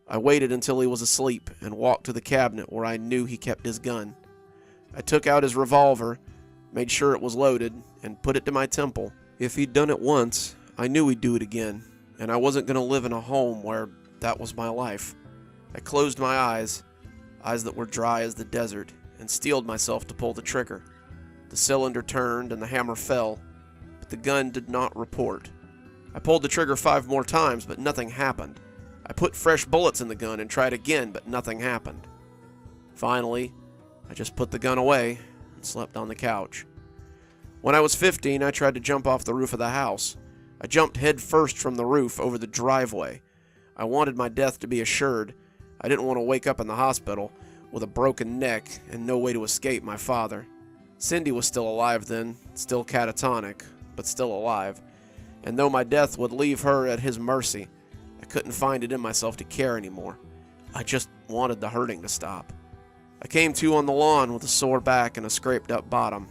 I waited until he was asleep and walked to the cabinet where I knew he kept his gun. I took out his revolver, made sure it was loaded, and put it to my temple. If he'd done it once, I knew he'd do it again, and I wasn't going to live in a home where that was my life. I closed my eyes that were dry as the desert, and steeled myself to pull the trigger. The cylinder turned and the hammer fell, but the gun did not report. I pulled the trigger 5 more times, but nothing happened. I put fresh bullets in the gun and tried again, but nothing happened. Finally, I just put the gun away and slept on the couch. When I was 15, I tried to jump off the roof of the house. I jumped head first from the roof over the driveway. I wanted my death to be assured. I didn't want to wake up in the hospital with a broken neck and no way to escape my father. Cindy was still alive then, still catatonic, but still alive. And though my death would leave her at his mercy, I couldn't find it in myself to care anymore. I just wanted the hurting to stop. I came to on the lawn with a sore back and a scraped up bottom.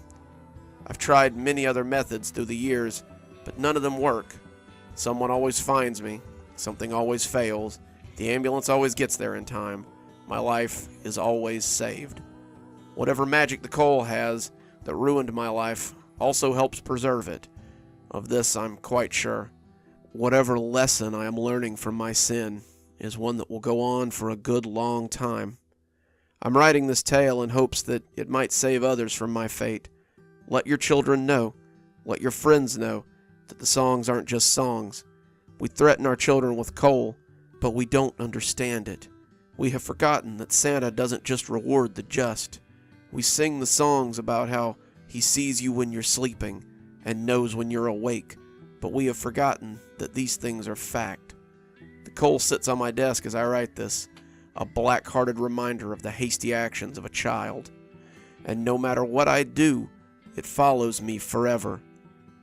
I've tried many other methods through the years, but none of them work. Someone always finds me, something always fails, the ambulance always gets there in time, my life is always saved. Whatever magic the coal has that ruined my life also helps preserve it. Of this I'm quite sure. Whatever lesson I am learning from my sin is one that will go on for a good long time. I'm writing this tale in hopes that it might save others from my fate. Let your children know, let your friends know, that the songs aren't just songs. We threaten our children with coal, but we don't understand it. We have forgotten that Santa doesn't just reward the just. We sing the songs about how he sees you when you're sleeping and knows when you're awake, but we have forgotten that these things are fact. The coal sits on my desk as I write this, a black-hearted reminder of the hasty actions of a child. And no matter what I do, it follows me forever.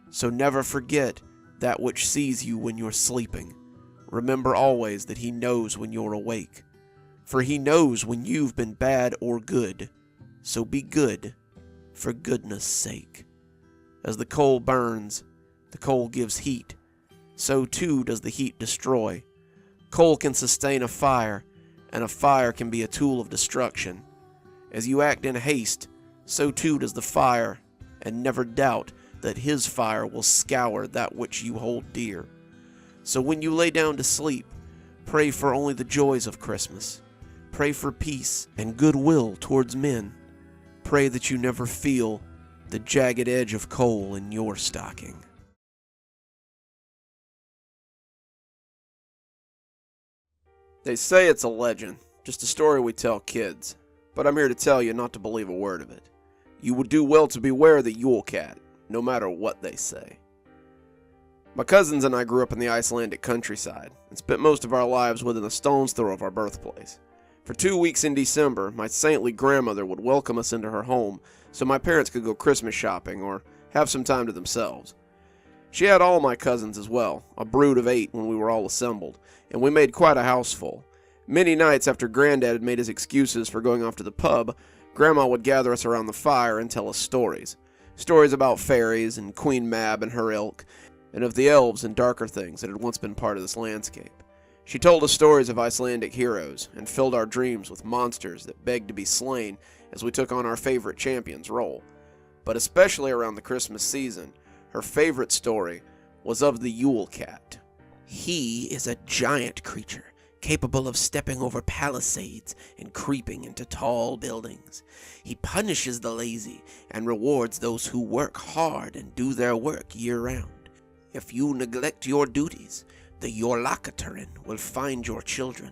So never forget that which sees you when you're sleeping. Remember always that he knows when you're awake. For he knows when you've been bad or good. So be good, for goodness sake. As the coal burns, the coal gives heat. So too does the heat destroy. Coal can sustain a fire, and a fire can be a tool of destruction. As you act in haste, so too does the fire, and never doubt that his fire will scour that which you hold dear. So when you lay down to sleep, pray for only the joys of Christmas. Pray for peace and goodwill towards men. Pray that you never feel the jagged edge of coal in your stocking. They say it's a legend, just a story we tell kids, but I'm here to tell you not to believe a word of it. You would do well to beware of the Yule Cat, no matter what they say. My cousins and I grew up in the Icelandic countryside and spent most of our lives within a stone's throw of our birthplace. For 2 weeks in December, my saintly grandmother would welcome us into her home so my parents could go Christmas shopping or have some time to themselves. She had all my cousins as well, a brood of 8 when we were all assembled, and we made quite a house full. Many nights after Granddad had made his excuses for going off to the pub, Grandma would gather us around the fire and tell us stories. Stories about fairies and Queen Mab and her ilk, and of the elves and darker things that had once been part of this landscape. She told us stories of Icelandic heroes, and filled our dreams with monsters that begged to be slain as we took on our favorite champion's role. But especially around the Christmas season, her favorite story was of the Yule Cat. He is a giant creature, capable of stepping over palisades and creeping into tall buildings. He punishes the lazy and rewards those who work hard and do their work year-round. If you neglect your duties, the Yule Cat will find your children.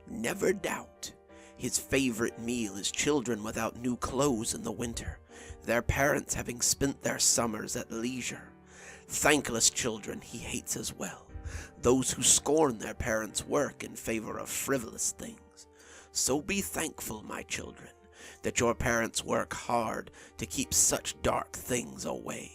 Never doubt. His favorite meal is children without new clothes in the winter, their parents having spent their summers at leisure. Thankless children he hates as well, those who scorn their parents' work in favor of frivolous things. So be thankful, my children, that your parents work hard to keep such dark things away.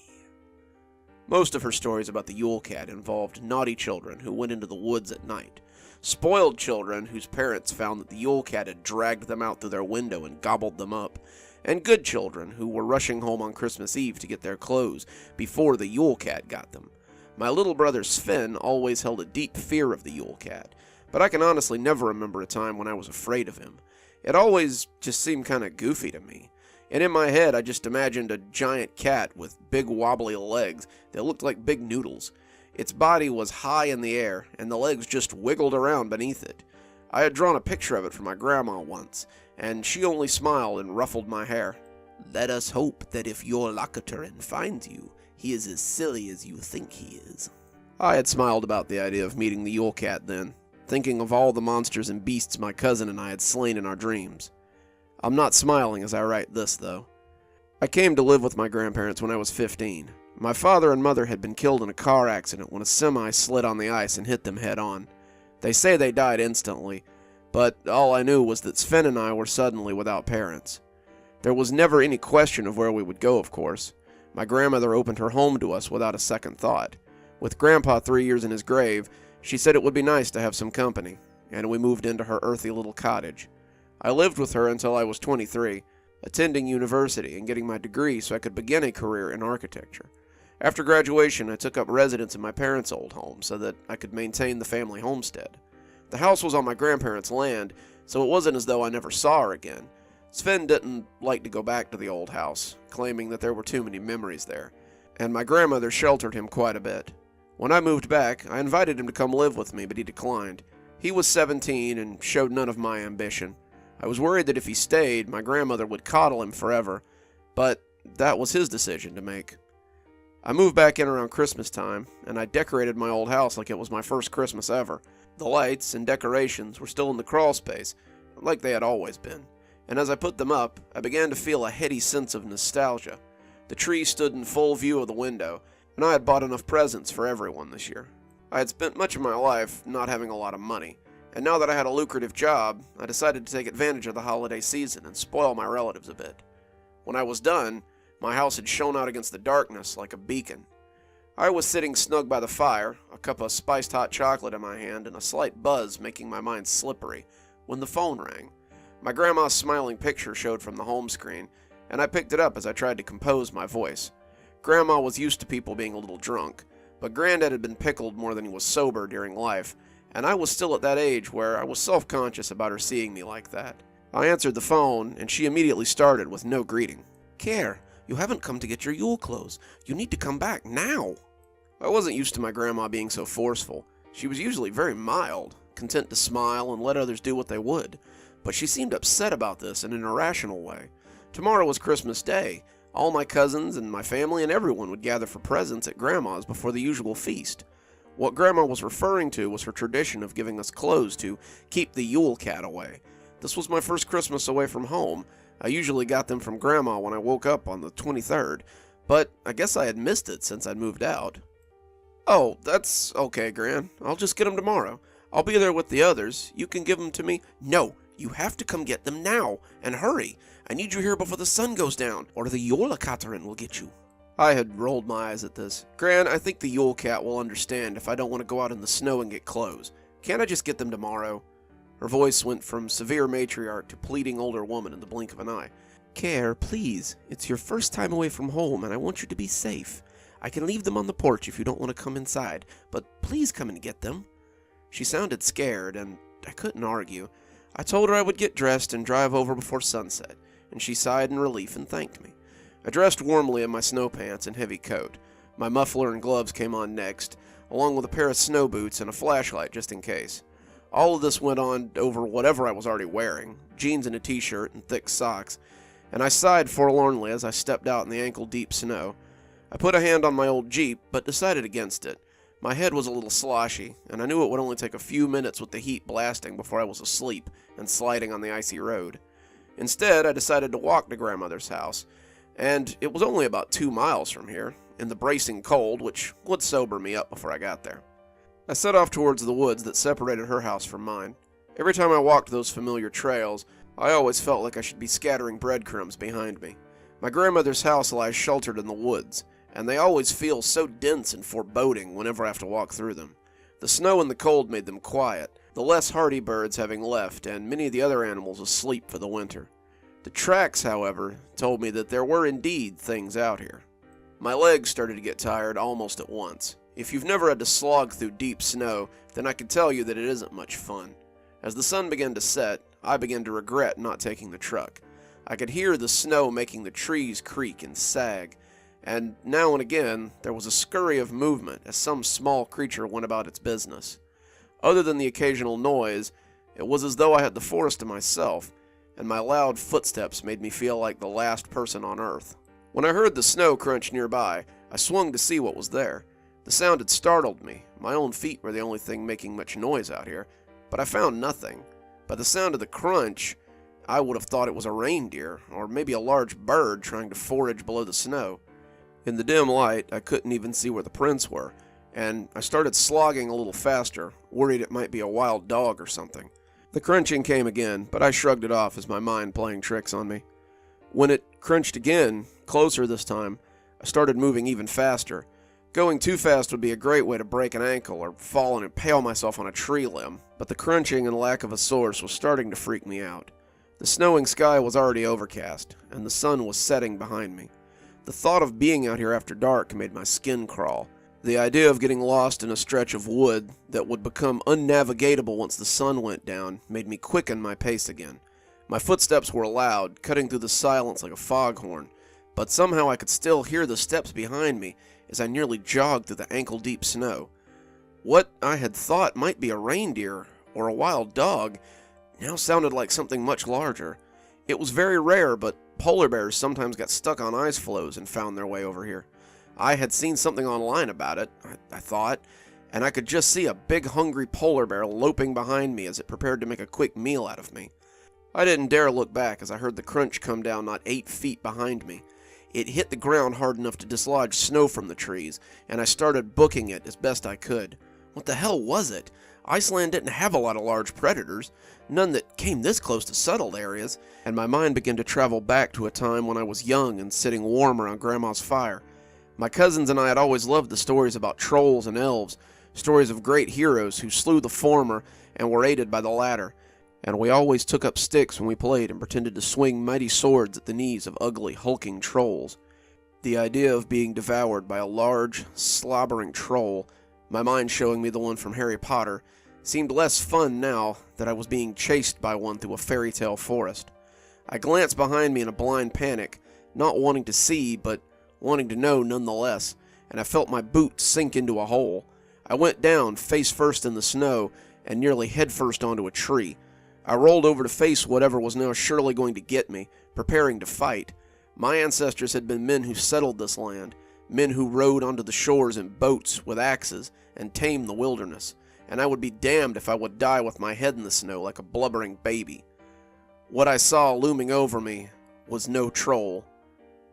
Most of her stories about the Yule Cat involved naughty children who went into the woods at night, spoiled children whose parents found that the Yule Cat had dragged them out through their window and gobbled them up, and good children who were rushing home on Christmas Eve to get their clothes before the Yule Cat got them. My little brother Sven always held a deep fear of the Yule Cat, but I can honestly never remember a time when I was afraid of him. It always just seemed kind of goofy to me, and in my head I just imagined a giant cat with big wobbly legs that looked like big noodles. Its body was high in the air, and the legs just wiggled around beneath it. I had drawn a picture of it for my grandma once, and she only smiled and ruffled my hair. Let us hope that if your Locketerin finds you, he is as silly as you think he is. I had smiled about the idea of meeting the Yule Cat then, thinking of all the monsters and beasts my cousin and I had slain in our dreams. I'm not smiling as I write this, though. I came to live with my grandparents when I was 15. My father and mother had been killed in a car accident when a semi slid on the ice and hit them head on. They say they died instantly, but all I knew was that Sven and I were suddenly without parents. There was never any question of where we would go, of course. My grandmother opened her home to us without a second thought. With Grandpa 3 years in his grave, she said it would be nice to have some company, and we moved into her earthy little cottage. I lived with her until I was 23, attending university and getting my degree so I could begin a career in architecture. After graduation, I took up residence in my parents' old home so that I could maintain the family homestead. The house was on my grandparents' land, so it wasn't as though I never saw her again. Sven didn't like to go back to the old house, claiming that there were too many memories there, and my grandmother sheltered him quite a bit. When I moved back, I invited him to come live with me, but he declined. He was 17 and showed none of my ambition. I was worried that if he stayed, my grandmother would coddle him forever, but that was his decision to make. I moved back in around Christmas time, and I decorated my old house like it was my first Christmas ever. The lights and decorations were still in the crawl space, like they had always been, and as I put them up, I began to feel a heady sense of nostalgia. The tree stood in full view of the window, and I had bought enough presents for everyone this year. I had spent much of my life not having a lot of money, and now that I had a lucrative job, I decided to take advantage of the holiday season and spoil my relatives a bit. When I was done, my house had shone out against the darkness like a beacon. I was sitting snug by the fire, a cup of spiced hot chocolate in my hand and a slight buzz making my mind slippery, when the phone rang. My grandma's smiling picture showed from the home screen, and I picked it up as I tried to compose my voice. Grandma was used to people being a little drunk, but Granddad had been pickled more than he was sober during life, and I was still at that age where I was self-conscious about her seeing me like that. I answered the phone, and she immediately started with no greeting. "Care, you haven't come to get your Yule clothes. You need to come back now." I wasn't used to my grandma being so forceful. She was usually very mild, content to smile and let others do what they would, but she seemed upset about this in an irrational way. Tomorrow was Christmas Day. All my cousins and my family and everyone would gather for presents at Grandma's before the usual feast. What Grandma was referring to was her tradition of giving us clothes to keep the Yule Cat away. This was my first Christmas away from home. I usually got them from Grandma when I woke up on the 23rd, but I guess I had missed it since I'd moved out. "Oh, that's okay, Gran. I'll just get them tomorrow. I'll be there with the others. You can give them to me." "No, you have to come get them now, and hurry. I need you here before the sun goes down, or the Yule Cat will get you." I had rolled my eyes at this. "Gran, I think the Yule Cat will understand if I don't want to go out in the snow and get clothes. Can't I just get them tomorrow?" Her voice went from severe matriarch to pleading older woman in the blink of an eye. "Care, please. It's your first time away from home, and I want you to be safe. I can leave them on the porch if you don't want to come inside, but please come and get them." She sounded scared, and I couldn't argue. I told her I would get dressed and drive over before sunset, and she sighed in relief and thanked me. I dressed warmly in my snow pants and heavy coat. My muffler and gloves came on next, along with a pair of snow boots and a flashlight just in case. All of this went on over whatever I was already wearing, jeans and a t-shirt and thick socks, and I sighed forlornly as I stepped out in the ankle-deep snow. I put a hand on my old Jeep, but decided against it. My head was a little sloshy, and I knew it would only take a few minutes with the heat blasting before I was asleep and sliding on the icy road. Instead, I decided to walk to Grandmother's house, and it was only about 2 miles from here, in the bracing cold, which would sober me up before I got there. I set off towards the woods that separated her house from mine. Every time I walked those familiar trails, I always felt like I should be scattering breadcrumbs behind me. My grandmother's house lies sheltered in the woods, and they always feel so dense and foreboding whenever I have to walk through them. The snow and the cold made them quiet, the less hardy birds having left, and many of the other animals asleep for the winter. The tracks, however, told me that there were indeed things out here. My legs started to get tired almost at once. If you've never had to slog through deep snow, then I can tell you that it isn't much fun. As the sun began to set, I began to regret not taking the truck. I could hear the snow making the trees creak and sag, and now and again there was a scurry of movement as some small creature went about its business. Other than the occasional noise, it was as though I had the forest to myself, and my loud footsteps made me feel like the last person on earth. When I heard the snow crunch nearby, I swung to see what was there. The sound had startled me. My own feet were the only thing making much noise out here, but I found nothing. By the sound of the crunch, I would have thought it was a reindeer, or maybe a large bird trying to forage below the snow. In the dim light, I couldn't even see where the prints were, and I started slogging a little faster, worried it might be a wild dog or something. The crunching came again, but I shrugged it off as my mind playing tricks on me. When it crunched again, closer this time, I started moving even faster. Going too fast would be a great way to break an ankle or fall and impale myself on a tree limb, but the crunching and lack of a source was starting to freak me out. The snowing sky was already overcast, and the sun was setting behind me. The thought of being out here after dark made my skin crawl. The idea of getting lost in a stretch of wood that would become unnavigatable once the sun went down made me quicken my pace again. My footsteps were loud, cutting through the silence like a foghorn, but somehow I could still hear the steps behind me as I nearly jogged through the ankle-deep snow. What I had thought might be a reindeer or a wild dog now sounded like something much larger. It was very rare, but polar bears sometimes got stuck on ice floes and found their way over here. I had seen something online about it, I thought, and I could just see a big hungry polar bear loping behind me as it prepared to make a quick meal out of me. I didn't dare look back as I heard the crunch come down not 8 feet behind me. It hit the ground hard enough to dislodge snow from the trees, and I started booking it as best I could. What the hell was it? Iceland didn't have a lot of large predators, none that came this close to settled areas, and my mind began to travel back to a time when I was young and sitting warm around Grandma's fire. My cousins and I had always loved the stories about trolls and elves, stories of great heroes who slew the former and were aided by the latter, and we always took up sticks when we played and pretended to swing mighty swords at the knees of ugly, hulking trolls. The idea of being devoured by a large, slobbering troll, my mind showing me the one from Harry Potter, seemed less fun now that I was being chased by one through a fairy tale forest. I glanced behind me in a blind panic, not wanting to see, but wanting to know nonetheless, and I felt my boot sink into a hole. I went down, face first in the snow, and nearly head first onto a tree. I rolled over to face whatever was now surely going to get me, preparing to fight. My ancestors had been men who settled this land, men who rode onto the shores in boats with axes and tamed the wilderness, and I would be damned if I would die with my head in the snow like a blubbering baby. What I saw looming over me was no troll.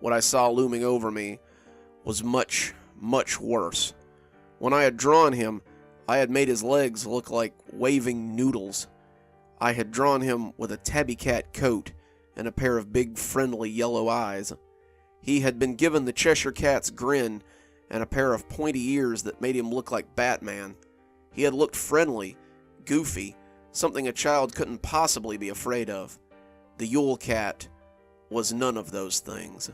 What I saw looming over me was much, much worse. When I had drawn him, I had made his legs look like waving noodles. I had drawn him with a tabby cat coat and a pair of big, friendly yellow eyes. He had been given the Cheshire Cat's grin and a pair of pointy ears that made him look like Batman. He had looked friendly, goofy, something a child couldn't possibly be afraid of. The Yule Cat was none of those things.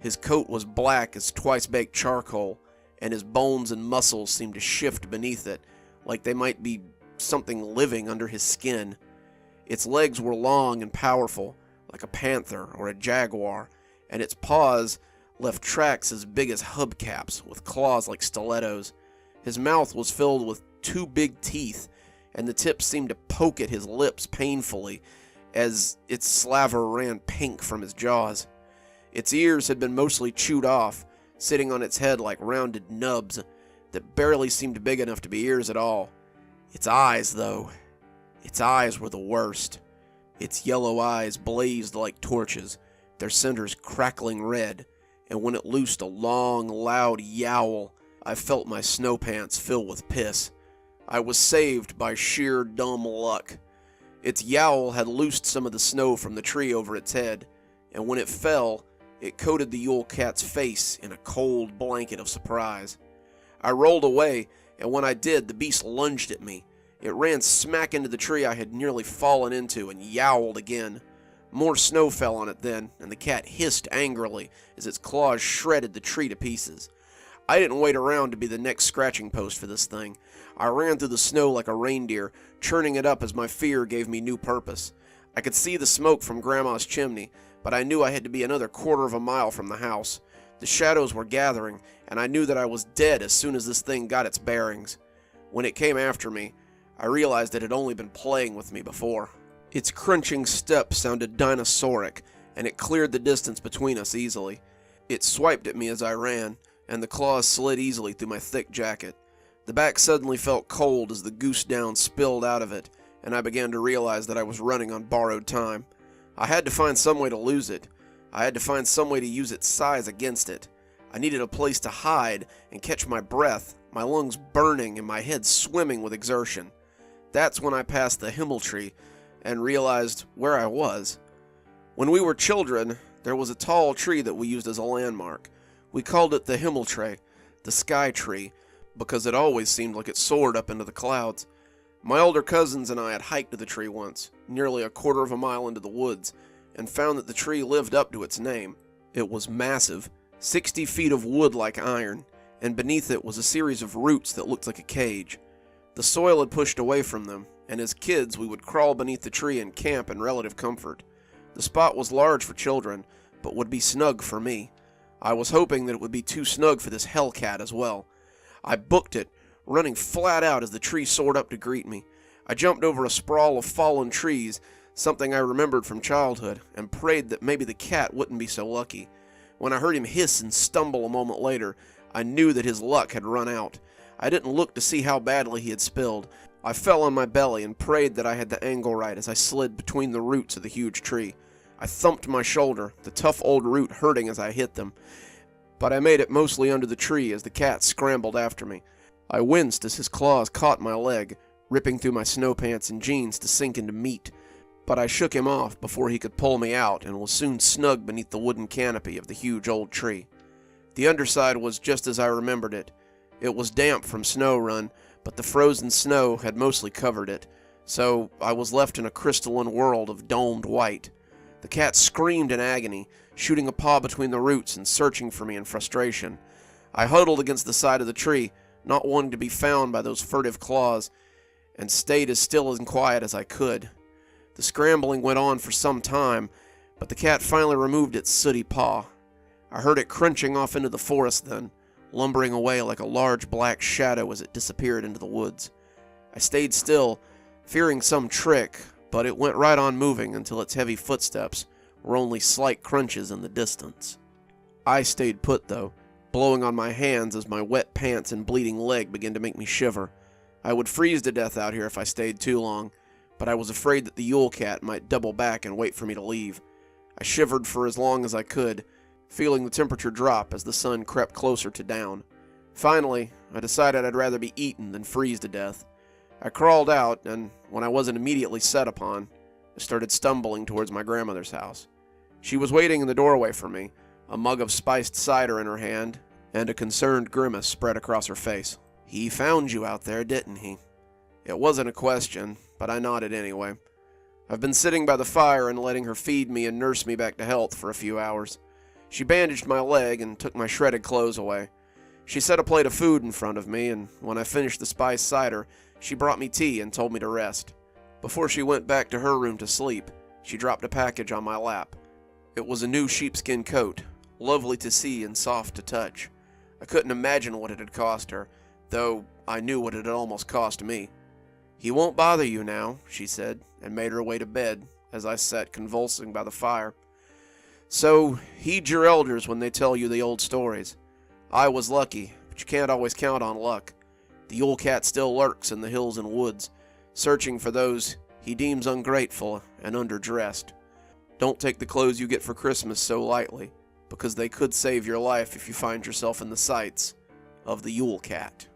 His coat was black as twice-baked charcoal, and his bones and muscles seemed to shift beneath it, like they might be something living under his skin. Its legs were long and powerful, like a panther or a jaguar, and its paws left tracks as big as hubcaps, with claws like stilettos. His mouth was filled with 2 big teeth, and the tip seemed to poke at his lips painfully as its slaver ran pink from his jaws. Its ears had been mostly chewed off, sitting on its head like rounded nubs that barely seemed big enough to be ears at all. Its eyes, though, its eyes were the worst. Its yellow eyes blazed like torches, their centers crackling red, and when it loosed a long, loud yowl, I felt my snow pants fill with piss. I was saved by sheer dumb luck. Its yowl had loosed some of the snow from the tree over its head, and when it fell, it coated the Yule Cat's face in a cold blanket of surprise. I rolled away, and when I did, the beast lunged at me. It ran smack into the tree I had nearly fallen into and yowled again. More snow fell on it then, and the cat hissed angrily as its claws shredded the tree to pieces. I didn't wait around to be the next scratching post for this thing. I ran through the snow like a reindeer, churning it up as my fear gave me new purpose. I could see the smoke from Grandma's chimney, but I knew I had to be another quarter of a mile from the house. The shadows were gathering, and I knew that I was dead as soon as this thing got its bearings. When it came after me, I realized it had only been playing with me before. Its crunching step sounded dinosauric, and it cleared the distance between us easily. It swiped at me as I ran, and the claws slid easily through my thick jacket. The back suddenly felt cold as the goose down spilled out of it, and I began to realize that I was running on borrowed time. I had to find some way to lose it. I had to find some way to use its size against it. I needed a place to hide and catch my breath, my lungs burning and my head swimming with exertion. That's when I passed the himmel tree and realized where I was. When we were children, there was a tall tree that we used as a landmark. We called it the himmel tree, the sky tree, because it always seemed like it soared up into the clouds. My older cousins and I had hiked to the tree once, nearly a quarter of a mile into the woods, and found that the tree lived up to its name. It was massive, 60 feet of wood like iron, and beneath it was a series of roots that looked like a cage. The soil had pushed away from them, and as kids we would crawl beneath the tree and camp in relative comfort. The spot was large for children, but would be snug for me. I was hoping that it would be too snug for this hellcat as well. I booked it, running flat out as the tree soared up to greet me. I jumped over a sprawl of fallen trees, something I remembered from childhood, and prayed that maybe the cat wouldn't be so lucky. When I heard him hiss and stumble a moment later, I knew that his luck had run out. I didn't look to see how badly he had spilled. I fell on my belly and prayed that I had the angle right as I slid between the roots of the huge tree. I thumped my shoulder, the tough old root hurting as I hit them, but I made it mostly under the tree as the cat scrambled after me. I winced as his claws caught my leg, ripping through my snow pants and jeans to sink into meat, but I shook him off before he could pull me out and was soon snug beneath the wooden canopy of the huge old tree. The underside was just as I remembered it. It was damp from snow run, but the frozen snow had mostly covered it, so I was left in a crystalline world of domed white. The cat screamed in agony, shooting a paw between the roots and searching for me in frustration. I huddled against the side of the tree, not wanting to be found by those furtive claws, and stayed as still and quiet as I could. The scrambling went on for some time, but the cat finally removed its sooty paw. I heard it crunching off into the forest then, lumbering away like a large black shadow as it disappeared into the woods. I stayed still, fearing some trick, but it went right on moving until its heavy footsteps were only slight crunches in the distance. I stayed put, though, blowing on my hands as my wet pants and bleeding leg began to make me shiver. I would freeze to death out here if I stayed too long, but I was afraid that the Yule Cat might double back and wait for me to leave. I shivered for as long as I could, feeling the temperature drop as the sun crept closer to down. Finally, I decided I'd rather be eaten than freeze to death. I crawled out, and when I wasn't immediately set upon, I started stumbling towards my grandmother's house. She was waiting in the doorway for me, a mug of spiced cider in her hand, and a concerned grimace spread across her face. "He found you out there, didn't he?" It wasn't a question, but I nodded anyway. I've been sitting by the fire and letting her feed me and nurse me back to health for a few hours. She bandaged my leg and took my shredded clothes away. She set a plate of food in front of me, and when I finished the spiced cider, she brought me tea and told me to rest. Before she went back to her room to sleep, she dropped a package on my lap. It was a new sheepskin coat, lovely to see and soft to touch. I couldn't imagine what it had cost her, though I knew what it had almost cost me. "He won't bother you now," she said, and made her way to bed, as I sat convulsing by the fire. "So, heed your elders when they tell you the old stories. I was lucky, but you can't always count on luck. The Yule Cat still lurks in the hills and woods, searching for those he deems ungrateful and underdressed. Don't take the clothes you get for Christmas so lightly, because they could save your life if you find yourself in the sights of the Yule Cat."